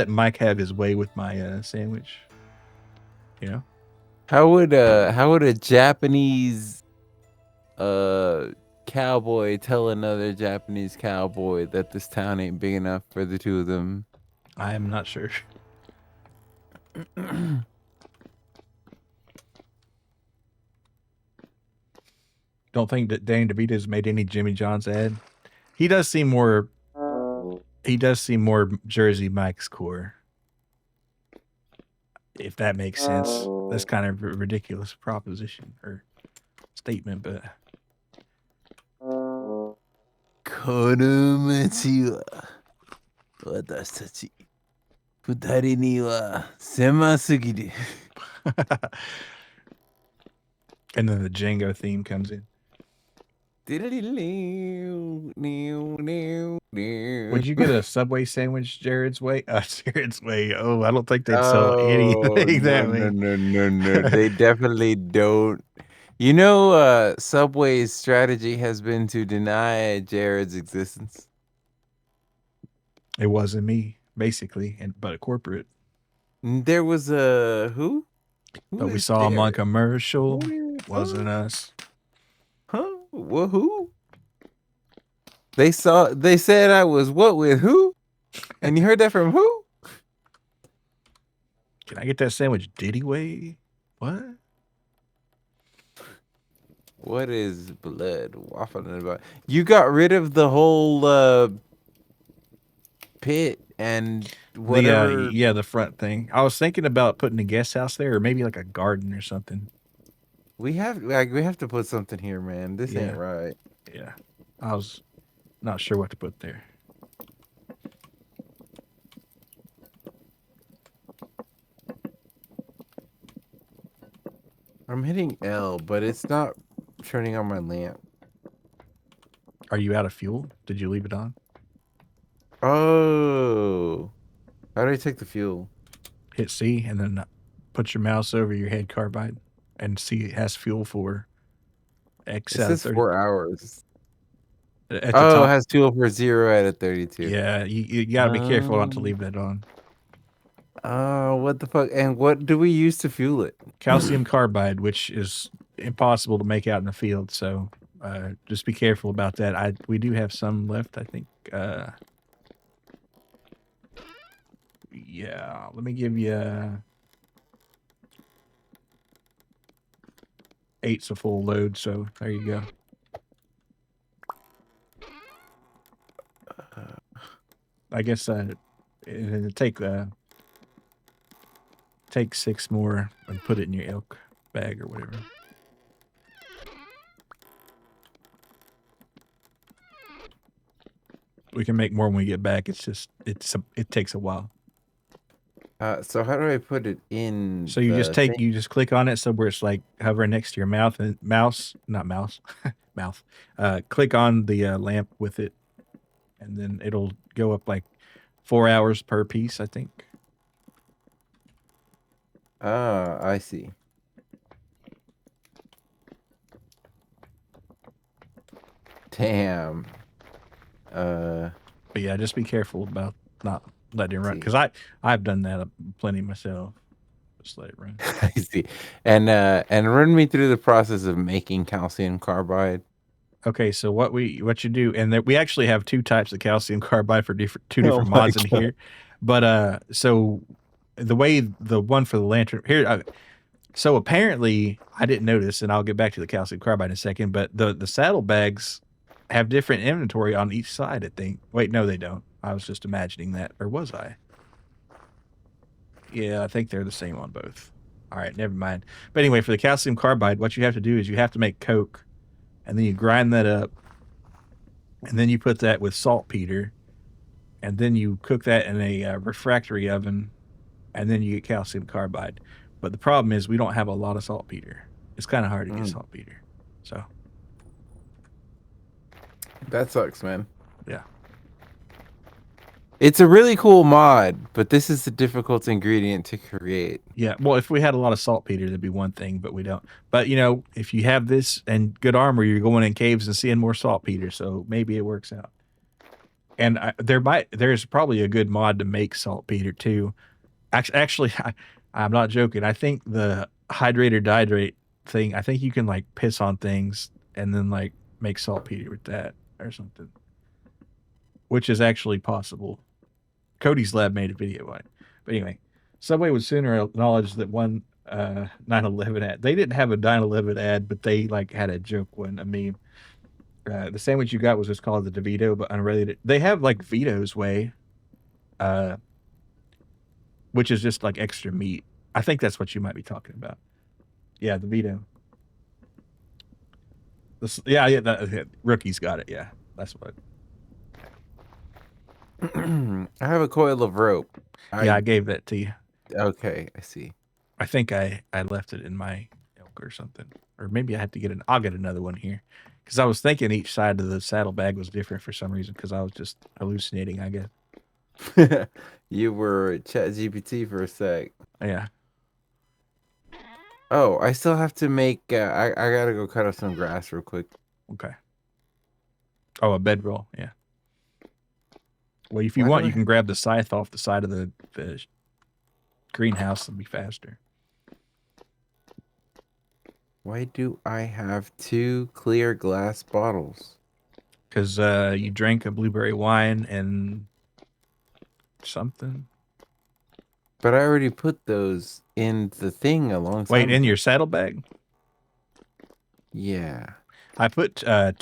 Mike have his way with my sandwich. You know. How would a Japanese cowboy tell another Japanese cowboy that this town ain't big enough for the 2 of them? I am not sure. Don't think that Danny DeVito's made any Jimmy John's ad. He does seem more Jersey Mike's core. If that makes sense. That's kind of a ridiculous proposition or statement, but この街は私たち2人には狭すぎる. And then the Django theme comes in. Would you get a Subway sandwich Jared's way? Jared's way. Oh, I don't think they'd sell Oh, anything no, that no, way. no, no, no. They definitely don't. Subway's strategy has been to deny Jared's existence. It wasn't me, basically, but a corporate. There was a who? But we is saw him on Jared? commercial. Where- Wasn't huh? us. Huh? Well, who? They said I was what with who? And you heard that from who? Can I get that sandwich Diddy way? What? What is blood waffling about? You got rid of the whole pit and whatever. The front thing. I was thinking about putting a guest house there, or maybe like a garden or something. We have to put something here, man. This ain't right. Yeah, I was not sure what to put there. I'm hitting L, but it's not turning on my lamp. Are you out of fuel? Did you leave it on? Oh, how do I take the fuel? Hit C and then put your mouse over your head carbide and see it has fuel for X It out of says 30. 4 hours. At the Oh, top. it has fuel for 0 out of 32. Yeah, you got to be careful not to leave that on. Oh, what the fuck? And what do we use to fuel it? Calcium carbide, which is impossible to make out in the field. So just be careful about that. We do have some left, I think. Yeah, let me give you 8's a full load. So there you go. I guess it'll take 6 more and put it in your elk bag or whatever. We can make more when we get back. It's just it takes a while. So how do I put it in? So you just click on it so where it's like hovering next to your mouth and mouth. Click on the lamp with it, and then it'll go up like 4 hours per piece, I think. Ah, I see. Damn. But yeah, just be careful about not letting it run, because I've done that plenty myself. Just let it run. I see. And run me through the process of making calcium carbide. Okay, so what you do, and we actually have 2 types of calcium carbide for two different mods in here. But so the one for the lantern here. So apparently, I didn't notice, and I'll get back to the calcium carbide in a second. But the saddlebags have different inventory on each side, I think. Wait, no, they don't. I was just imagining that, or was I? Yeah, I think they're the same on both. All right, never mind. But anyway, for the calcium carbide, what you have to do is you have to make coke, and then you grind that up, and then you put that with saltpeter, and then you cook that in a refractory oven, and then you get calcium carbide. But the problem is we don't have a lot of saltpeter. It's kind of hard to get saltpeter. So that sucks, man. Yeah. It's a really cool mod, but this is a difficult ingredient to create. Yeah, well, if we had a lot of saltpeter, that'd be one thing, but we don't. But, if you have this and good armor, you're going in caves and seeing more saltpeter, so maybe it works out. And there's probably a good mod to make saltpeter, too. Actually, I'm not joking. I think the hydrate or dehydrate thing, I think you can, like, piss on things and then, like, make saltpeter with that or something, which is actually possible. Cody's lab made a video on it. But anyway, Subway would sooner acknowledge that one 9/11 ad. They didn't have a 9/11 ad, but they like had a joke one, a meme. The sandwich you got was just called the DeVito, but unrelated. They have like Vito's way, which is just like extra meat. I think that's what you might be talking about. Yeah, the Vito. Rookie's got it. Yeah, that's what. I have a coil of rope. I gave that to you. Okay, I see. I think I left it in my elk or something, or maybe I have to get I'll get another one here. Because I was thinking each side of the saddlebag was different for some reason. Because I was just hallucinating, I guess. You were ChatGPT for a sec. Yeah. Oh, I still have to make. I gotta go cut up some grass real quick. Okay. Oh, a bedroll. Yeah. Well, if you Why want, do you can grab the scythe off the side of the greenhouse and be faster. Why do I have 2 clear glass bottles? Because you drank a blueberry wine and something. But I already put those in the thing alongside. Wait, in with your it. saddlebag? Yeah. I put a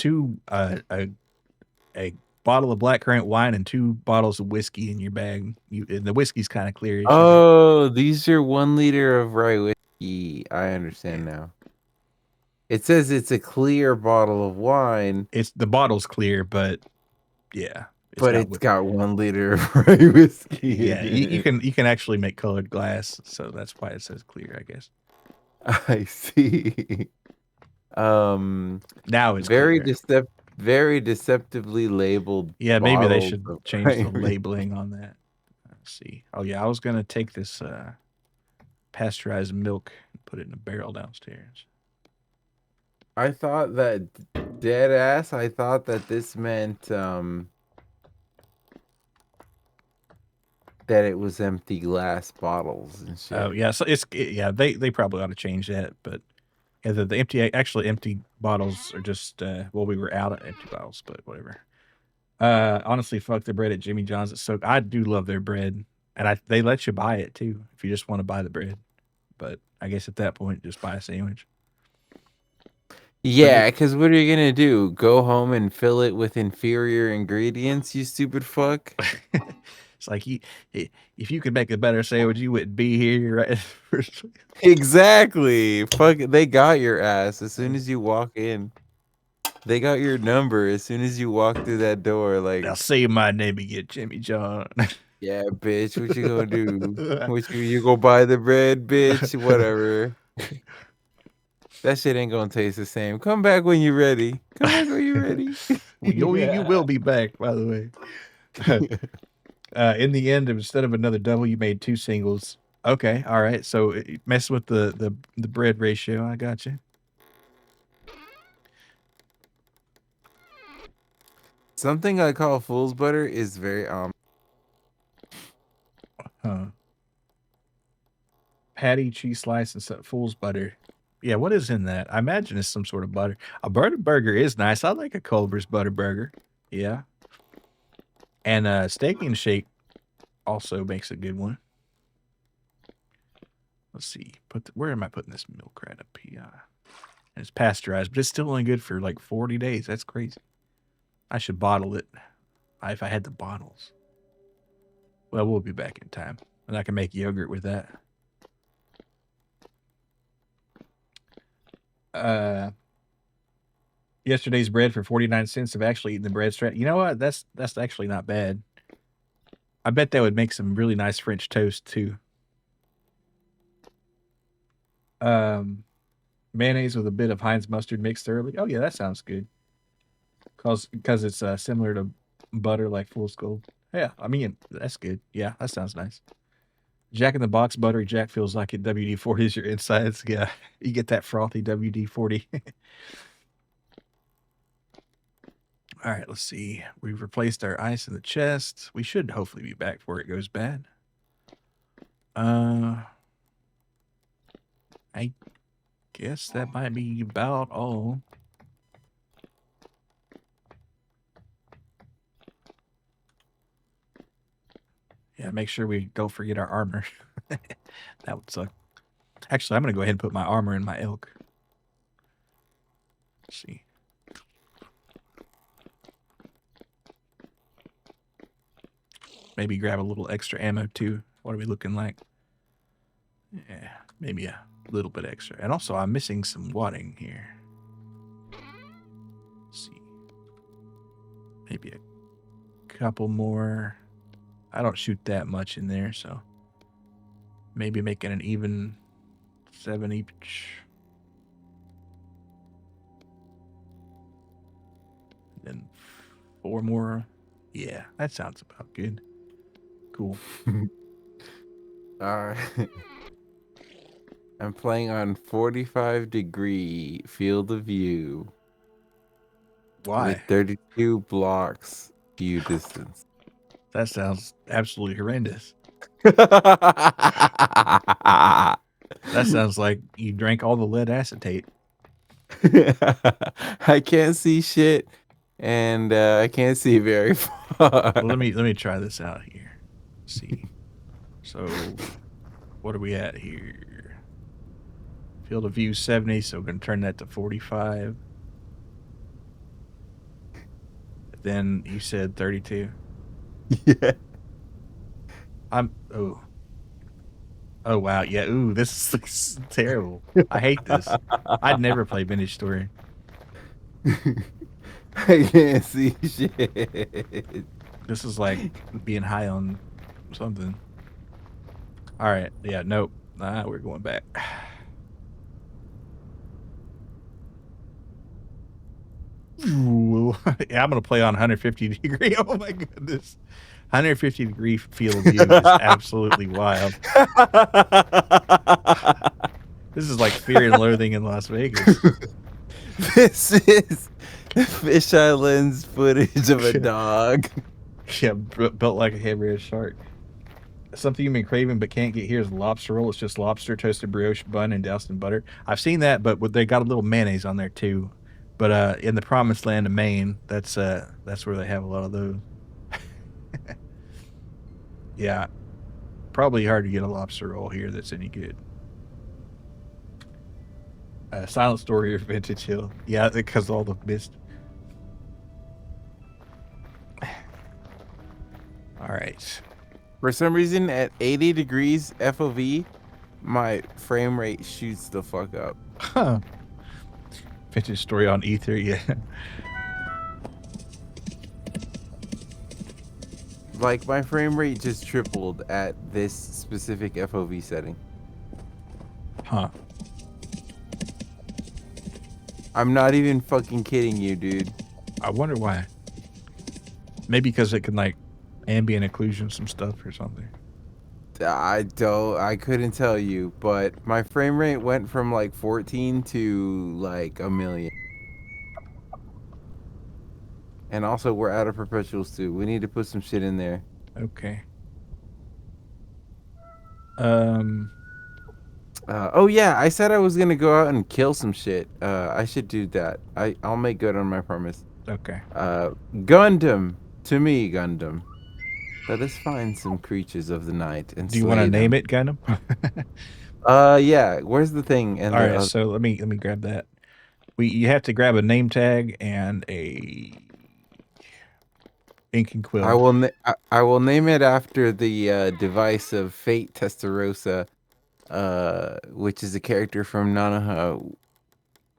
bottle of blackcurrant wine and 2 bottles of whiskey in your bag. And the whiskey's kind of clearish. Oh, these are 1 liter of rye whiskey. I understand now. It says it's a clear bottle of wine, It's the bottle's clear, but yeah, but it's got 1 liter of rye whiskey. Yeah, you can actually make colored glass, so that's why it says clear, I guess. I see. Now it's very clear. very deceptively labeled. Yeah, maybe they bottles should of change the rye whiskey. labeling on that. Let's see. Oh yeah, I was gonna take this pasteurized milk and put it in a barrel downstairs. I thought that dead ass. I thought that this meant that it was empty glass bottles and shit. Oh yeah, so they probably ought to change that, but yeah, the empty bottles are just well, we were out of empty bottles, but whatever. Honestly, fuck the bread at Jimmy John's. It's so I do love their bread, and they let you buy it too if you just want to buy the bread. But I guess at that point, just buy a sandwich. Yeah, because what are you gonna do? Go home and fill it with inferior ingredients, you stupid fuck? It's like if you could make a better sandwich, you wouldn't be here, right? Exactly. Fuck it. They got your ass as soon as you walk in. They got your number as soon as you walk through that door. Like, Now say my name again, Jimmy John. yeah, bitch, what you gonna do? What you go buy the bread, bitch? Whatever. That shit ain't gonna taste the same. Come back when you're ready. Come back when you're ready. Well, you will be back, by the way. In the end, instead of another double, you made 2 singles. Okay, all right. So mess with the bread ratio. I got you. Something I call fool's butter is very Patty, cheese slice, and some fool's butter. Yeah, what is in that? I imagine it's some sort of butter. A butter burger is nice. I like a Culver's butter burger. Yeah. And Steak and Shake also makes a good one. Let's see. Where am I putting this milk right up here? And it's pasteurized, but it's still only good for like 40 days. That's crazy. I should bottle it if I had the bottles. Well, we'll be back in time. And I can make yogurt with that. Yesterday's bread for 49 cents. I've actually eaten the bread straight. You know what? That's actually not bad. I bet that would make some really nice French toast too. Mayonnaise with a bit of Heinz mustard mixed thoroughly. Oh yeah, that sounds good. Because it's similar to butter like Fool's Gold. Yeah, I mean that's good. Yeah, that sounds nice. Jack in the Box buttery Jack feels like it. WD-40 is your insides. Yeah, you get that frothy WD-40. All right, let's see. We've replaced our ice in the chest. We should hopefully be back before it goes bad. I guess that might be about all. Yeah, make sure we don't forget our armor. That would suck. Actually, I'm going to go ahead and put my armor in my elk. Let's see. Maybe grab a little extra ammo too. What are we looking like? Yeah, maybe a little bit extra. And also, I'm missing some wadding here. Let's see. Maybe a couple more. I don't shoot that much in there, so maybe making an even 7 each. Then 4 more. Yeah, that sounds about good. Cool. All right. I'm playing on 45-degree field of view with Why? 32 blocks view distance. That sounds absolutely horrendous. That sounds like you drank all the lead acetate. I can't see shit, and I can't see very far. Well, let me try this out here. Let's see. So, what are we at here? Field of view 70, so we're gonna turn that to 45. Then you said 32. Yeah. Oh wow, yeah. Ooh, this looks terrible. I hate this. I'd never play Vintage Story. I can't see shit. This is like being high on something. All right, yeah, nope. We're going back. Ooh, yeah, I'm gonna play on 150 degree. Oh my goodness, 150 degree field of view is absolutely wild. This is like Fear and Loathing in Las Vegas. This is fisheye lens footage of a dog. Yeah, built like a head-raised shark. Something you've been craving but can't get here is lobster roll. It's just lobster, toasted brioche bun, and doused in butter. I've seen that, but they got a little mayonnaise on there too. But in the promised land of Maine, that's where they have a lot of those. Yeah, probably hard to get a lobster roll here that's any good. Silent Story or Vintage Hill. Yeah, because all the mist. All right. For some reason, at 80 degrees FOV, my frame rate shoots the fuck up. Huh. Vintage Story on Ether, yeah. Like, my frame rate just tripled at this specific FOV setting. Huh. I'm not even fucking kidding you, dude. I wonder why. Maybe because it can like ambient occlusion some stuff or something. I couldn't tell you, but my frame rate went from like 14 to like a million. And also, we're out of perpetuals too. We need to put some shit in there. Okay. Oh yeah, I said I was gonna go out and kill some shit. I should do that. I'll make good on my promise. Okay. Gundam, to me, Gundam. Let us find some creatures of the night and Do you want to name it Gundam? Yeah. Where's the thing? And All right. So let me grab that. You have to grab a name tag and a ink and quill. I will name it after the device of Fate Testarossa, which is a character from Nanoha,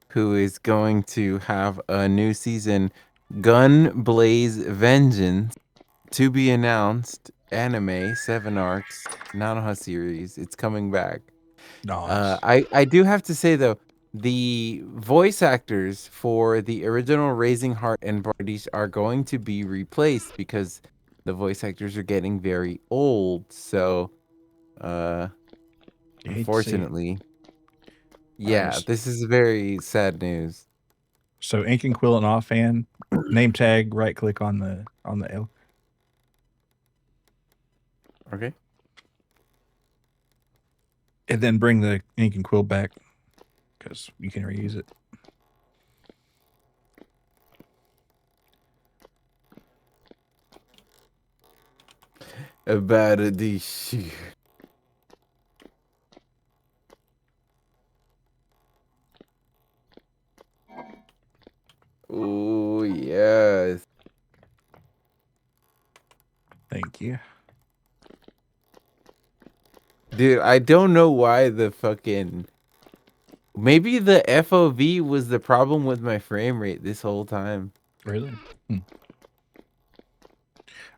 who is going to have a new season, Gun Blaze Vengeance, to be announced. Anime 7 arcs Nanoha series. It's coming back. Nice. I do have to say though, the voice actors for the original Raising Heart and Bardiche are going to be replaced because the voice actors are getting very old. So, unfortunately, yeah, this is very sad news. So ink and quill and offhand, name tag, right click on the L. Okay. And then bring the ink and quill back because you can reuse it. About a dish. Oh yes. Thank you. Dude, I don't know why the fucking... Maybe the FOV was the problem with my frame rate this whole time. Really?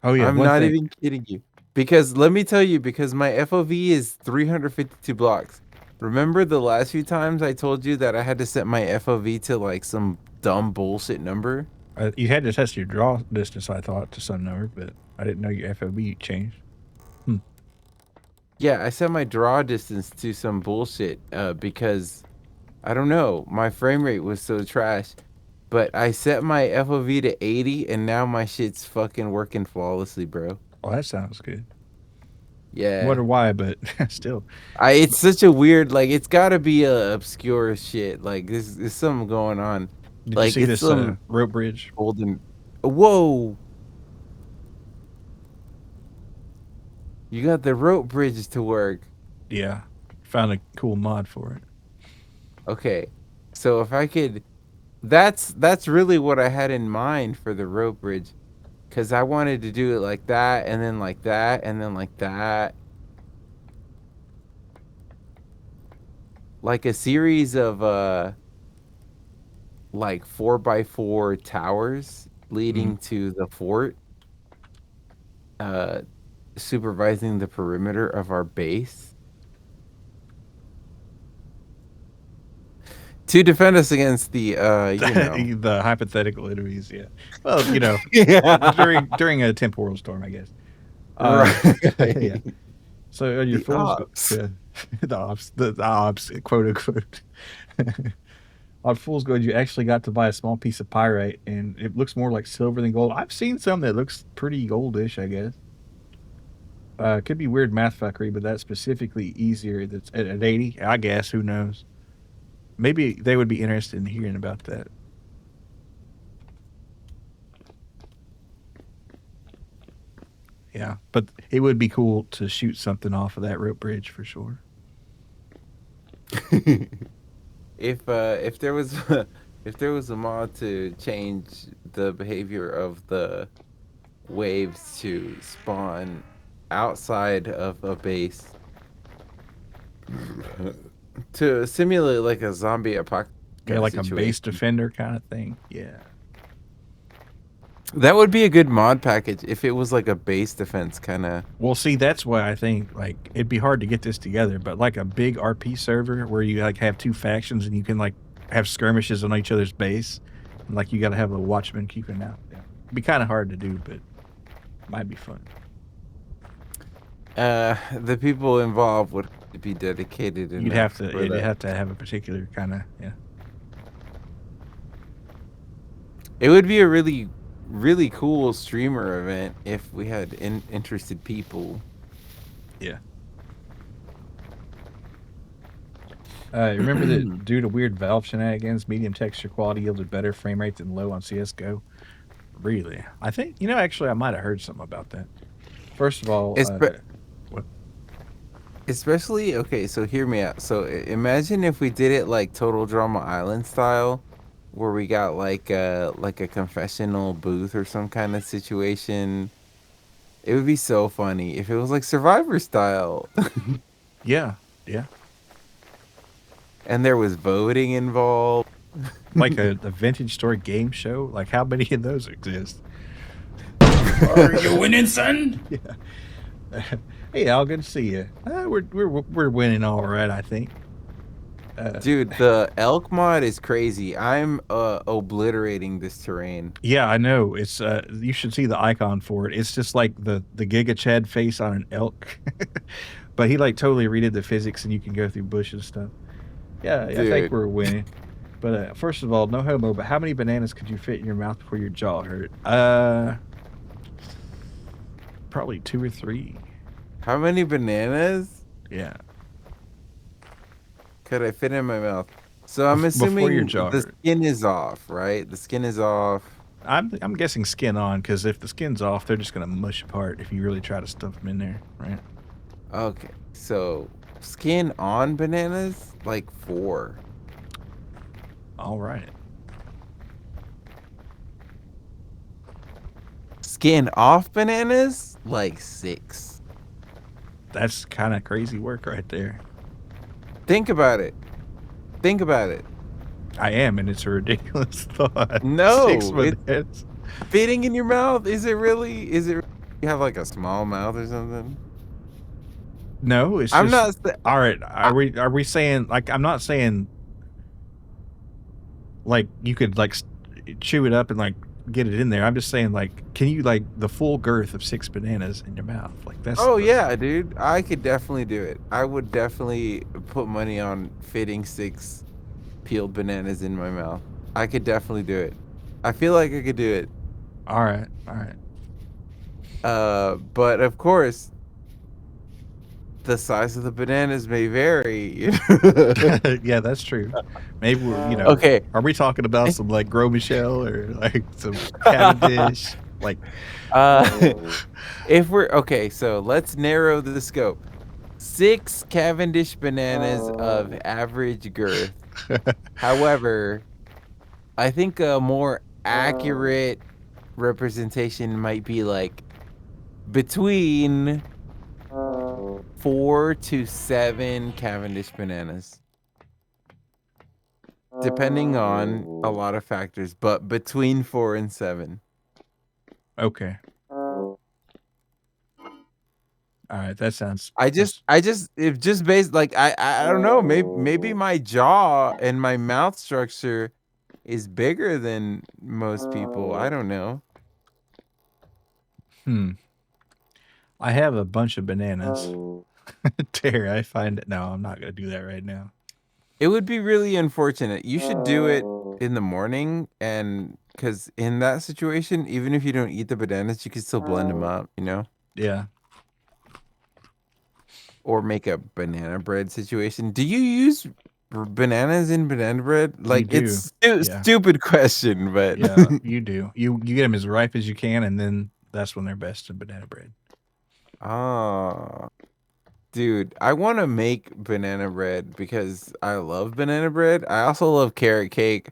Oh yeah, I'm not even kidding you. Because let me tell you, because my FOV is 352 blocks. Remember the last few times I told you that I had to set my FOV to like some dumb bullshit number? You had to test your draw distance, I thought, to some number, but I didn't know your FOV changed. Yeah, I set my draw distance to some bullshit because I don't know, my frame rate was so trash. But I set my FOV to 80 and now my shit's fucking working flawlessly, bro. Well, that sounds good. Yeah. Wonder why, but still. It's such a weird, like, it's gotta be a obscure shit. Like, there's something going on. Did Like, you see it's this some rope bridge? golden. Whoa! You got the rope bridge to work. Yeah. Found a cool mod for it. Okay. So if I could, that's really what I had in mind for the rope bridge. Cause I wanted to do it like that, and then like that, and then like that. Like a series of like 4x4 towers leading to the fort, supervising the perimeter of our base to defend us against the you know, the hypothetical enemies, yeah. Well, yeah, during a temporal storm, I guess. right. Yeah. So on your The fools, ops. yeah, the ops, quote unquote. On Fool's Gold, you actually got to buy a small piece of pyrite, and it looks more like silver than gold. I've seen some that looks pretty goldish, I guess. It could be weird math fuckery, but that's specifically easier. That's at 80, I guess. Who knows? Maybe they would be interested in hearing about that. Yeah, but it would be cool to shoot something off of that rope bridge for sure. If there was if there was a mod to change the behavior of the waves to spawn outside of a base to simulate like a zombie apocalypse, Yeah, like situation, a base defender kind of thing. Yeah. that would be a good mod package if it was like a base defense kind of. Well, see, that's why I think like it'd be hard to get this together, but like a big RP server where you like have two factions and you can like have skirmishes on each other's base, and, like you got to have a watchman keeping out. Yeah. It'd be kind of hard to do, but might be fun. The people involved would be dedicated. You'd have to have a particular kind of It would be a really cool streamer event if we had interested people. Yeah. Remember that due to weird Valve shenanigans, medium texture quality yielded better frame rate than low on CSGO? Really? I think, actually I might have heard something about that. First of all, what? Especially, okay, so hear me out. So imagine if we did it like Total Drama Island style, where we got like a confessional booth or some kind of situation. It would be so funny if it was like Survivor style. Yeah, yeah. And there was voting involved. Like a vintage store game show? Like how many of those exist? Are you winning, son? Yeah. Hey, Al, good to see you. We're winning all right, I think. Dude, the elk mod is crazy. I'm obliterating this terrain. Yeah, I know. It's you should see the icon for it. It's just like the Giga Chad face on an elk. But he like totally redid the physics and you can go through bushes and stuff. Yeah, I think we're winning. But first of all, no homo, but how many bananas could you fit in your mouth before your jaw hurt? Probably 2 or 3. How many bananas Yeah. could I fit in my mouth? So I'm Before assuming your jaw the hurt. skin is off, right? The skin is off. I'm guessing skin on, because if the skin's off, they're just gonna mush apart if you really try to stuff them in there, right? Okay, so skin on bananas, like 4. All right. Skin off bananas, like 6. That's kind of crazy work right there. Think about it. Think about it. I am, and it's a ridiculous thought. No, 6 bananas. Fitting in your mouth? Is it really? You have like a small mouth or something? No, it's I'm just... not. All right, are we saying, like, I'm not saying like you could like chew it up and like get it in there. I'm just saying, like, can you like the full girth of 6 bananas in your mouth? Like that's. Oh yeah, dude. I could definitely do it. I would definitely put money on fitting 6 peeled bananas in my mouth. I could definitely do it. I feel like I could do it. All right, all right. But of course, the size of the bananas may vary. Yeah, that's true. Maybe Okay. are we talking about some like Gros Michel or like some Cavendish? Like, If we're okay, so let's narrow the scope. 6 Cavendish bananas of average girth. However, I think a more accurate representation might be like between 4 to 7 Cavendish bananas, depending on a lot of factors, but between 4 and 7. okay. All right, that sounds. If just based like I don't know, maybe my jaw and my mouth structure is bigger than most people. I don't know. I have a bunch of bananas. Dare I find it? No, I'm not gonna do that right now. It would be really unfortunate. You should do it in the morning, and because in that situation, even if you don't eat the bananas, you can still blend them up, you know? Yeah. Or make a banana bread situation. Do you use bananas in banana bread? Like, do. it's Yeah. stupid question, but Yeah, you do. You get them as ripe as you can, and then that's when they're best in banana bread. Oh, dude, I want to make banana bread because I love banana bread. I also love carrot cake.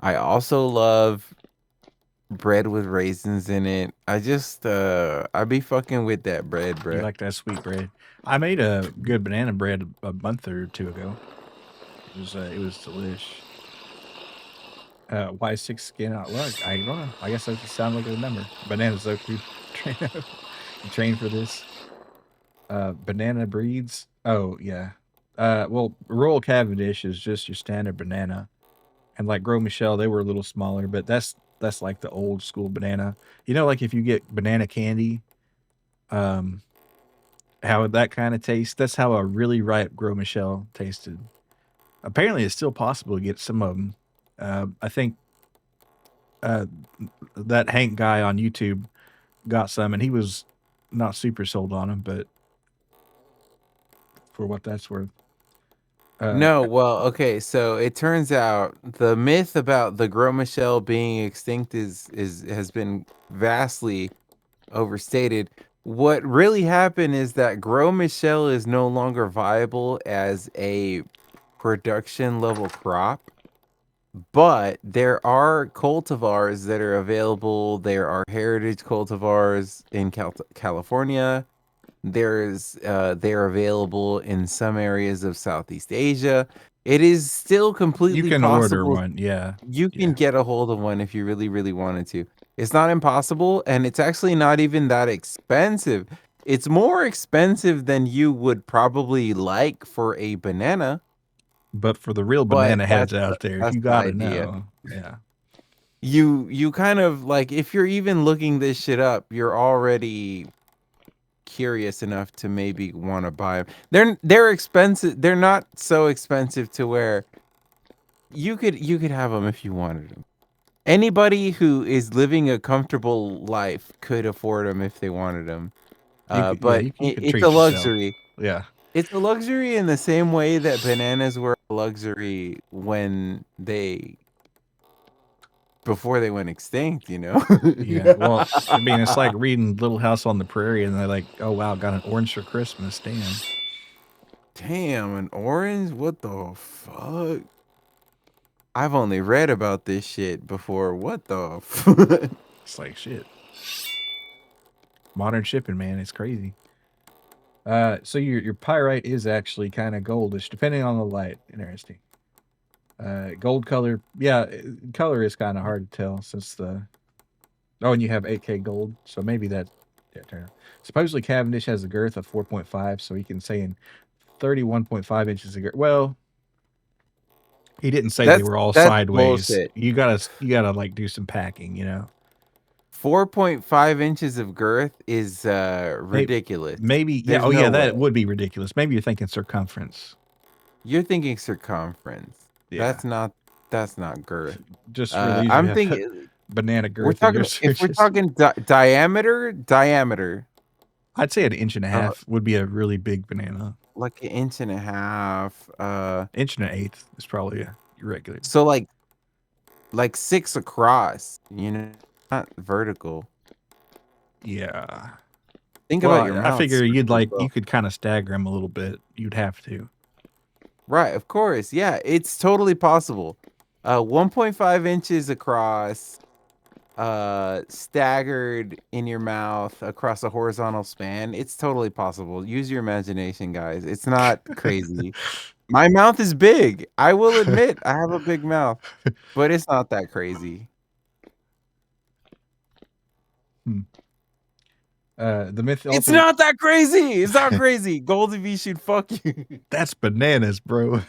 I also love bread with raisins in it. I be fucking with that bread, bro. You like that sweet bread? I made a good banana bread a month or 2 ago. It was delish. Why 6 skin out luck? I don't know. I guess that just sound like a number. Banana Zoku. Trueno. You train for this. Banana breeds. Oh yeah. Well, Royal Cavendish is just your standard banana, and like Gros Michel, they were a little smaller, but that's like the old school banana. You know, like if you get banana candy, um, how that kind of tastes. That's how a really ripe Gros Michel tasted. Apparently, it's still possible to get some of them. I think uh, that Hank guy on YouTube got some, and he was not super sold on them, but for what that's worth. No, well, okay, so it turns out the myth about the Gros Michel being extinct has been vastly overstated. What really happened is that Gros Michel is no longer viable as a production level crop, but there are cultivars that are available. There are heritage cultivars in California. They're available in some areas of Southeast Asia. It is still You completely can order possible. one, yeah. You can Yeah. get a hold of one if you really, really wanted to. It's not impossible, and it's actually not even that expensive. It's more expensive than you would probably like for a banana, But for the real but banana heads out there, that's you the gotta idea. know. Yeah. You kind of like, if you're even looking this shit up, you're already curious enough to maybe want to buy them. They're expensive. They're not so expensive to where you could have them if you wanted them. Anybody who is living a comfortable life could afford them if they wanted them. But You can it's treat a yourself. luxury. Yeah. It's a luxury in the same way that bananas were a luxury when before they went extinct, you know? Yeah. Well, I mean, it's like reading Little House on the Prairie, and they're like, "Oh wow, got an orange for Christmas." Damn. Damn, an orange? What the fuck? I've only read about this shit before. What the fuck? It's like shit. Modern shipping, man, it's crazy. So your pyrite is actually kind of goldish, depending on the light. Interesting. Gold color, yeah, color is kind of hard to tell since the. Oh, and you have 8K gold, so maybe that. Yeah, turn out. Supposedly Cavendish has a girth of 4.5, so he can say in 31.5 inches of girth. Well, he didn't say they were all That's sideways. bullshit. You gotta like do some packing, you know. 4.5 inches of girth is ridiculous. Maybe, yeah. There's Oh, yeah, no that way. would be ridiculous. Maybe you're thinking circumference. You're thinking circumference. Yeah. That's not girth. Just really easy to I'm have thinking banana we're girth in your talking if we're searches. talking diameter, I'd say an inch and a uh, half would be a really big banana. like 1.5 inches. Inch and an eighth is probably a regular. So like 6 across. You know, not vertical. Yeah. Think Well, about your I mouth figure circle you'd as like well. you could kind of stagger them a little bit. You'd have to. Right, of course. Yeah, it's totally possible. 1.5 inches across, staggered in your mouth across a horizontal span. It's totally possible. Use your imagination, guys. It's not crazy. My mouth is big. I will admit I have a big mouth, but it's not that crazy. Hmm. The myth It's also not that crazy. It's not crazy. Goldie V should fuck you. that's bananas, bro.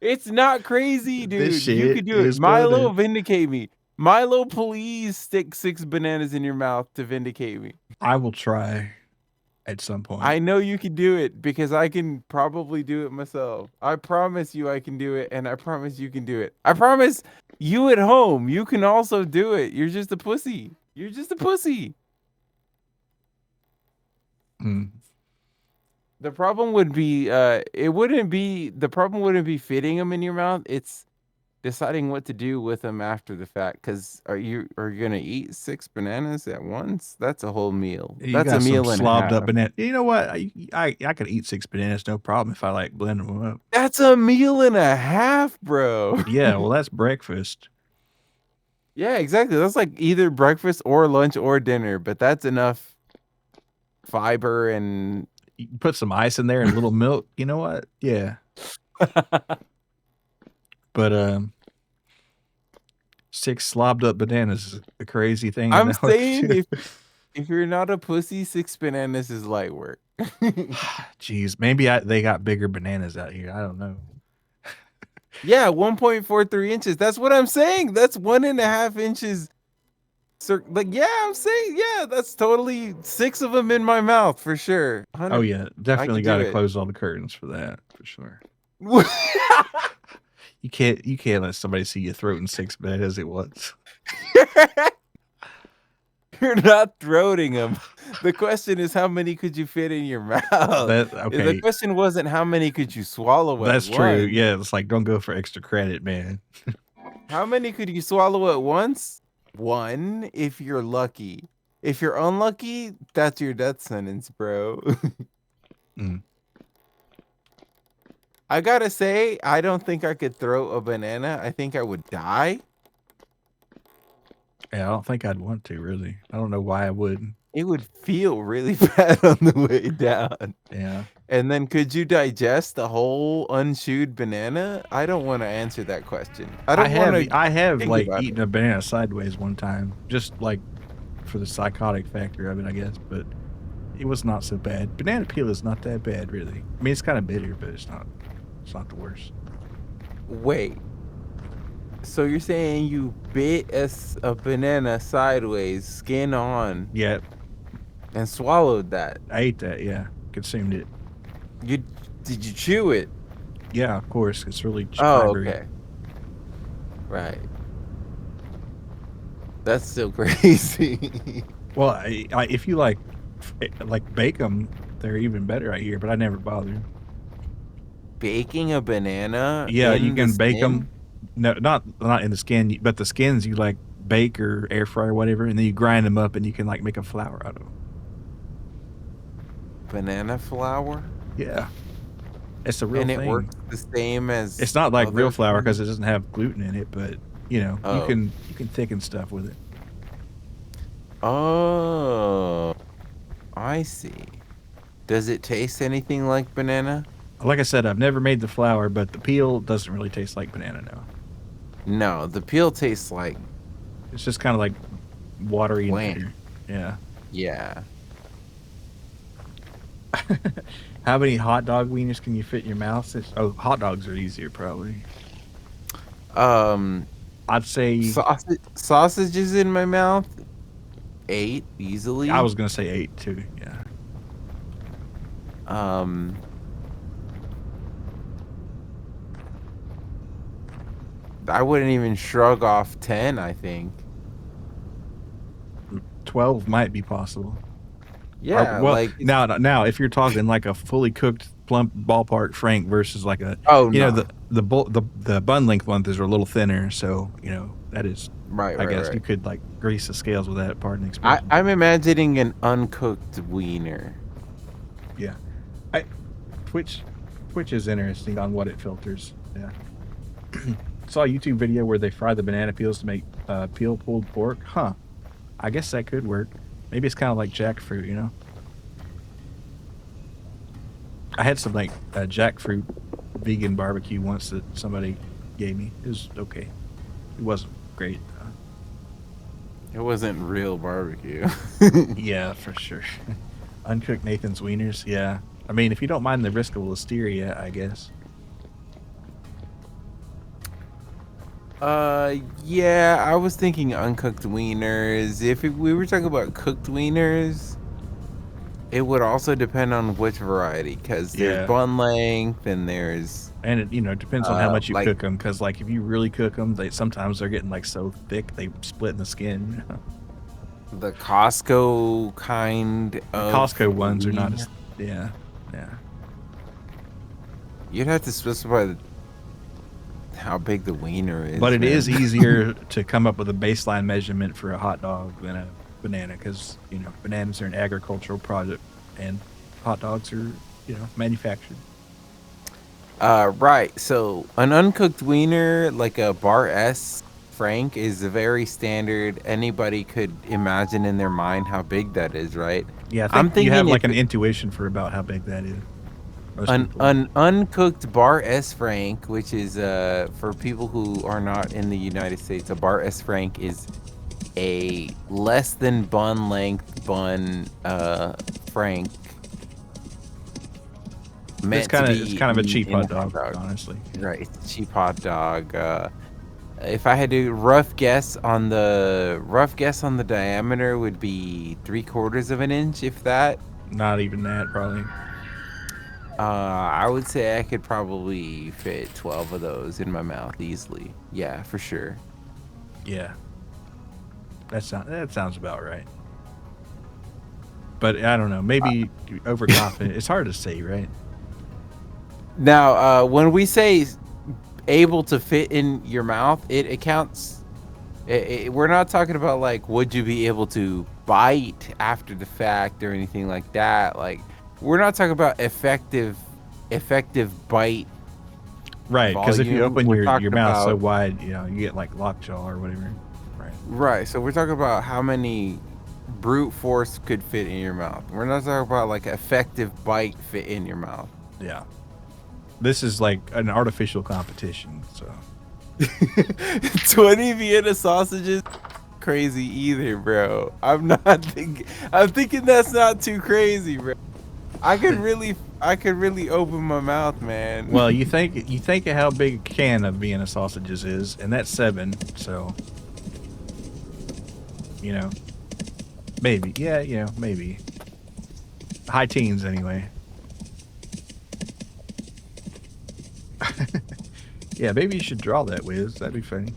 It's not crazy, This dude. You shit could do it. is Milo, bananas. vindicate me. Milo, please stick 6 bananas in your mouth to vindicate me. I will try at some point. I know you can do it because I can probably do it myself. I promise you I can do it, and I promise you can do it. I promise you at home, you can also do it. You're just a pussy. You're just a pussy. Hmm. The problem would be, the problem wouldn't be fitting them in your mouth. It's deciding what to do with them after the fact. Because are you gonna eat 6 bananas at once? That's a whole meal. You That's a got some meal and a slobbed up half. banana. You know what? I could eat 6 bananas no problem if I like blending them up. That's a meal and a half, bro. Yeah, well, that's breakfast. Yeah, exactly. That's like either breakfast or lunch or dinner, but that's enough fiber and You can put some ice in there and a little milk. You know what? Yeah. But 6 slobbed up bananas is a crazy thing. I'm saying if you're not a pussy, 6 bananas is light work. Jeez, maybe they got bigger bananas out here. I don't know. Yeah, 1.43 inches. That's what I'm saying. That's 1.5 inches. Like, yeah, I'm saying, yeah, that's totally 6 of them in my mouth for sure. Oh yeah, definitely could got do to it. close all the curtains for that for sure. You can't let somebody see you throating 6 bananas at once. You're not throating them. The question is, how many could you fit in your mouth? Okay. The question wasn't how many could you swallow at That's true. once. Yeah, it's like don't go for extra credit, man. How many could you swallow at once? 1 if you're lucky. If you're unlucky, that's your death sentence, bro. Mm. I gotta say, I don't think I could throw a banana. I think I would die. Yeah, I don't think I'd want to really. I don't know why I wouldn't. It would feel really bad on the way down. Yeah. And then could you digest the whole unchewed banana? I don't want to answer that question. I have think like about eaten a banana sideways one time, just like for the psychotic factor of it, I guess, but it was not so bad. Banana peel is not that bad, really. I mean, it's kind of bitter, but it's not the worst. Wait. So you're saying you bit a banana sideways, skin on, Yeah, and swallowed that? I ate that. Yeah, consumed it. Did you chew it? Yeah, of course. It's really Oh, fibery. okay. Right. That's still crazy. Well, if you like bake them, they're even better, I hear. But I never bothered. Baking a banana? Yeah, you in the can bake skin? them. No, not in the skin, but the skins you like bake or air fry or whatever, and then you grind them up and you can like make a flour out of them. Banana flour? Yeah, it's a real And thing. it works the same as It's not like other real flour things? because it doesn't have gluten in it, but you know Oh. you can thicken stuff with it. Oh, I see. Does it taste anything like banana? Like I said, I've never made the flour, but the peel doesn't really taste like banana now. No, the peel tastes like It's just kind of like watery and bland. bitter. Yeah. Yeah. How many hot dog wieners can you fit in your mouth? Hot dogs are easier probably. Um, I'd say sausages in my mouth. 8 easily. I was gonna say 8 too. Yeah. I wouldn't even shrug off 10, I think. 12 might be possible. Yeah, Well, like now, if you're talking like a fully cooked plump ballpark Frank versus like a, oh you know, no. the bun length ones are a little thinner, so that is, Right, I right, guess you right. could like grease the scales with that. Pardon the expression. I'm imagining an uncooked wiener. Yeah, I Twitch is interesting on what it filters. Yeah, saw a YouTube video where they fry the banana peels to make peel pulled pork. Huh? I guess that could work. Maybe it's kind of like jackfruit, you know. I had some like jackfruit vegan barbecue once that somebody gave me. It was okay. It wasn't great. It wasn't real barbecue. Yeah, for sure. Uncooked Nathan's wieners. Yeah. I mean, if you don't mind the risk of listeria, I guess. Yeah, I was thinking uncooked wieners. If we were talking about cooked wieners, it would also depend on which variety, because there's Yeah. bun length and there's And it depends on how much you like cook them, because like if you really cook them, sometimes they're getting like so thick they split in the skin. the Costco kind The of Costco ones are not wiener. as, yeah. You'd have to specify how big the wiener is. But it man. is easier to come up with a baseline measurement for a hot dog than a banana, because bananas are an agricultural product and hot dogs are manufactured. Right. So an uncooked wiener, like a bar S Frank, is a very standard. Anybody could imagine in their mind how big that is, right? Yeah, I think I'm you have thinking like an intuition for about how big that is. Most an people. an uncooked bar S Frank, which is for people who are not in the United States, a bar S Frank is a less than bun length bun Frank. It's kind of a cheap hot dog, honestly. Right, it's a cheap hot dog. If I had to rough guess on the diameter would be 3/4 of an inch, if that. Not even that, probably. I would say I could probably fit 12 of those in my mouth easily. Yeah, for sure. Yeah, that sounds about right. But I don't know. Maybe overconfident. It's hard to say, right? Now, when we say able to fit in your mouth, it accounts. We're not talking about like would you be able to bite after the fact or anything like that. Like we're not talking about effective bite. Right, because if you volume. open We're your talking mouth so about wide, you get like lockjaw or whatever. Right. right. So we're talking about how many brute force could fit in your mouth. We're not talking about like effective bite fit in your mouth. Yeah. This is like an artificial competition, so 20 Vienna sausages, crazy either, bro. I'm thinking that's not too crazy, bro. I could really open my mouth, man. well, you think of how big a can of Vienna sausages is, and that's 7, so maybe. Yeah, maybe. High teens anyway. Yeah, maybe you should draw that, Wiz. That'd be funny.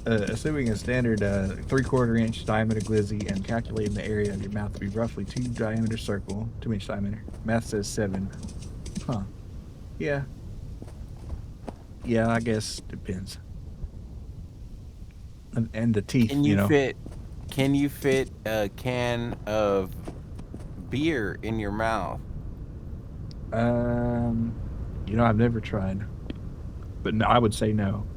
Assuming a standard 3/4 inch diameter glizzy and calculating the area of your mouth to be roughly 2-inch diameter. Math says 7. Huh. Yeah. Yeah, I guess depends. And the teeth, Can you fit a can of beer in your mouth? I've never tried, but no, I would say no.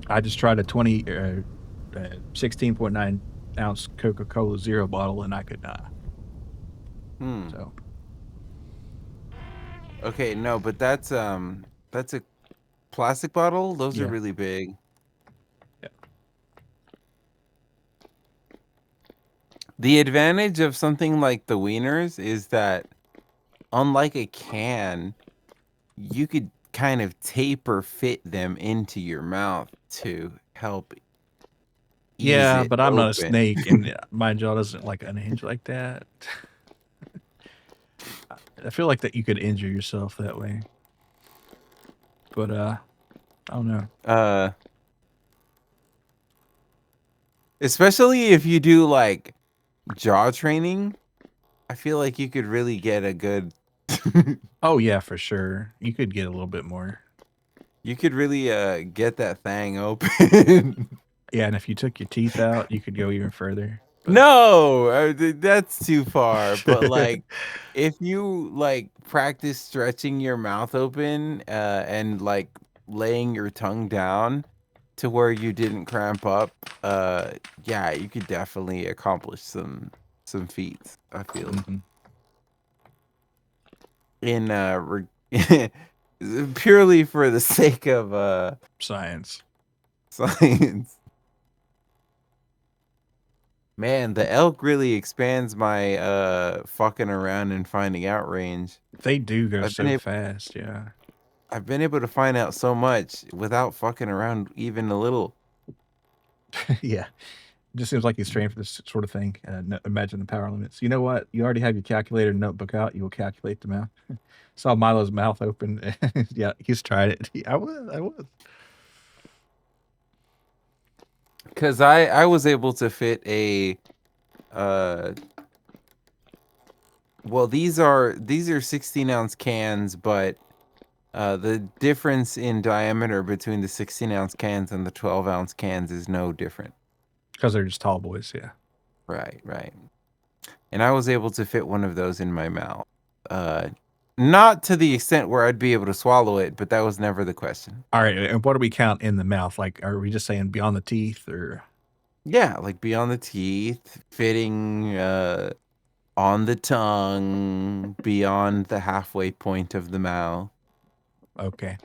I just tried a 16.9 ounce Coca-Cola Zero bottle, and I could not. So Okay, no, but that's a plastic bottle. Those are yeah, really big. yeah, The advantage of something like the wieners is that unlike a can, you could kind of taper fit them into your mouth to help ease Yeah, it but I'm not a open. snake, and my jaw doesn't like unhinge like that. I feel like that you could injure yourself that way, but I don't know. Especially if you do like jaw training, I feel like you could really get a good Oh yeah, for sure. You could get a little bit more. you could really get that thing open. Yeah, and if you took your teeth out, you could go even further. But No, that's too far. But like, if you like practice stretching your mouth open and like laying your tongue down to where you didn't cramp up, yeah, you could definitely accomplish some feats. I feel mhm, in purely for the sake of science. science. Man, the elk really expands my fucking around and finding out range. They do go I've been so able fast. Yeah. I've been able to find out so much without fucking around even a little. Yeah. Just seems like he's trained for this sort of thing. Imagine the power limits. You know what? You already have your calculator notebook out. You will calculate the math. Saw Milo's mouth open. Yeah, he's tried it. I was. I was. Cause I was able to fit a uh well these are 16-ounce cans, but the difference in diameter between the 16-ounce cans and the 12-ounce cans is no different. Because they're just tall boys. Yeah. Right, right. And I was able to fit one of those in my mouth. Not to the extent where I'd be able to swallow it, but that was never the question. All right. And what do we count in the mouth? Like, are we just saying beyond the teeth or? Yeah, like beyond the teeth, fitting on the tongue, beyond the halfway point of the mouth. Okay.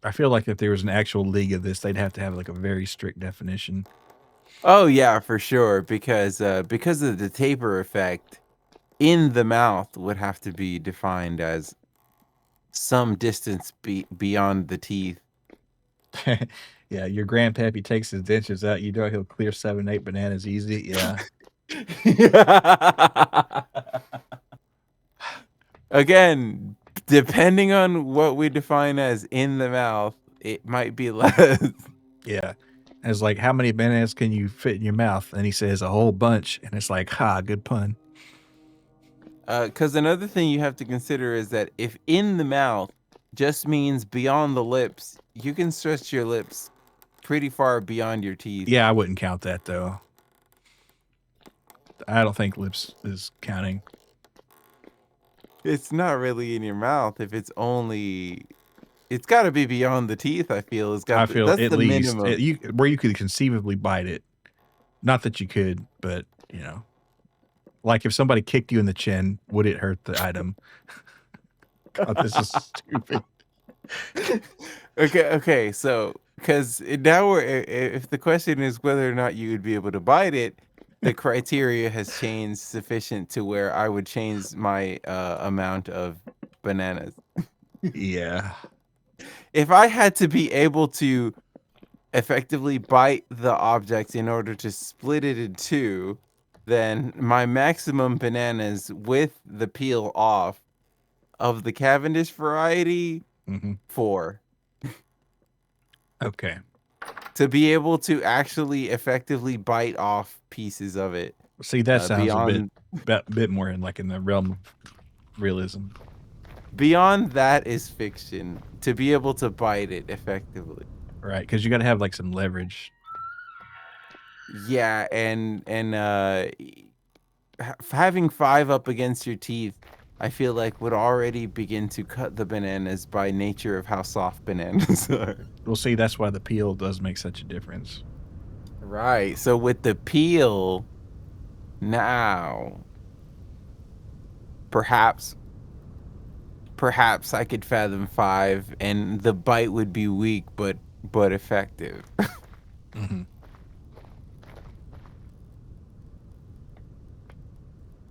I feel like if there was an actual league of this, they'd have to have like a very strict definition. Oh yeah, for sure, because of the taper effect in the mouth would have to be defined as some distance beyond the teeth. Yeah, your grandpappy takes his dentures out. You know he'll clear 7, 8 bananas easy. Yeah. Again, depending on what we define as in the mouth, it might be less. Yeah. And it's like, how many bananas can you fit in your mouth? And he says a whole bunch. And it's like, ha, good pun. Because another thing you have to consider is that if in the mouth just means beyond the lips, you can stretch your lips pretty far beyond your teeth. Yeah, I wouldn't count that though. I don't think lips is counting. It's not really in your mouth if it's only. It's got to be beyond the teeth. I feel I feel that's at the least minimum. where you could conceivably bite it. Not that you could, but you know, like if somebody kicked you in the chin, would it hurt the item? God, this is stupid. Okay. So, because now if the question is whether or not you would be able to bite it, the criteria has changed sufficient to where I would change my amount of bananas. Yeah. If I had to be able to effectively bite the object in order to split it in two, then my maximum bananas with the peel off of the Cavendish variety, Mm-hmm. 4. Okay. To be able to actually effectively bite off pieces of it. See, that sounds Beyond a bit more in like in the realm of realism. beyond that is fiction. To be able to bite it effectively. Right, because you got to have like some leverage. Yeah, and having 5 up against your teeth, I feel like would already begin to cut the bananas by nature of how soft bananas are. Well, see, that's why the peel does make such a difference. Right. So with the peel, now perhaps I could fathom 5, and the bite would be weak, but effective. Mm-hmm.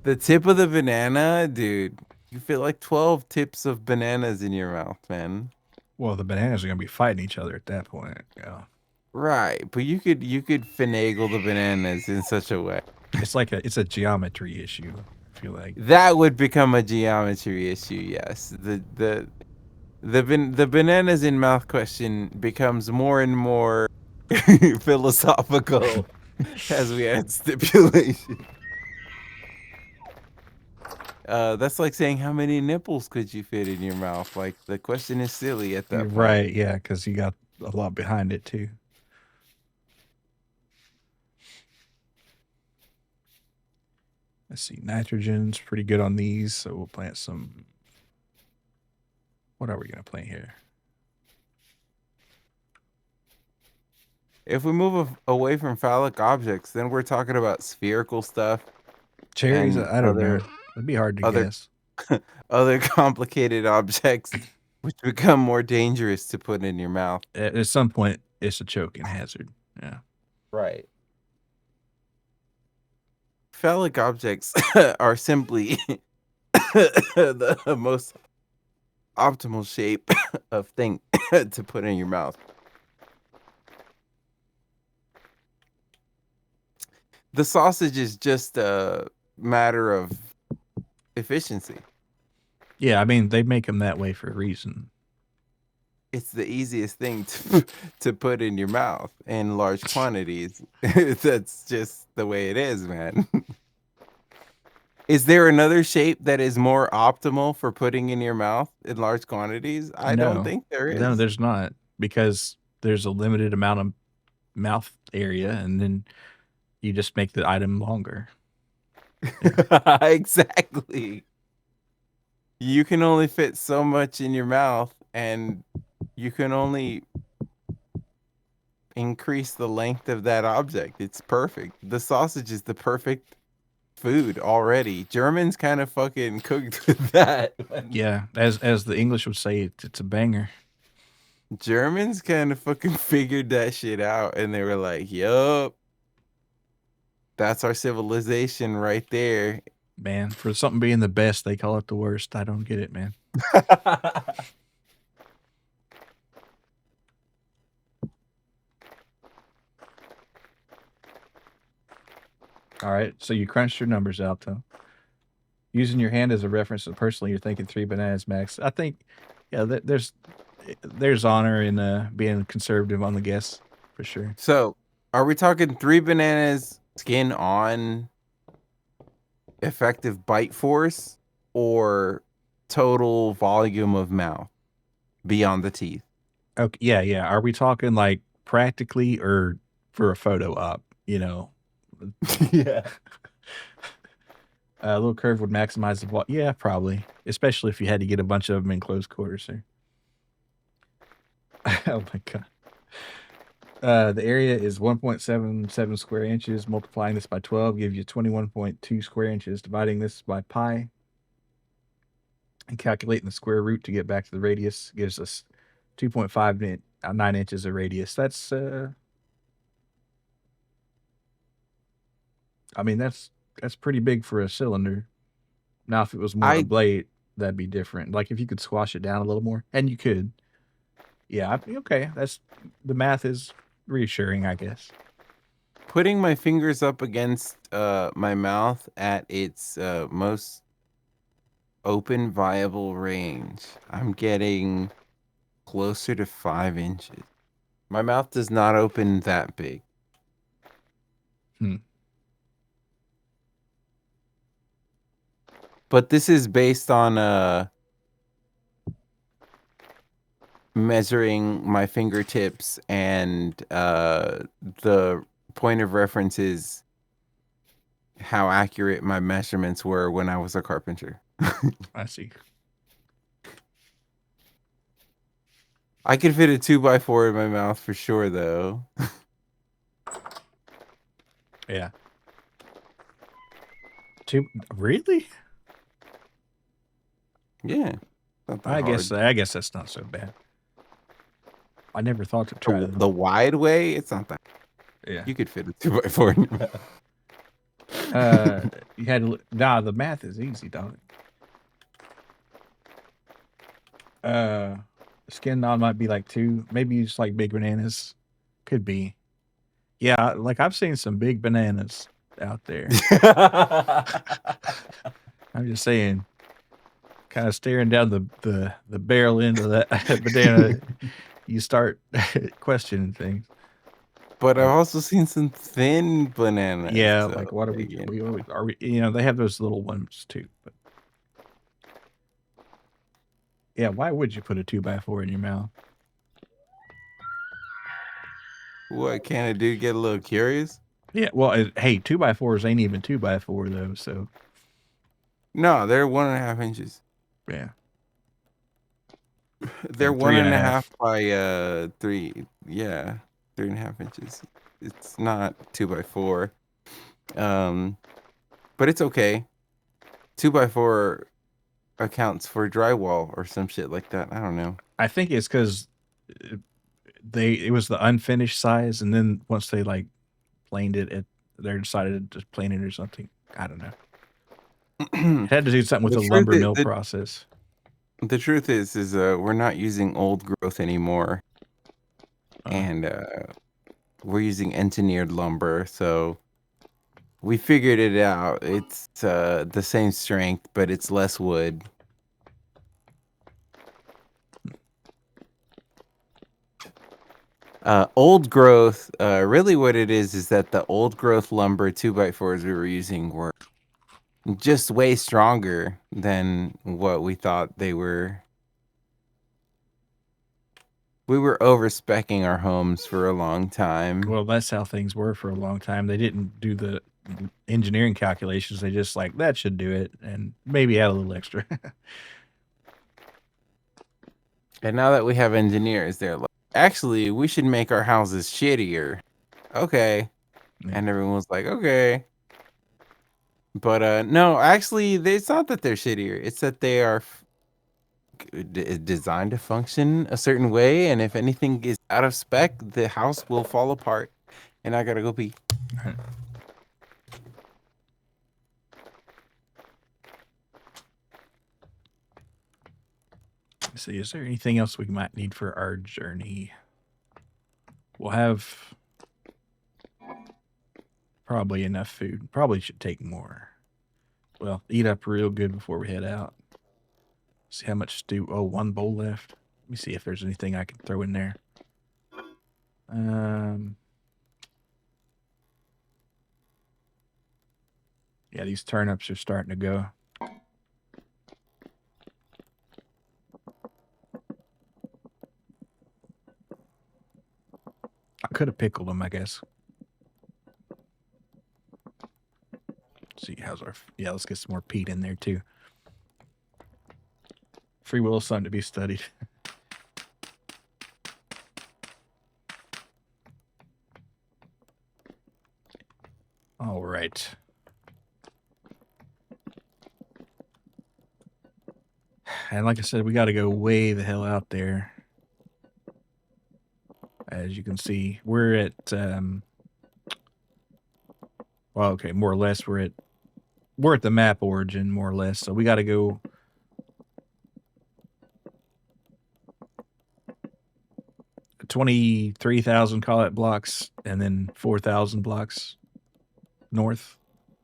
The tip of the banana, dude. You fit like 12 tips of bananas in your mouth, man. Well, the bananas are gonna be fighting each other at that point. Yeah. Right, but you could finagle the bananas in such a way. It's a geometry issue, I feel like. That would become a geometry issue, yes. The bananas in mouth question becomes more and more philosophical as we add stipulation. That's like saying how many nipples could you fit in your mouth? Like the question is silly at that point. Right, yeah, because you got a lot behind it too. Let's see, nitrogen's pretty good on these, so we'll plant some. What are we gonna plant here? If we move away from phallic objects, then we're talking about spherical stuff. Cherries? And I don't know. It'd be hard to other guess. other complicated objects, which become more dangerous to put in your mouth. At some point, it's a choking hazard. Yeah. Right. Phallic objects are simply the most optimal shape of thing to put in your mouth. The sausage is just a matter of efficiency. Yeah, I mean, they make them that way for a reason. It's the easiest thing to put in your mouth in large quantities. That's just the way it is, man. Is there another shape that is more optimal for putting in your mouth in large quantities? I don't think there is. No, there's not, because there's a limited amount of mouth area, and then you just make the item longer. Exactly. You can only fit so much in your mouth, and you can only increase the length of that object. It's perfect. The sausage is the perfect food already. Germans kind of fucking cooked with that. Yeah, as the English would say, it's a banger. Germans kind of fucking figured that shit out, and they were like, yup, that's our civilization right there. Man, for something being the best, they call it the worst. I don't get it, man. All right, so you crunched your numbers out, though. Using your hand as a reference, personally, you're thinking 3 bananas max. I think, yeah, there's honor in being conservative on the guess, for sure. So, are we talking 3 bananas skin on effective bite force or total volume of mouth beyond the teeth? Okay, yeah. Are we talking like practically or for a photo op? You know, Yeah. a little curve would maximize the volume. Yeah, probably, especially if you had to get a bunch of them in close quarters. Here. Oh my god. The area is 1.77 square inches. Multiplying this by 12 gives you 21.2 square inches. Dividing this by pi and calculating the square root to get back to the radius gives us 2.59 inches of radius. That's I mean, that's pretty big for a cylinder. Now, if it was more a blade, that'd be different. Like if you could squash it down a little more, and you could. Yeah, okay. That's the math is reassuring, I guess. Putting my fingers up against my mouth at its most open viable range, I'm getting closer to 5 inches. My mouth does not open that big. But this is based on measuring my fingertips, and the point of reference is how accurate my measurements were when I was a carpenter. I see. I could fit a 2x4 in my mouth for sure, though. Yeah. Really? Yeah. I guess that's not so bad. I never thought to try the wide way. It's not that. Yeah. You could fit a 2x4 in your mouth. You had to. Nah, the math is easy, dog. Skin nod might be like 2. Maybe you just like big bananas. Could be. Yeah, like I've seen some big bananas out there. I'm just saying, kind of staring down the barrel end of that banana, you start questioning things. But I've Like, also seen some thin bananas. yeah, So like what are again, we are we? You know, they have those little ones too. But yeah, why would you put a 2x4 in your mouth? what can I do? Get a little curious? Yeah, well, hey, 2x4s ain't even 2x4 though. So No, they're 1.5 inches. yeah, They're and one three and a and a half half. by 3. Yeah, 3.5 inches. It's not 2x4. But it's okay. 2x4 accounts for drywall or some shit like that. I don't know. I think it's because it was the unfinished size, and then once they like planed it, they decided to just plane it or something. I don't know. It had to do something with The the truth lumber is, mill the, process. the truth is we're not using old growth anymore, Uh, and we're using engineered lumber. So we figured it out. It's the same strength, but it's less wood. Old growth, really what it is that the old growth lumber 2x4s we were using were just way stronger than what we thought they were. We were over-speccing our homes for a long time. well, that's how things were for a long time. They didn't do the engineering calculations. They just like that should do it, and maybe add a little extra. And now that we have engineers, they're like, actually, we should make our houses shittier. Okay. Yeah. And everyone was like, okay. But no, actually, it's not that they're shittier. It's that they are designed to function a certain way, and if anything is out of spec, the house will fall apart. And I gotta go pee. Right. Let's see, is there anything else we might need for our journey? We'll have probably enough food. Probably should take more. Well, eat up real good before we head out. See how much stew. Oh, 1 bowl left. Let me see if there's anything I can throw in there. Yeah, these turnips are starting to go. I could have pickled them, I guess. See, how's our... Yeah, let's get some more peat in there, too. Free will is something to be studied. All right. And like I said, we got to go way the hell out there. As you can see, we're at... well, okay, more or less, we're at the map origin, more or less. So we got to go 23,000 call it blocks, and then 4,000 blocks north,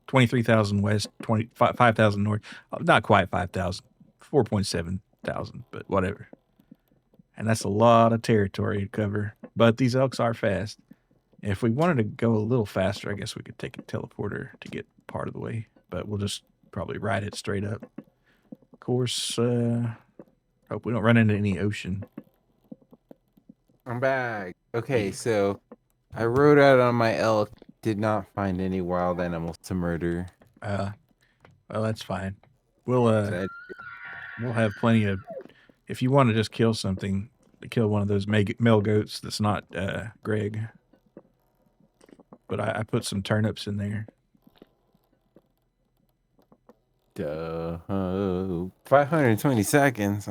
23,000 west, 5,000 north. Not quite 5,000, 4.7 thousand, but whatever. And that's a lot of territory to cover. But these elks are fast. If we wanted to go a little faster, I guess we could take a teleporter to get part of the way. But we'll just probably ride it straight up. Of course, hope we don't run into any ocean. I'm back. Okay, so I rode out on my elk. Did not find any wild animals to murder. Well, that's fine. We'll So we'll have plenty of. If you want to just kill something, kill one of those male goats that's not Greg. But I put some turnips in there. 520 seconds.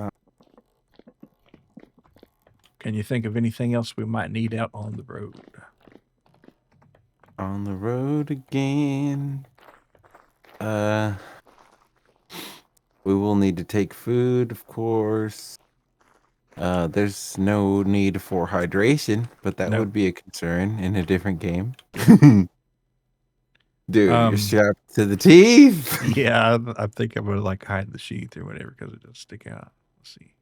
Can you think of anything else we might need out on the road? On the road again. We will need to take food, of course. There's no need for hydration, but that No. would be a concern in a different game. Dude, you're strapped to the teeth. Yeah, I think I'm gonna like hide the sheath or whatever because it does stick out. Let's see.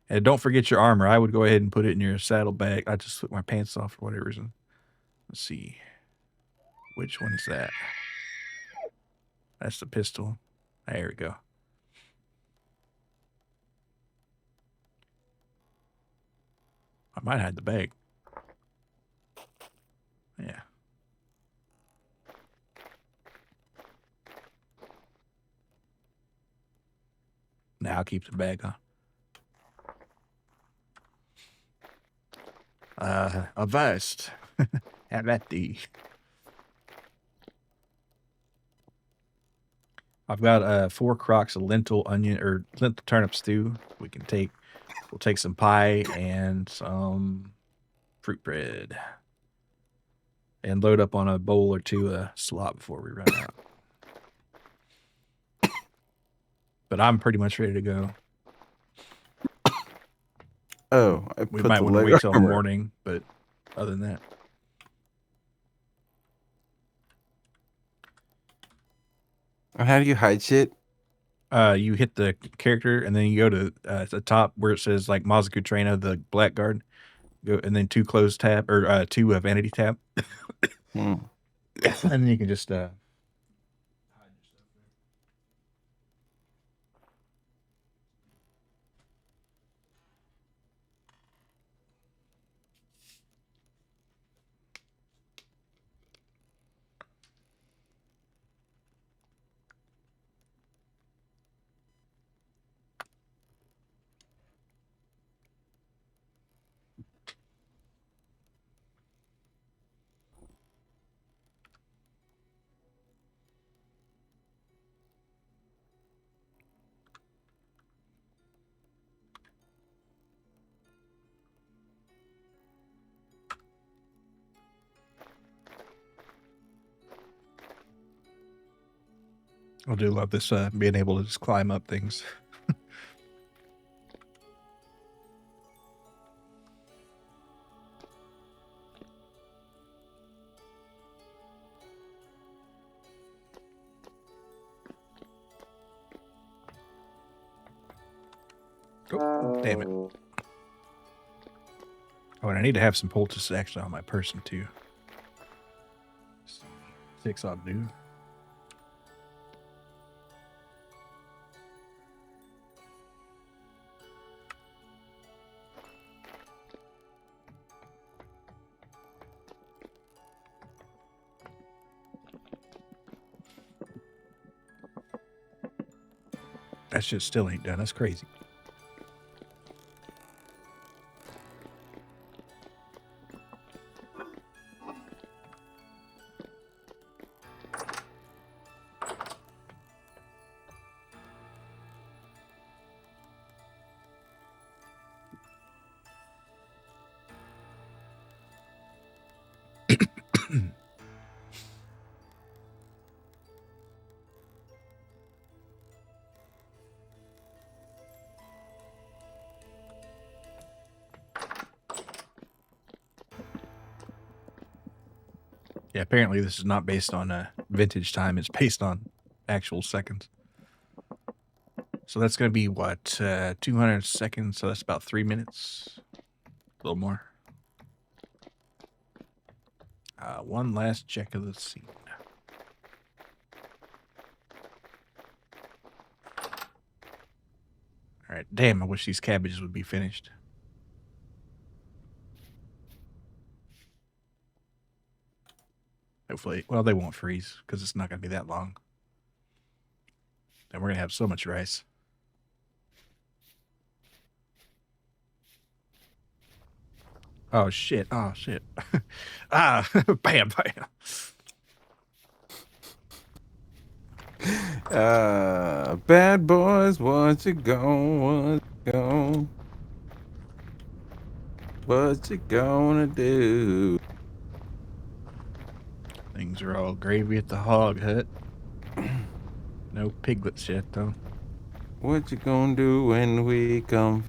And don't forget your armor. I would go ahead and put it in your saddlebag. I just took my pants off for whatever reason. Let's see. Which one is that? That's the pistol. There we go. I might hide the bag. Yeah. Now I'll keep the bag on. A vest. Have that D. I've got 4 crocks of lentil turnip stew. We'll take some pie and some fruit bread. And load up on a bowl or 2 of slop before we run out. But I'm pretty much ready to go. Oh, We might want to wait till morning, but other than that. How do you hide shit? You hit the character and then you go to the top where it says like Mazoku Trueno, the blackguard. Go and then 2 close tab or 2 vanity tab. And then you can just I do love this being able to just climb up things. Oh, damn it. Oh, and I need to have some poultice actually on my person too. 6 I'll do. That shit still ain't done. That's crazy. Yeah, apparently this is not based on vintage time. It's based on actual seconds. So that's going to be, what, 200 seconds? So that's about 3 minutes. A little more. One last check of the scene. All right. Damn, I wish these cabbages would be finished. Hopefully, well, they won't freeze because it's not going to be that long. And we're going to have so much rice. Oh, shit. Oh, shit. Bam, bam. Bad boys, what you gonna what you gonna do? Things are all gravy at the hog hut. No piglets yet, though. What you gonna do when we come?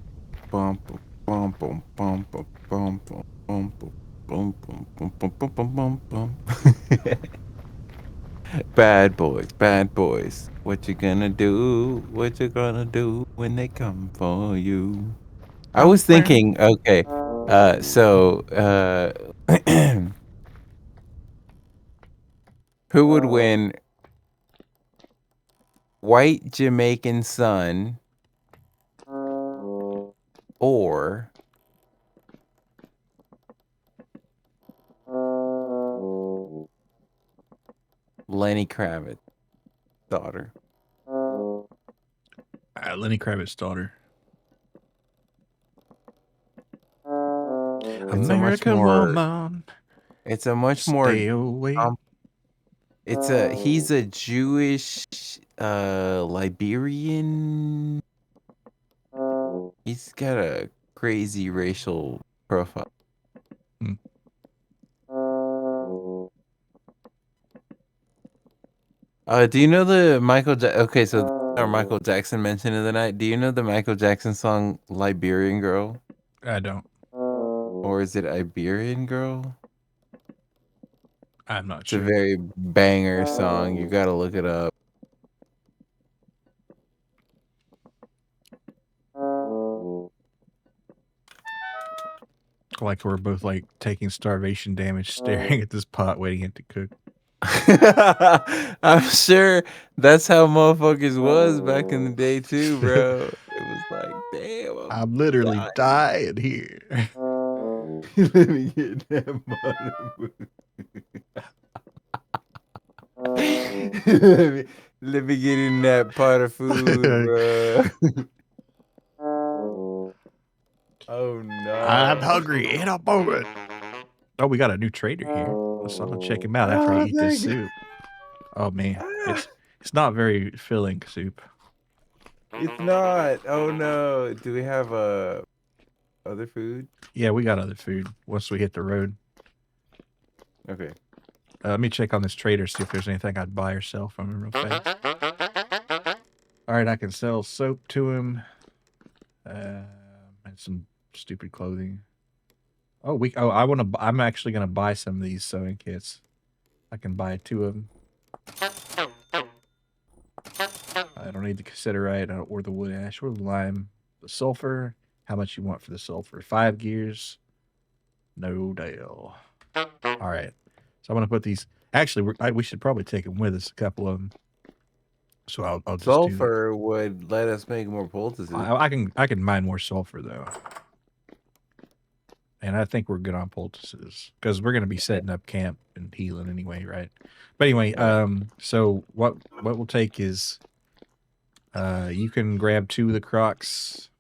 Bump, bum bum bum bum bum bum bum bum bum bum bum bum bum bum bum. Bad boys. What you gonna do? What you gonna do when they come for you? I was thinking, okay, so who would win, White Jamaican Sun or Lenny Kravitz's daughter? Lenny Kravitz's daughter. It's a much American more. woman, It's a much more. stay away. He's a Jewish, Liberian. He's got a crazy racial profile. Hmm. Do you know the okay, so our Michael Jackson mention of the night. Do you know the Michael Jackson song "Liberian Girl" I don't. or is it "Iberian Girl"? I'm not It's a sure. very banger song. You gotta look it up. Like we're both like taking starvation damage, staring at this pot, waiting it to cook. I'm sure that's how motherfuckers was back in the day too, bro. It was like, damn, I'm literally dying here. let me get that motherfucker. let me get in that pot of food, bro. Oh no. I'm hungry in a moment. Oh, we got a new trader here. Let's I'll check him out after I eat this soup. Oh man, it's not very filling soup. It's not. Oh no. Do we have other food? Yeah, we got other food once we hit the road. Okay. Let me check on this trader, see if there's anything I'd buy or sell from him real fast. All right, I can sell soap to him. And some stupid clothing. Oh, I'm actually gonna buy some of these sewing kits. I can buy 2 of them. I don't need the cassiterite or the wood ash or the lime. The sulfur. How much you want for the sulfur? 5 gears. No deal. All right. So I'm gonna put these. Actually, we should probably take them with us. A couple of them. So I'll just do. Sulfur would let us make more poultices. I can mine more sulfur though. And I think we're good on poultices because we're going to be setting up camp and healing anyway, right? But anyway, so what we'll take is, you can grab 2 of the crocs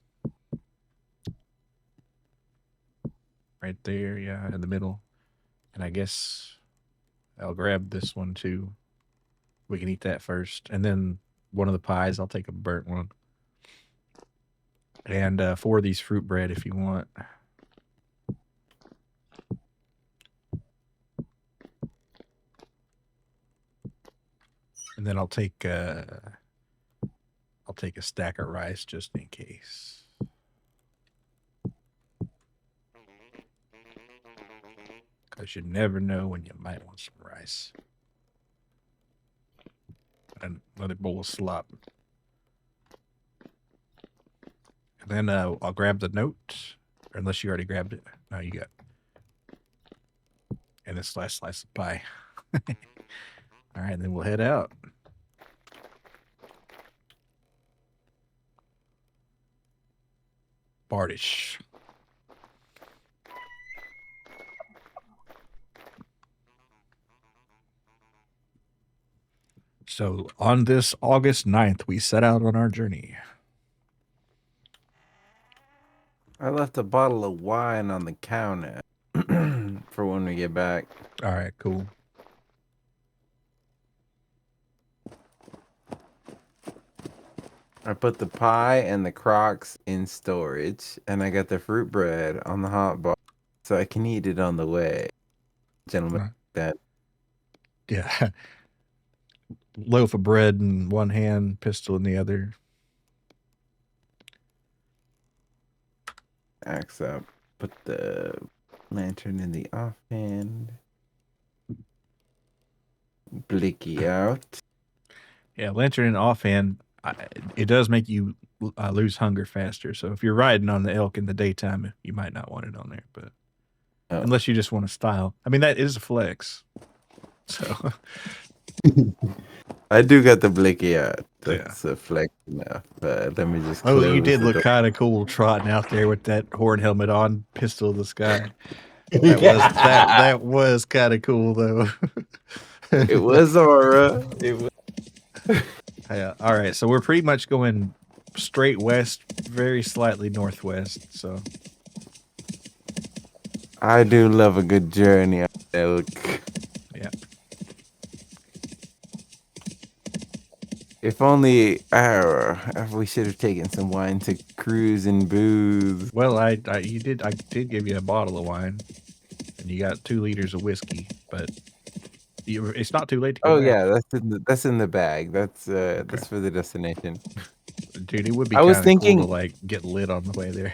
right there, yeah, in the middle, and I guess I'll grab this one too. We can eat that first, and then one of the pies. I'll take a burnt one, and 4 of these fruit bread if you want. And then I'll take a stack of rice just in case. Because you never know when you might want some rice. And another bowl of slop. And then I'll grab the note. Unless you already grabbed it. No, you got it. And this last slice of pie. All right, then we'll head out. Bardish. So on this August 9th, we set out on our journey. I left a bottle of wine on the counter for when we get back. All right, cool. I put the pie and the crocs in storage, and I got the fruit bread on the hot bar so I can eat it on the way. Gentlemen, that. Yeah. Loaf of bread in one hand, pistol in the other. Axe up. Put the lantern in the offhand. Blicky out. Yeah, lantern in offhand, it does make you lose hunger faster. So if you're riding on the elk in the daytime, you might not want it on there. But unless you just want to style, I mean, that is a flex. So I do got the blicky out. Yeah. That's a flex enough. Let me just. oh, you close did the look door. kind of cool trotting out there with that horn helmet on, pistol in the sky. That was kind of cool though. It was aura. It was. Yeah. All right. So we're pretty much going straight west, very slightly northwest. So I do love a good journey on elk. yeah. If only we should have taken some wine to cruise and booze. Well, I did give you a bottle of wine, and you got 2 liters of whiskey, but it's not too late to go Oh back. yeah, that's in the bag. That's for the destination. Dude, it would be I was kind of cool to thinking- like get lit on the way there.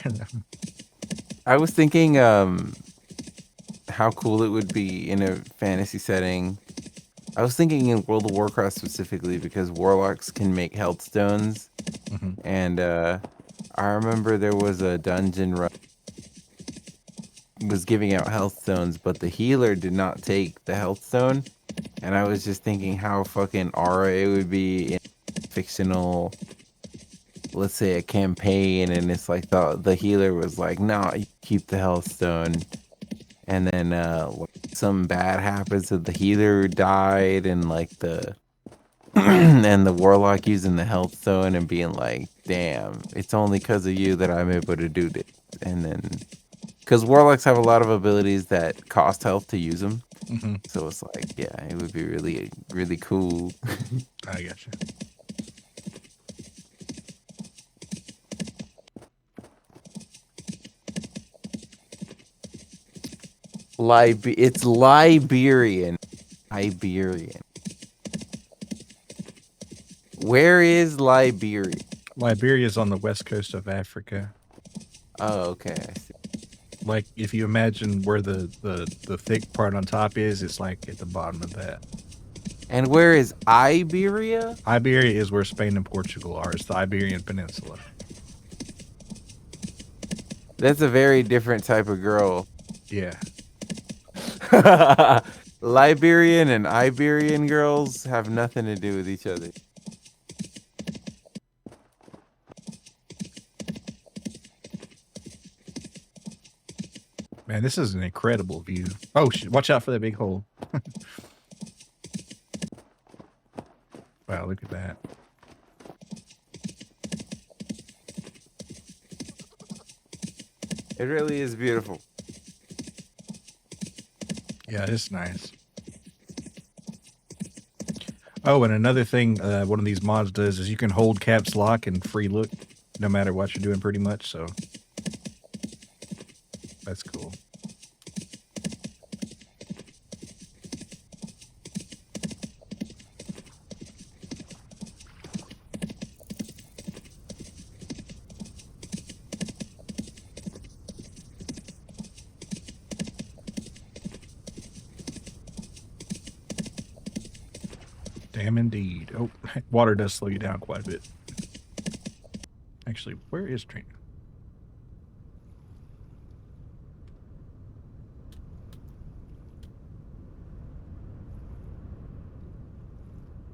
I was thinking how cool it would be in a fantasy setting. I was thinking in World of Warcraft specifically because warlocks can make health stones, Mhm. and I remember there was a dungeon run was giving out health stones, but the healer did not take the health stone, and I was just thinking how fucking aura it would be in fictional, let's say a campaign, and it's like the healer was like, nah, you keep the health stone, and then something bad happens to the healer who died, and like the and the warlock using the health stone and being like, damn, it's only because of you that I'm able to do this. And then because warlocks have a lot of abilities that cost health to use them, Mhm. so it's like, yeah, it would be really, really cool. I got you. It's Liberian. Iberian. Where is Liberia? Liberia's on the west coast of Africa. Oh, okay. I see. Like if you imagine where the thick part on top is, it's like at the bottom of that. And where is Iberia? Iberia is where Spain and Portugal are. It's the Iberian Peninsula. That's a very different type of girl. Yeah. Liberian and Iberian girls have nothing to do with each other. Man, this is an incredible view. Oh, shit. Watch out for that big hole. Wow, look at that. It really is beautiful. Yeah, it's nice. Oh, and another thing one of these mods does is you can hold caps lock and free look no matter what you're doing pretty much, so that's cool. Damn indeed. Oh, water does slow you down quite a bit. Actually, where is Trueno?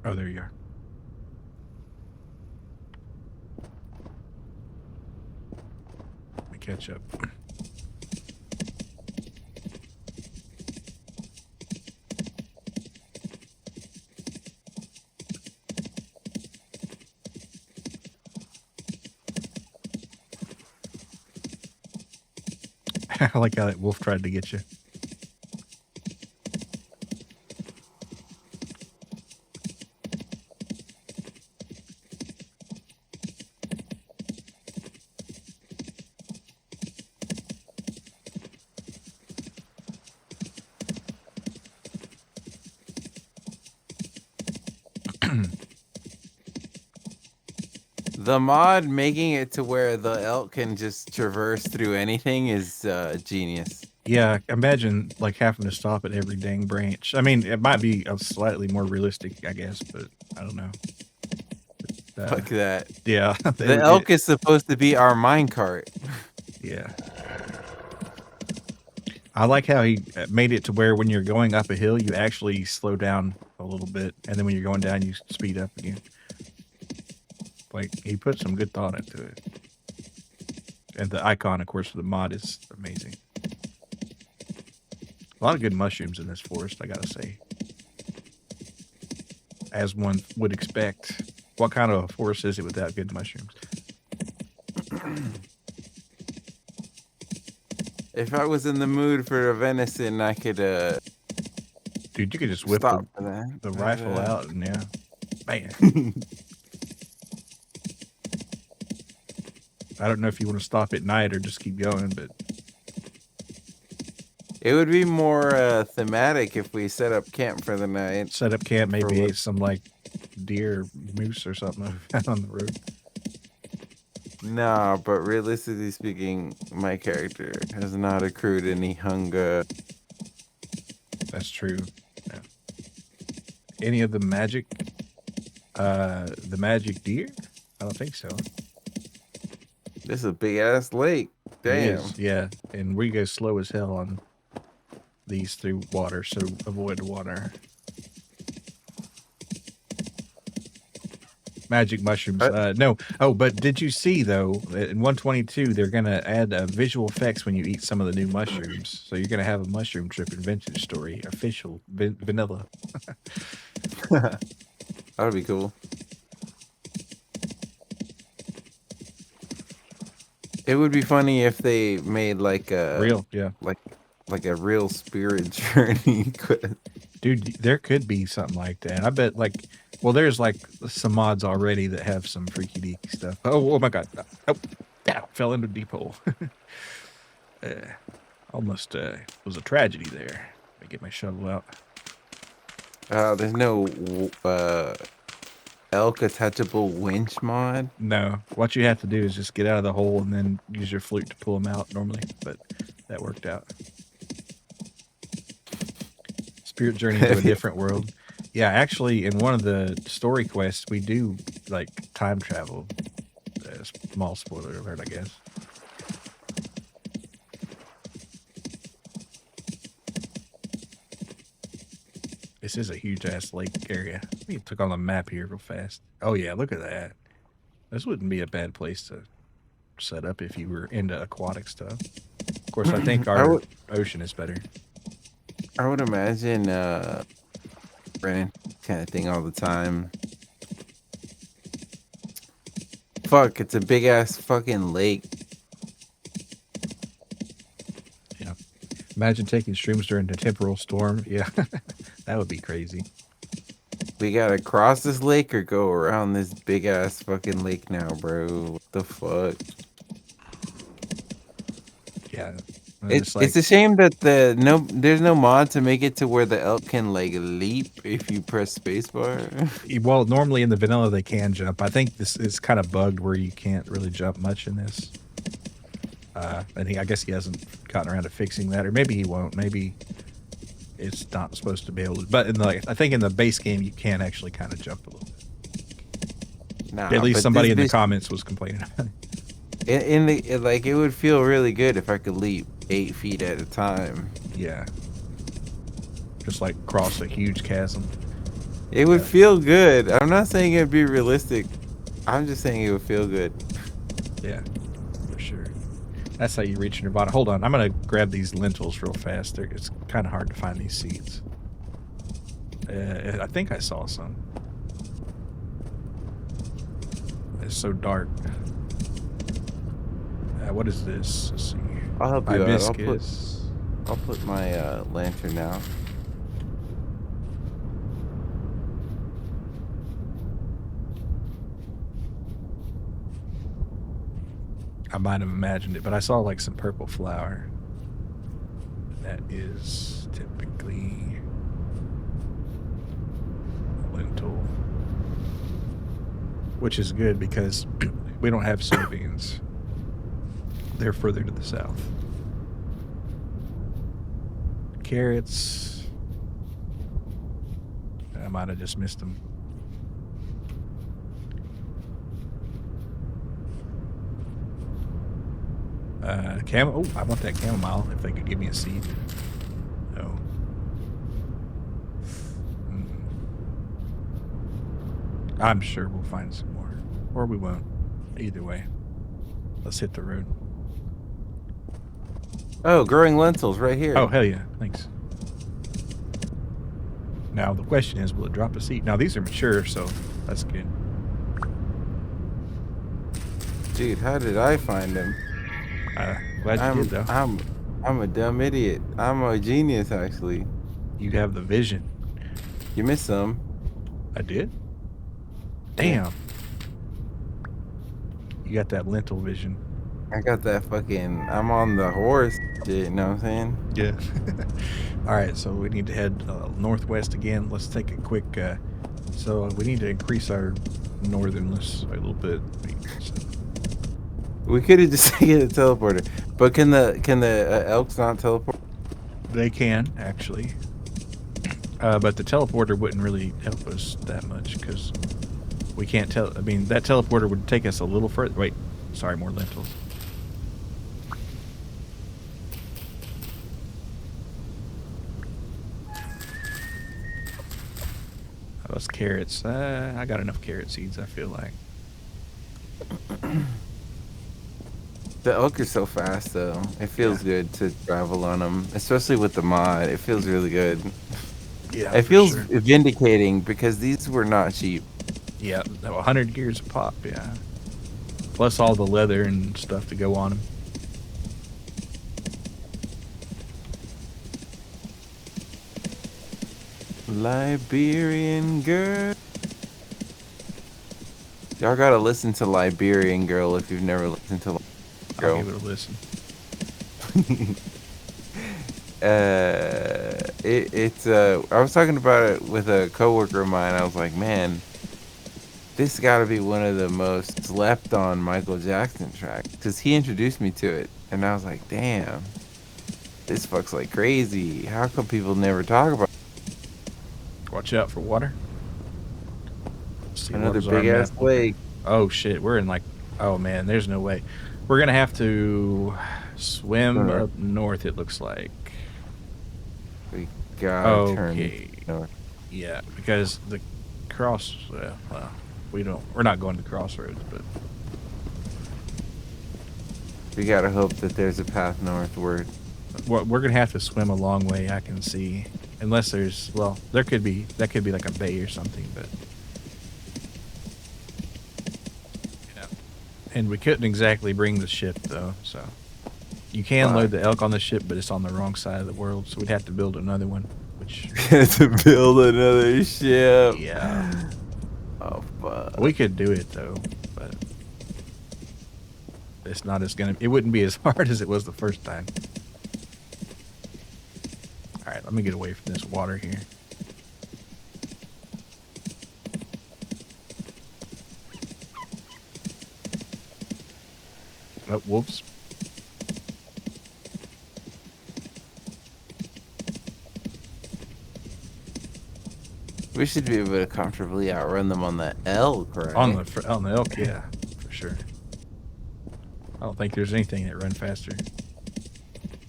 Oh, there you are. Let me catch up. I like how that wolf tried to get you. The mod making it to where the elk can just traverse through anything is genius. Yeah, imagine like having to stop at every dang branch. I mean, it might be a slightly more realistic, I guess, but I don't know. Fuck that. Yeah, The elk is supposed to be our minecart. Yeah. I like how he made it to where when you're going up a hill, you actually slow down a little bit, and then when you're going down, you speed up again. Like, he put some good thought into it. And the icon, of course, for the mod is amazing. A lot of good mushrooms in this forest, I gotta say. As one would expect. What kind of a forest is it without good mushrooms? If I was in the mood for a venison, I could dude, you could just whip the rifle out and yeah. Man. I don't know if you want to stop at night or just keep going, but it would be more thematic if we set up camp for the night. Set up camp, maybe ate some like deer, moose or something on the road. Nah, but realistically speaking, my character has not accrued any hunger. That's true. Yeah. Any of the magic deer? I don't think so. This is a big ass lake. Damn. Yeah, and we go slow as hell on these through water, so avoid water. Magic mushrooms. No. Oh, but did you see though? In 122, they're gonna add visual effects when you eat some of the new mushrooms. So you're gonna have a mushroom trip and vintage story, official vanilla. That would be cool. It would be funny if they made like a real, yeah, like a real spirit journey. Dude, there could be something like that. I bet like, well, there's like some mods already that have some freaky deaky stuff. Oh my god! Oh, fell into a deep hole. Almost was a tragedy there. Let me get my shovel out. There's no elk attachable winch mod. No, what you have to do is just get out of the hole and then use your flute to pull them out normally. But that worked out. Spirit journey to a different world. Yeah, actually, in one of the story quests, we do like time travel. Small spoiler alert, I guess. This is a huge ass lake area. We took on the map here real fast. Oh yeah, look at that. This wouldn't be a bad place to set up if you were into aquatic stuff. Of course, I think our ocean is better. I would imagine running kind of thing all the time. Fuck, it's a big ass fucking lake. Yeah. Imagine taking shrooms during the temporal storm. Yeah. That would be crazy. We gotta cross this lake or go around this big ass fucking lake now, bro. What the fuck? Yeah. It's a shame that there's no mod to make it to where the elk can like leap if you press spacebar. Well, normally in the vanilla they can jump. I think this is kind of bugged where you can't really jump much in this. And I guess he hasn't gotten around to fixing that, or maybe he won't. Maybe it's not supposed to be able to. But I think in the base game you can actually kind of jump a little bit. Nah, at least somebody in the comments was complaining about it. Like it would feel really good if I could leap 8 feet at a time. Yeah. Just like cross a huge chasm. It would feel good. I'm not saying it'd be realistic. I'm just saying it would feel good. Yeah, for sure. That's how you reach Nirvana. Hold on, I'm gonna grab these lentils real fast. It's kind of hard to find these seeds. I think I saw some. It's so dark. What is this? Let's see. I'll help you Hibiscus. I'll put my lantern out. I might have imagined it, but I saw like some purple flower. That is typically a lentil. which is good because we don't have soybeans. They're further to the south. Carrots. I might have just missed them. Oh, I want that chamomile if they could give me a seed. No. I'm sure we'll find some more. Or we won't. Either way. Let's hit the road. Oh, growing lentils right here. Oh, hell yeah. Thanks. Now, the question is, will it drop a seed? Now, these are mature, so that's good. Dude, how did I find them? Glad you did, though. I'm a dumb idiot. I'm a genius, actually. You have the vision. You missed some. I did? Damn. You got that lentil vision. I got that fucking, I'm on the horse shit, you know what I'm saying? Yeah. All right, so we need to head northwest again. Let's take a quick, so we need to increase our northernness a little bit. We could have just taken a teleporter, but can the elks not teleport? They can, actually. But the teleporter wouldn't really help us that much because we can't tell. I mean, that teleporter would take us a little further. Wait, sorry, more lentils. Those carrots. I got enough carrot seeds, I feel like. The elk are so fast, though. It feels good to travel on them, especially with the mod. It feels really good. Yeah, it feels vindicating because these were not cheap. Yeah, 100 gears a pop, yeah. Plus all the leather and stuff to go on them. Liberian Girl. Y'all gotta listen to Liberian Girl if you've never listened to Girl. I'll give it a listen. I was talking about it with a coworker of mine. I was like, man, this gotta be one of the most slept on Michael Jackson tracks because he introduced me to it, and I was like, damn, this fucks like crazy. How come people never talk about it? Watch out for water. Another big ass lake. Oh shit, we're in like, oh man, there's no way. We're gonna have to swim up north, it looks like. We gotta turn north. Yeah, because the well, we're not going to the crossroads, but we gotta hope that there's a path northward. We're gonna have to swim a long way, I can see. Unless there's, well, that could be like a bay or something, but yeah. And we couldn't exactly bring the ship though, so you can load the elk on the ship, but it's on the wrong side of the world, so we'd have to build another one. Which to build another ship. Yeah. Oh fuck. We could do it though, but it's not as it wouldn't be as hard as it was the first time. Alright, let me get away from this water here. Oh, whoops. We should be able to comfortably outrun them on the elk, right? On the elk, yeah, for sure. I don't think there's anything that run faster.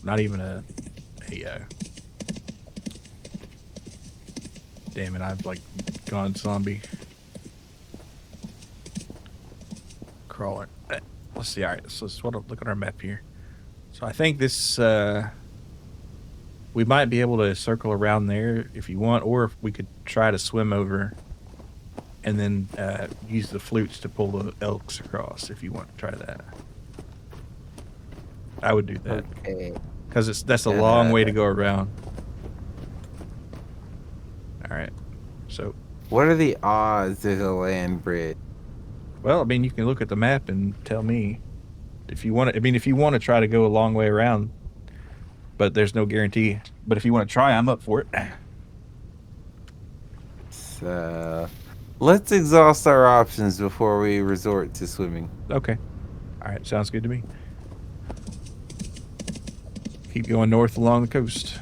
Not even a damn it, I've like gone zombie. Crawler. Let's see, alright, so let's look at our map here. So I think this we might be able to circle around there if you want, or if we could try to swim over and then use the flutes to pull the elks across if you want to try that. I would do that. Okay. Because that's a long way to go around. Alright. So what are the odds there's a land bridge? Well, I mean, you can look at the map and tell me if you want to. I mean, if you want to try to go a long way around, but there's no guarantee. But if you want to try, I'm up for it. So Let's exhaust our options before we resort to swimming. Okay. All right, sounds good to me. Keep going north along the coast.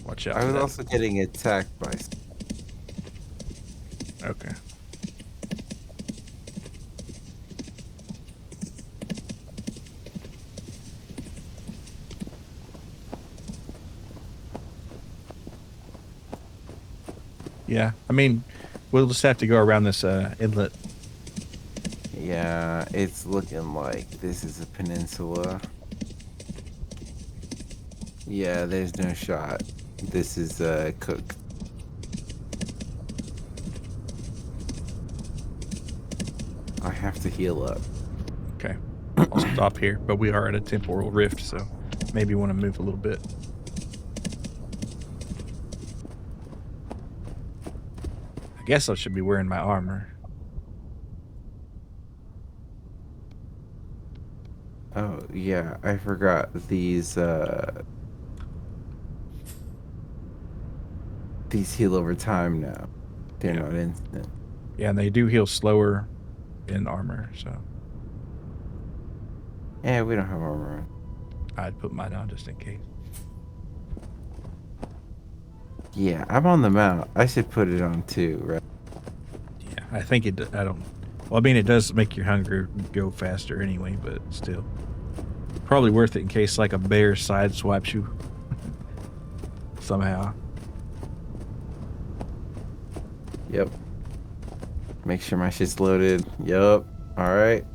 Watch out I for was that. also getting attacked by. Okay. Yeah, I mean, we'll just have to go around this inlet. Yeah, it's looking like this is a peninsula. Yeah, there's no shot. This is cooked. I have to heal up. Okay. I'll stop here, but we are at a temporal rift, so maybe want to move a little bit. I guess I should be wearing my armor. Oh, yeah, I forgot these heal over time now. They're not instant. Yeah, and they do heal slower in armor, so Yeah, we don't have armor on. I'd put mine on just in case. Yeah, I'm on the mount. I should put it on too, right? Yeah, I think it. I don't. Well, I mean, it does make your hunger go faster anyway, but still, probably worth it in case like a bear sideswipes you somehow. Yep. Make sure my shit's loaded. Yup. Alright.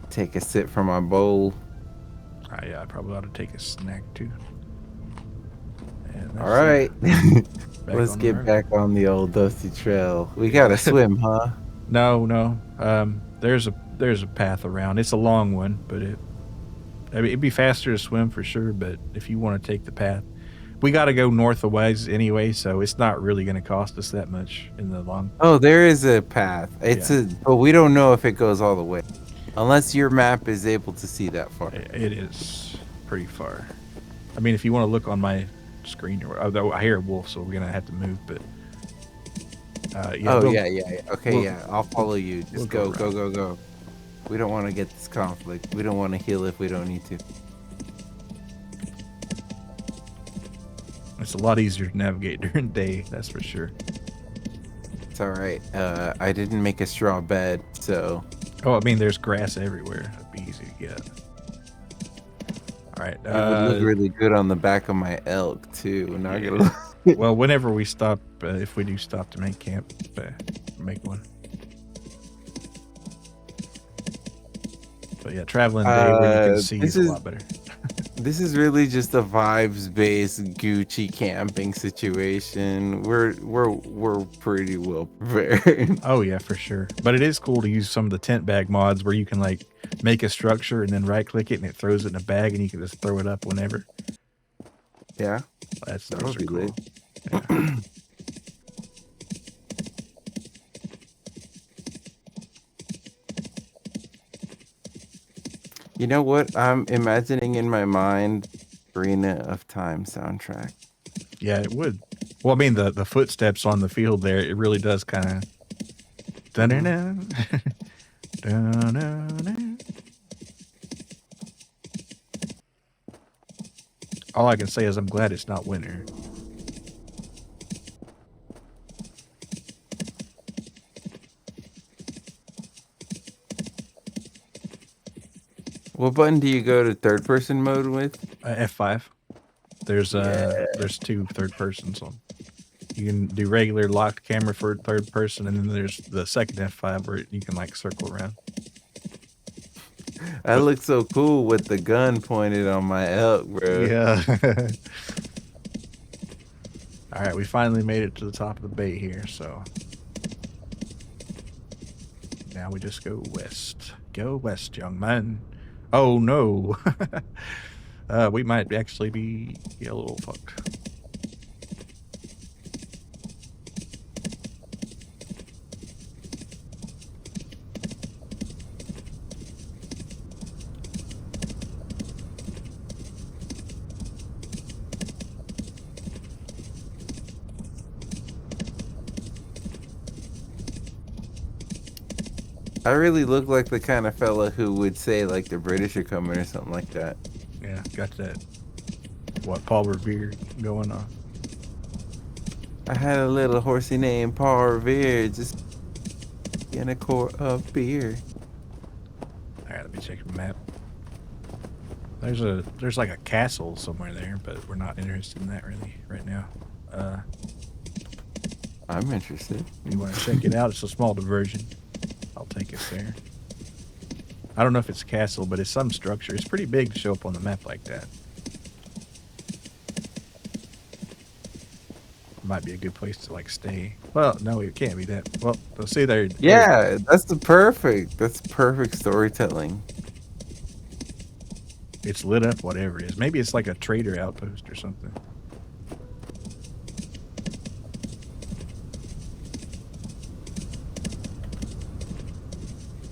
Take a sip from my bowl. Yeah, I probably ought to take a snack too. Alright. Let's on the get road. back on the old dusty trail. We gotta swim, huh? No. There's a path around. It's a long one, but I mean, it'd be faster to swim for sure. But if you want to take the path, we got to go north a ways anyway, so it's not really going to cost us that much in the long. Oh, there is a path. But we don't know if it goes all the way. Unless your map is able to see that far. It is pretty far. I mean, if you want to look on my screen, although I hear a wolf, so we're gonna have to move. But yeah. Okay, I'll follow you. Just we'll go. We don't want to get this conflict. We don't want to heal if we don't need to. It's a lot easier to navigate during the day, that's for sure. It's all right. I didn't make a straw bed, so. Oh, I mean, there's grass everywhere. That'd be easy to get. All right. It would look really good on the back of my elk too. Not gonna. Well, whenever we stop, if we do stop to make camp, make one. But yeah, traveling day where you can see is a lot better. This is really just a vibes-based Gucci camping situation. We're pretty well prepared. Oh yeah, for sure. But it is cool to use some of the tent bag mods where you can like make a structure and then right-click it and it throws it in a bag and you can just throw it up whenever. Yeah, those would are be cool. lit. Yeah. You know what? I'm imagining in my mind Arena of Time soundtrack. Yeah, it would. Well, I mean, the footsteps on the field there, it really does kind of. All I can say is I'm glad it's not winter. What button do you go to third person mode with? F5. There's two third persons on. You can do regular locked camera for third person, and then there's the second F5 where you can like circle around. I look so cool with the gun pointed on my elk, bro. Yeah. All right, we finally made it to the top of the bay here, so now we just go west. Go west, young man. Oh no. We might actually be a little fucked. I really look like the kind of fella who would say like the British are coming or something like that. Yeah, got that. What, Paul Revere going on? I had a little horsey named Paul Revere, just in a quart of beer. All right, let me check the map. There's like a castle somewhere there, but we're not interested in that really right now. I'm interested. You want to check it out? It's a small diversion. I'll take us there. I don't know if it's a castle, but it's some structure. It's pretty big to show up on the map like that. Might be a good place to like stay. Well, no, it can't be that. Well, let's see there. Yeah, that's perfect storytelling. It's lit up, whatever it is. Maybe it's like a trader outpost or something.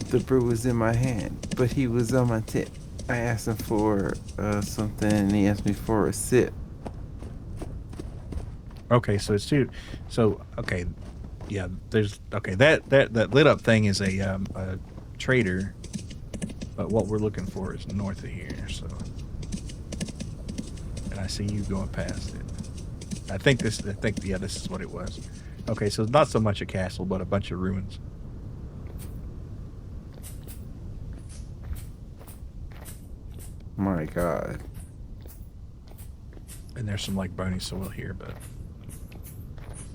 The brew was in my hand, but he was on my tip. I asked him for something, and he asked me for a sip. Okay, so it's two. So okay, yeah. There's okay. That lit up thing is a trader, but what we're looking for is north of here. So, and I see you going past it. I think this is what it was. Okay, so it's not so much a castle, but a bunch of ruins. My God. And there's some like bony soil here, but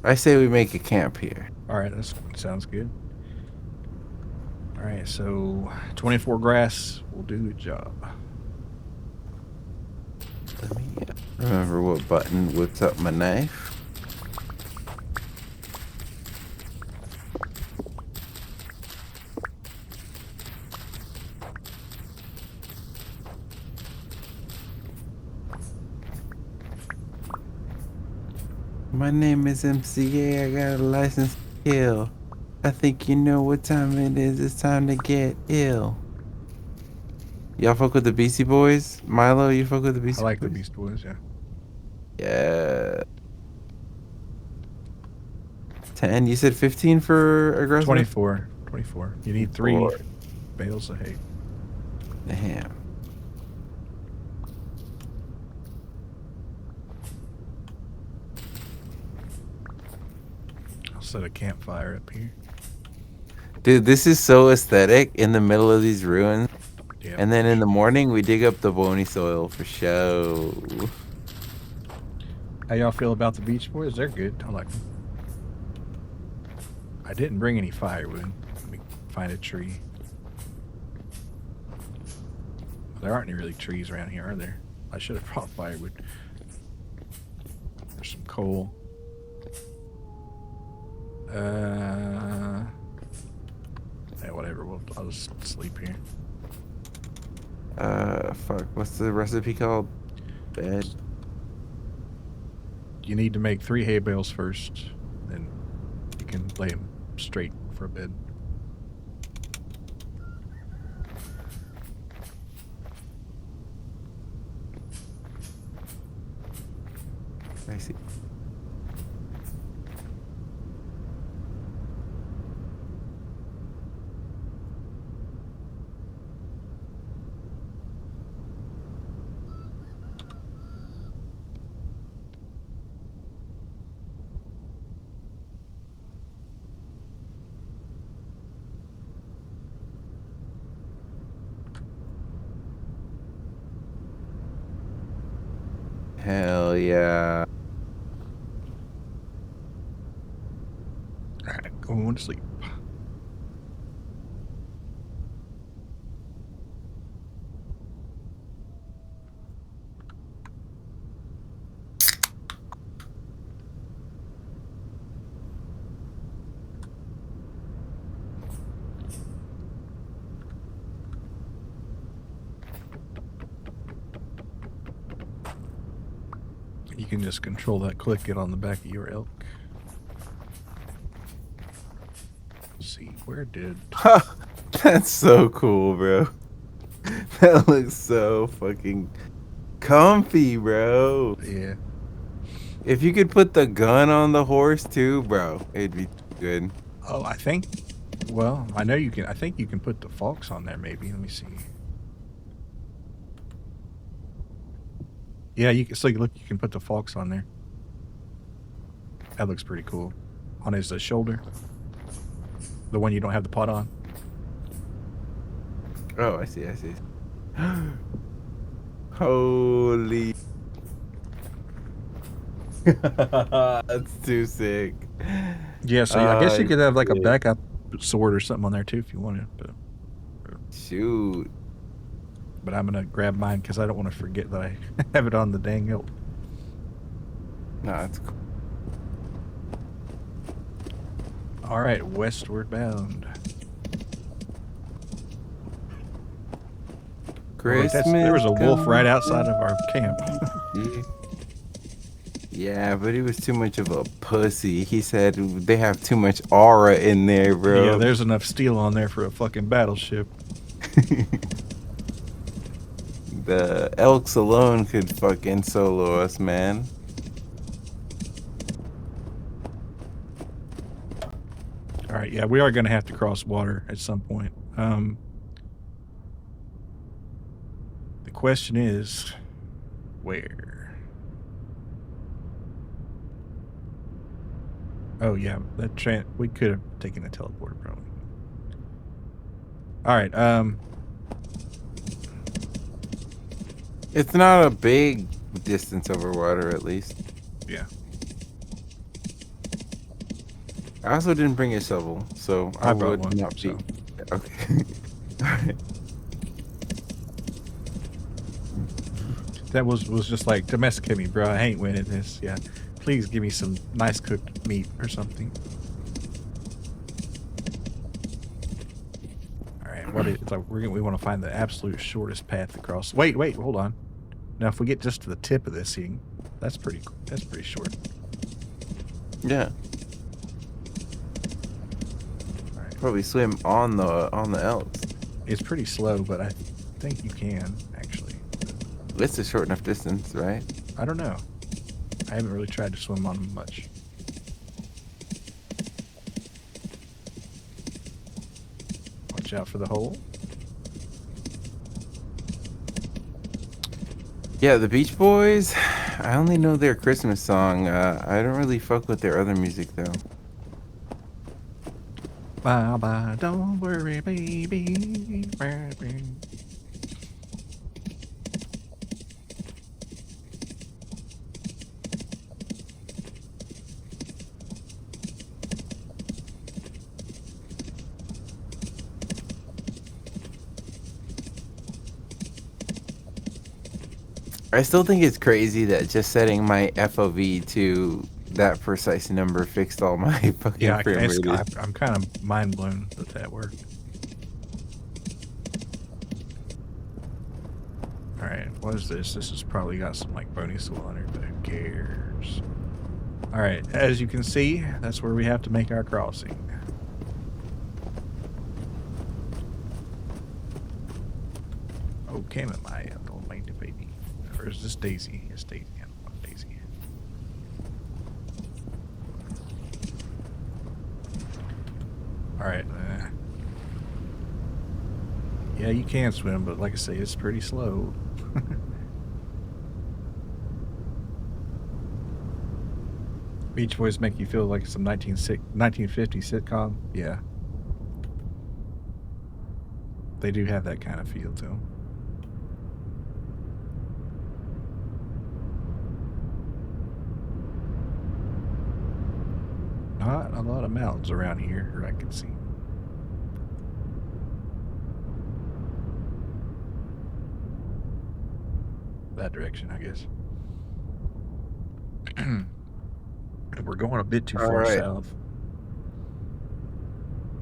I say we make a camp here. all right, that sounds good. All right, so 24 grass will do the job. Let me remember what button whips up my knife. My name is MCA. I got a license to kill. I think you know what time it is. It's time to get ill. Y'all fuck with the Beastie Boys? Milo, you fuck with the Beastie I like Boys? the Beast Boys, yeah. Yeah. 10. You said 15 for aggressive? 24. You need 3 4. bales of hay. Damn. I'll set a campfire up here. Dude, this is so aesthetic in the middle of these ruins. Yeah. And then in the morning, we dig up the bony soil for show. How y'all feel about the Beach Boys? They're good. I like them. I didn't bring any firewood. Let me find a tree. There aren't any really trees around here, are there? I should have brought firewood. There's some coal. Yeah, whatever. I'll just sleep here. Fuck. What's the recipe called? Bed. You need to make 3 hay bales first, then you can lay them straight for a bed. I see. Hell yeah. Alright, going to sleep. You can just control that click it on the back of your elk. Let's see, where did... That's so cool, bro. That looks so fucking comfy, bro. Yeah. If you could put the gun on the horse too, bro, it'd be good. Oh, I think Well, I know you can. I think you can put the forks on there. Maybe. Let me see. Yeah, you can. So look, you can put the forks on there. That looks pretty cool. On his shoulder. The one you don't have the pot on. Oh, I see. Holy. That's too sick. Yeah, so I guess you could have like a Sick. backup sword or something on there too if you wanted. Shoot. But I'm gonna grab mine because I don't want to forget that I have it on the dang hilt. No, that's cool. All right, westward bound. Christmas. There was a wolf right outside of our camp. Yeah, but he was too much of a pussy. He said they have too much aura in there, bro. Yeah, there's enough steel on there for a fucking battleship. The elks alone could fucking solo us, man. All right, yeah, we are going to have to cross water at some point. The question is, where? Oh yeah, we could have taken a teleporter probably. All right, It's not a big distance over water, at least. Yeah. I also didn't bring a shovel, so I brought would one, not be. so. Okay. Alright. That was just like, domesticate me, bro. I ain't winning this. Yeah. Please give me some nice cooked meat or something. All right. It's like we want to find the absolute shortest path across. Wait, hold on. Now, if we get just to the tip of this thing, that's pretty short. Yeah. All right. Probably swim on the elks. It's pretty slow, but I think you can actually. It's a short enough distance, right? I don't know. I haven't really tried to swim on them much. Watch out for the hole. Yeah, the Beach Boys. I only know their Christmas song. I don't really fuck with their other music though. Bye bye, don't worry, baby. I still think it's crazy that just setting my FOV to that precise number fixed all my fucking Yeah, frame rate. I'm kind of mind blown that worked. All right, what is this? This has probably got some like bonus on it, but who cares? All right, as you can see, that's where we have to make our crossing. Oh, Cam and I don't mind the baby. Or is this Daisy? It's Daisy. I don't want Daisy. All right. Yeah, you can swim, but like I say, it's pretty slow. Beach Boys make you feel like some 1950 sitcom. Yeah. They do have that kind of feel to them. Not a lot of mountains around here, I can see. That direction, I guess. We're going a bit too far south.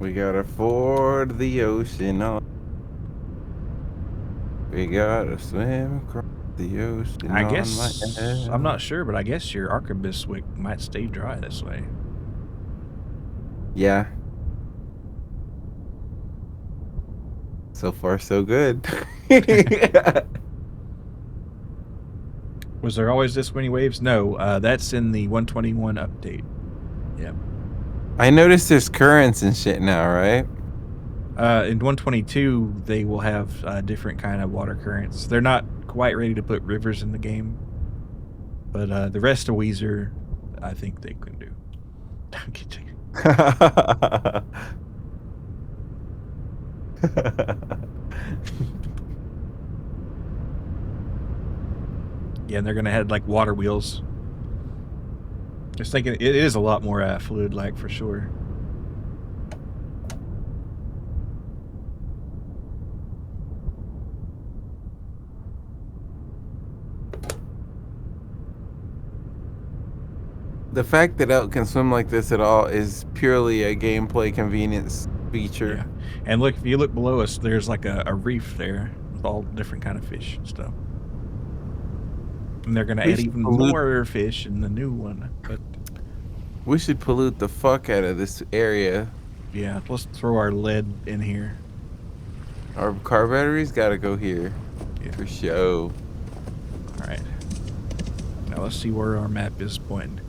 We gotta ford the ocean on. We gotta swim across the ocean. I guess I'm not sure, but I guess your arquebus wick might stay dry this way. Yeah. So far, so good. Was there always this many waves? No, that's in the 121 update. Yep. I noticed there's currents and shit now, right? In 122, they will have different kind of water currents. They're not quite ready to put rivers in the game, but the rest of Weezer, I think they can do. Yeah, and they're gonna have like water wheels. Just thinking, it is a lot more fluid-like for sure. The fact that elk can swim like this at all is purely a gameplay convenience feature. Yeah, and look, if you look below us, there's like a reef there with all different kind of fish and stuff. And they're gonna add even more fish in the new one. But we should pollute the fuck out of this area. Yeah, let's throw our lead in here. Our car batteries gotta go here. Yeah. For show. Alright. Now let's see where our map is pointing.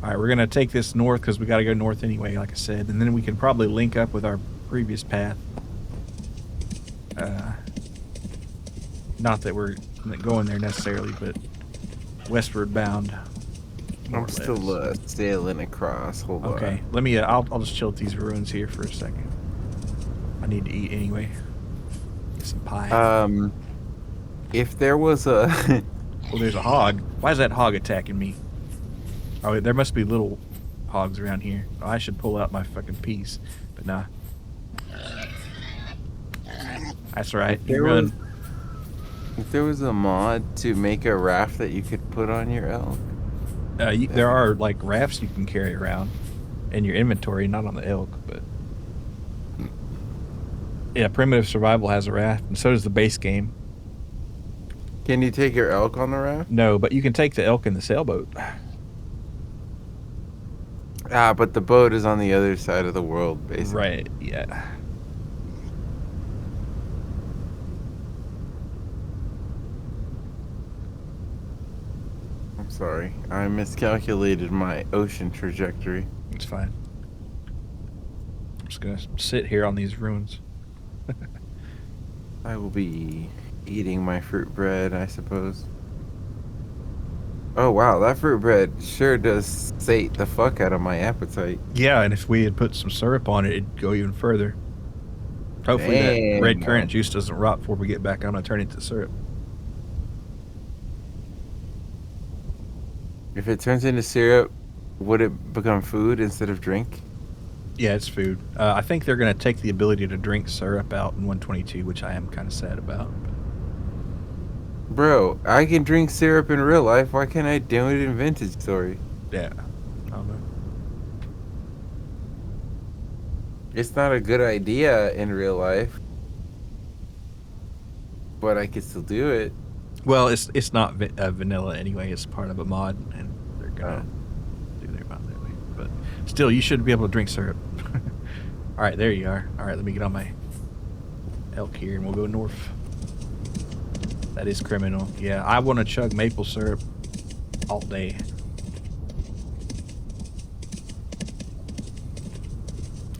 Alright, we're gonna take this north because we gotta go north anyway, like I said, and then we can probably link up with our previous path. Not that we're going there necessarily, but westward bound. I'm still sailing across. Hold on. Okay, let me. I'll just chill at these ruins here for a second. I need to eat anyway. Get some pie. If there was a well, there's a hog. Why is that hog attacking me? Oh, there must be little hogs around here. Oh, I should pull out my fucking piece, but nah. That's right. You run. If there was a mod to make a raft that you could put on your elk. There are like rafts you can carry around in your inventory, not on the elk, but yeah, Primitive Survival has a raft, and so does the base game. Can you take your elk on the raft? No, but you can take the elk in the sailboat. Ah, but the boat is on the other side of the world, basically. Right, yeah. I'm sorry. I miscalculated my ocean trajectory. It's fine. I'm just gonna sit here on these ruins. I will be eating my fruit bread, I suppose. Oh wow, that fruit bread sure does sate the fuck out of my appetite. Yeah, and if we had put some syrup on it, it'd go even further. Hopefully that red currant juice doesn't rot before we get back. I'm gonna turn it to syrup. If it turns into syrup, would it become food instead of drink? Yeah, it's food. I think they're gonna take the ability to drink syrup out in 122, which I am kind of sad about. Bro, I can drink syrup in real life. Why can't I do it in Vintage Story? Yeah, I don't know. It's not a good idea in real life, but I can still do it. Well, it's not vanilla anyway. It's part of a mod, and they're gonna do their mod that way. But still, you should be able to drink syrup. All right, there you are. All right, let me get on my elk here, and we'll go north. That is criminal. Yeah, I want to chug maple syrup all day.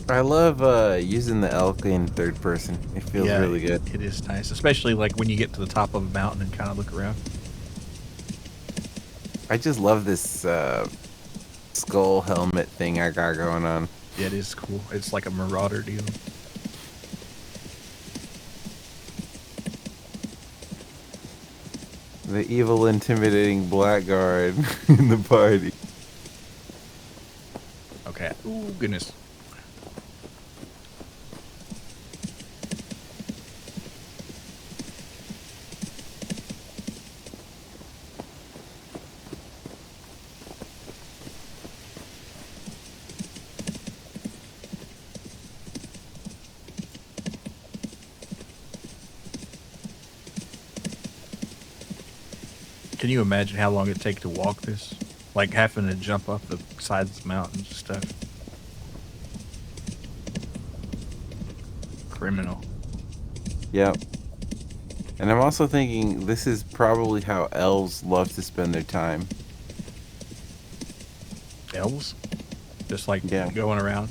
I love using the elk in third person. It feels really good. It is nice, especially like when you get to the top of a mountain and kind of look around. I just love this skull helmet thing I got going on. Yeah, it is cool. It's like a marauder deal. The evil, intimidating blackguard in the party. Okay. Ooh, goodness. Can you imagine how long it'd take to walk this? Like having to jump up the sides of the mountains and stuff. Criminal. Yep. And I'm also thinking this is probably how elves love to spend their time. Elves? just like Yeah. going around.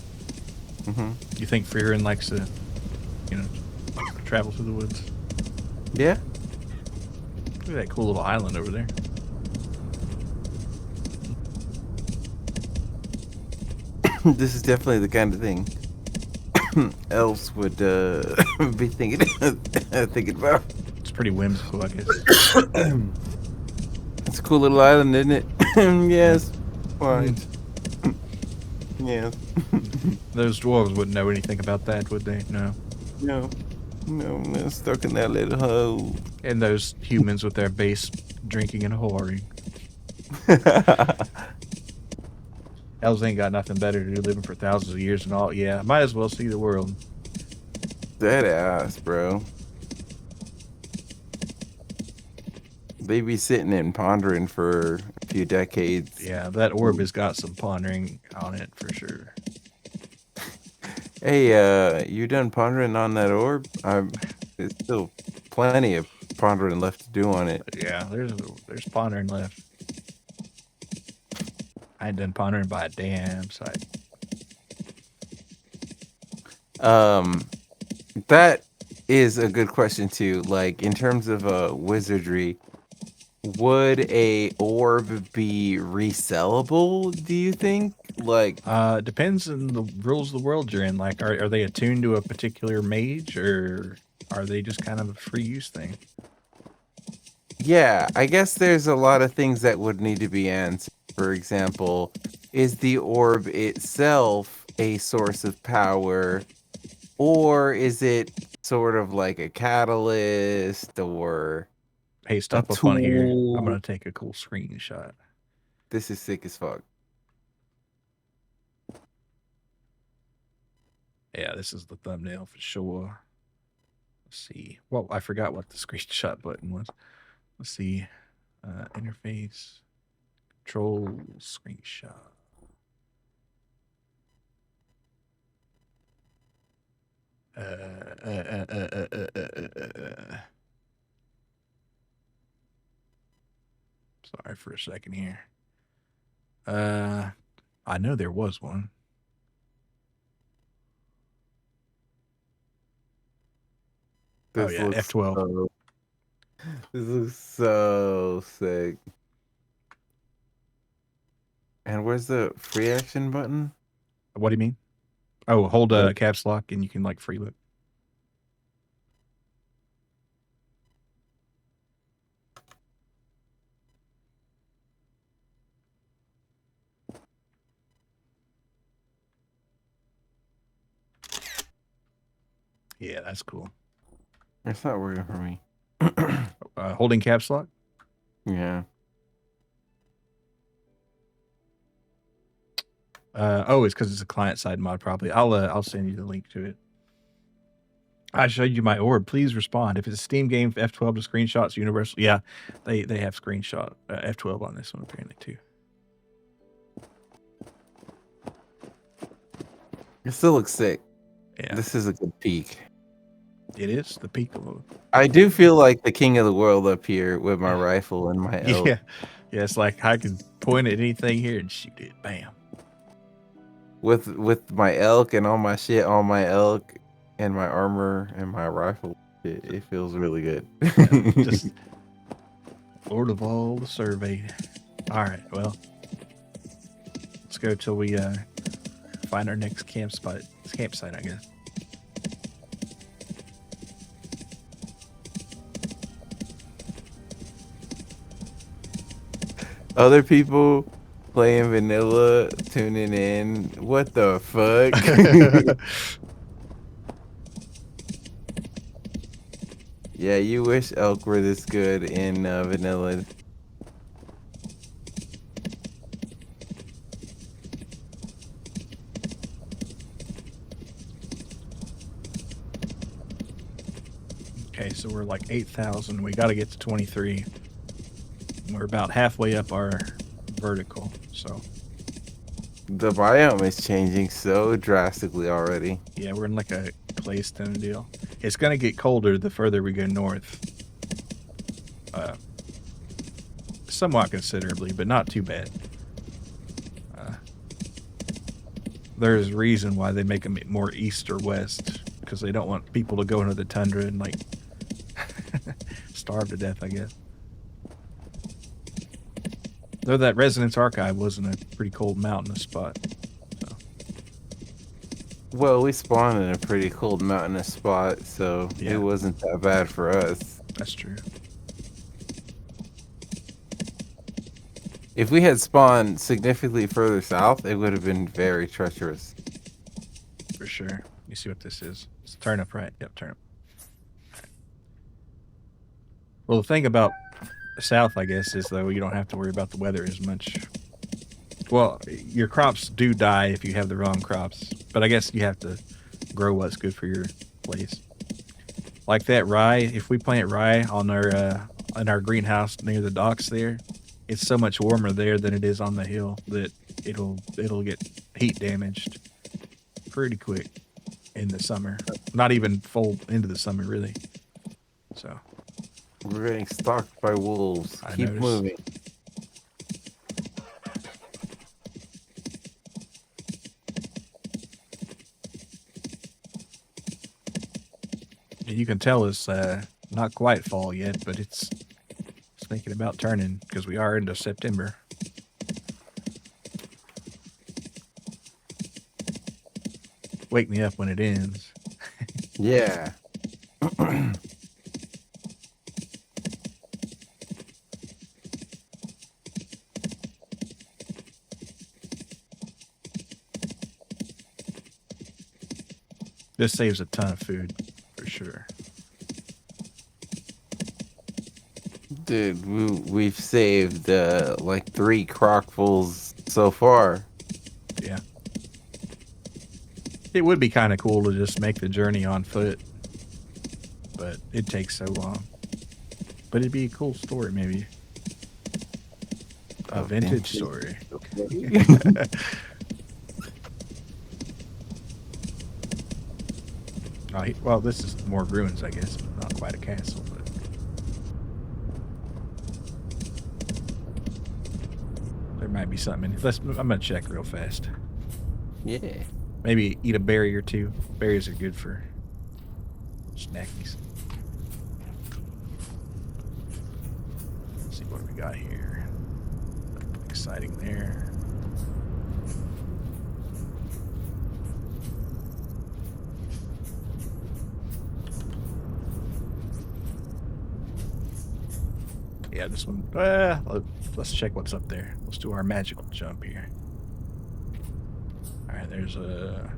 Hmm. You think Frieren likes to, travel through the woods? Yeah. Look at that cool little island over there. This is definitely the kind of thing elves would be thinking about. It's pretty whimsical, I guess. It's a cool little island, isn't it? Yes. Fine. Yes. Those dwarves wouldn't know anything about that, would they? No. No. No, stuck in that little hole. And those humans with their base drinking and whoring. Elves ain't got nothing better to do, living for thousands of years and all. Yeah, might as well see the world. Dead ass, bro. They be sitting and pondering for a few decades. Yeah, that orb has got some pondering on it for sure. Hey, you done pondering on that orb? There's still plenty of pondering left to do on it. Yeah, there's pondering left. I ain't done pondering by a damn sight. That is a good question too. Like in terms of wizardry, would a orb be resellable, do you think? Like Depends on the rules of the world you're in. Like, are they attuned to a particular mage, or are they just kind of a free use thing? yeah, I guess there's a lot of things that would need to be answered. For example, is the orb itself a source of power, or is it sort of like a catalyst or Hey, a stop up on here. I'm tool? gonna take a cool screenshot. This is sick as fuck. Yeah, this is the thumbnail for sure. Let's see. Well, I forgot what the screenshot button was. Let's see. Interface. Control screenshot. Sorry for a second here. I know there was one. Oh yeah, F12. This looks so sick. And where's the free action button? What do you mean? Oh, hold caps lock and you can like free look. Yeah, that's cool. It's not working for me. Holding caps lock? Yeah. Oh, it's because it's a client side mod. Probably. I'll send you the link to it. I showed you my orb. Please respond. If it's a Steam game, F12 to screenshots, universal. Yeah, they have screenshot F12 on this one apparently too. It still looks sick. Yeah, This is a good peak. it is the peak of. I do feel like the king of the world up here with my rifle and my elk. Yeah, it's like I can point at anything here and shoot it. Bam. With my elk and all my shit on my elk and my armor and my rifle. It feels really good. Yeah, just Lord of all the survey. All right, well, let's go till we find our next campsite. I guess. Other people playing vanilla, tuning in. What the fuck? Yeah, you wish elk were this good in vanilla. Okay, so we're like 8,000. We got to get to 23. We're about halfway up our vertical, so. The biome is changing so drastically already. Yeah, we're in like a claystone deal. It's going to get colder the further we go north. Somewhat considerably, but not too bad. there's a reason why they make them more east or west, because they don't want people to go into the tundra and like starve to death, I guess. Though that Residence Archive wasn't a pretty cold mountainous spot. So. Well, we spawned in a pretty cold mountainous spot, so Yeah. it wasn't that bad for us. That's true. If we had spawned significantly further south, it would have been very treacherous. For sure. Let me see what this is. It's turnip, right? Yep, turnip. Well, the thing about the south, I guess, is though you don't have to worry about the weather as much. Well, your crops do die if you have the wrong crops, but I guess you have to grow what's good for your place. Like that rye, if we plant rye on our in our greenhouse near the docks there, it's so much warmer there than it is on the hill that it'll get heat damaged pretty quick in the summer. Not even full into the summer, really. So We're getting stalked by wolves. I Keep noticed. moving. and you can tell it's not quite fall yet, but it's thinking about turning because we are into September. Wake me up when it ends. Yeah. This saves a ton of food, for sure. Dude, we've saved like 3 crockfuls so far. Yeah. It would be kind of cool to just make the journey on foot, but it takes so long. But it'd be a cool story, maybe. A vintage story. Oh, well, this is more ruins, I guess, but not quite a castle. But there might be something in it. I'm gonna check real fast. Yeah. Maybe eat a berry or two. Berries are good for snackies. Let's see what we got here. Nothing exciting there. Yeah, this one. Let's check what's up there. Let's do our magical jump here. All right, there's a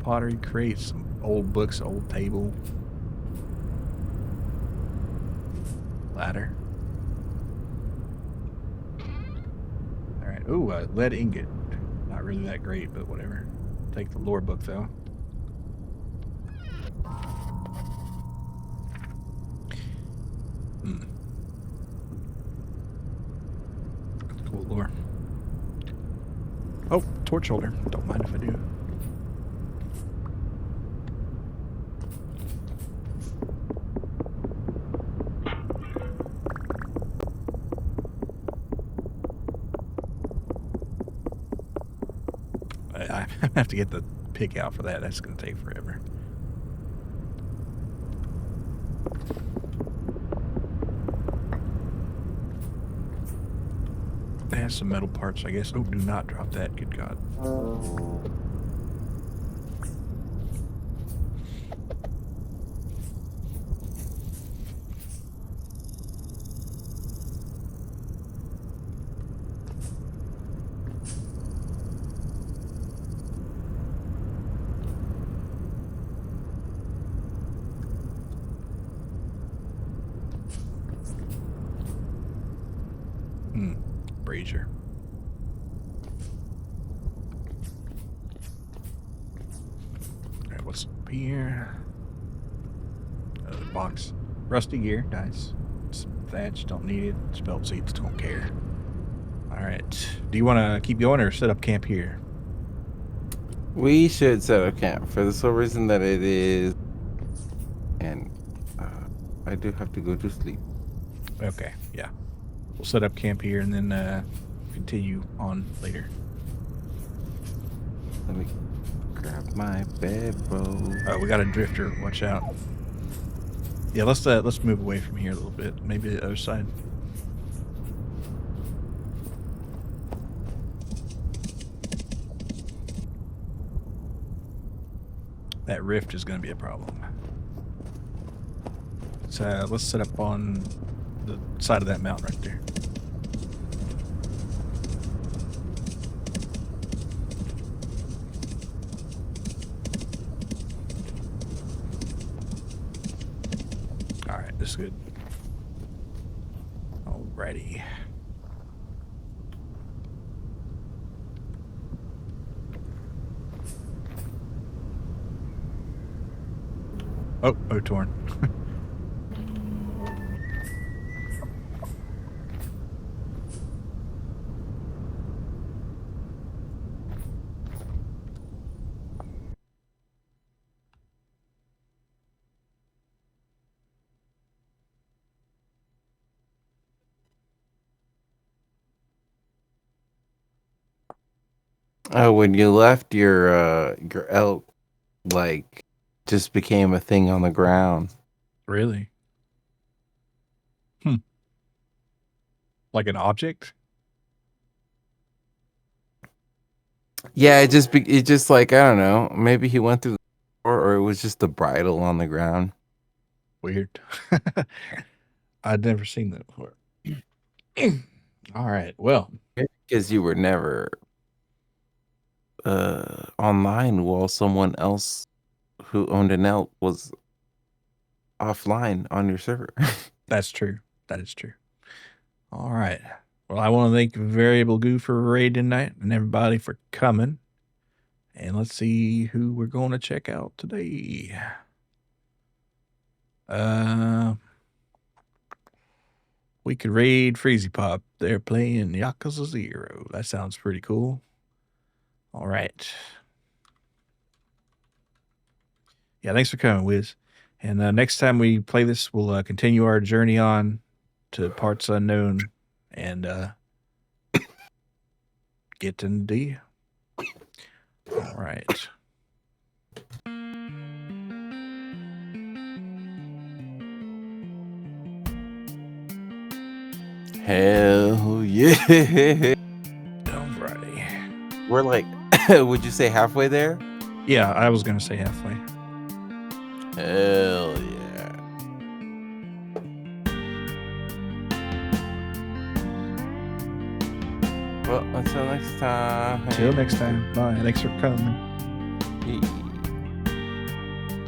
pottery crate, some old books, old table, ladder. All right. Ooh, a lead ingot. Not really that great, but whatever. Take the lore book though. Hmm. Cool lore. Oh, torch holder. Don't mind if I do. I have to get the pick out for that. That's going to take forever. It has some metal parts, I guess. Oh, do not drop that. Good God. Brazier. Alright, what's up here? Another box. Rusty gear, nice. Some thatch, don't need it. Spelt seeds, don't care. Alright. Do you want to keep going or set up camp here? We should set up camp for the sole reason that it is. And I do have to go to sleep. Okay, yeah. We'll set up camp here and then continue on later. Let me grab my bedroll. Oh, we got a drifter. Watch out. Yeah, let's move away from here a little bit. Maybe the other side. That rift is going to be a problem. So let's set up on the side of that mountain right there. All right, this is good. Alrighty. Oh, torn. Oh, when you left, your elk like just became a thing on the ground. Really? Like an object? Yeah, it just like, I don't know. Maybe he went through the door, or it was just the bridle on the ground. Weird. I'd never seen that before. All right. Well, Because you were never online while someone else who owned an elk was offline on your server. that's true. That is true. All right. Well, I want to thank Variable Goo for raid tonight and everybody for coming. And let's see who we're going to check out today. We could raid Freezy Pop. They're playing Yakuza 0. That sounds pretty cool. All right. Yeah, thanks for coming, Wiz. And next time we play this, we'll continue our journey on to parts unknown and get to Nadiya. All right. Hell yeah. Alrighty. We're like, would you say halfway there? Yeah, I was going to say halfway. Hell yeah. Well, until next time. Till next time. Bye. Thanks for coming. Yeah.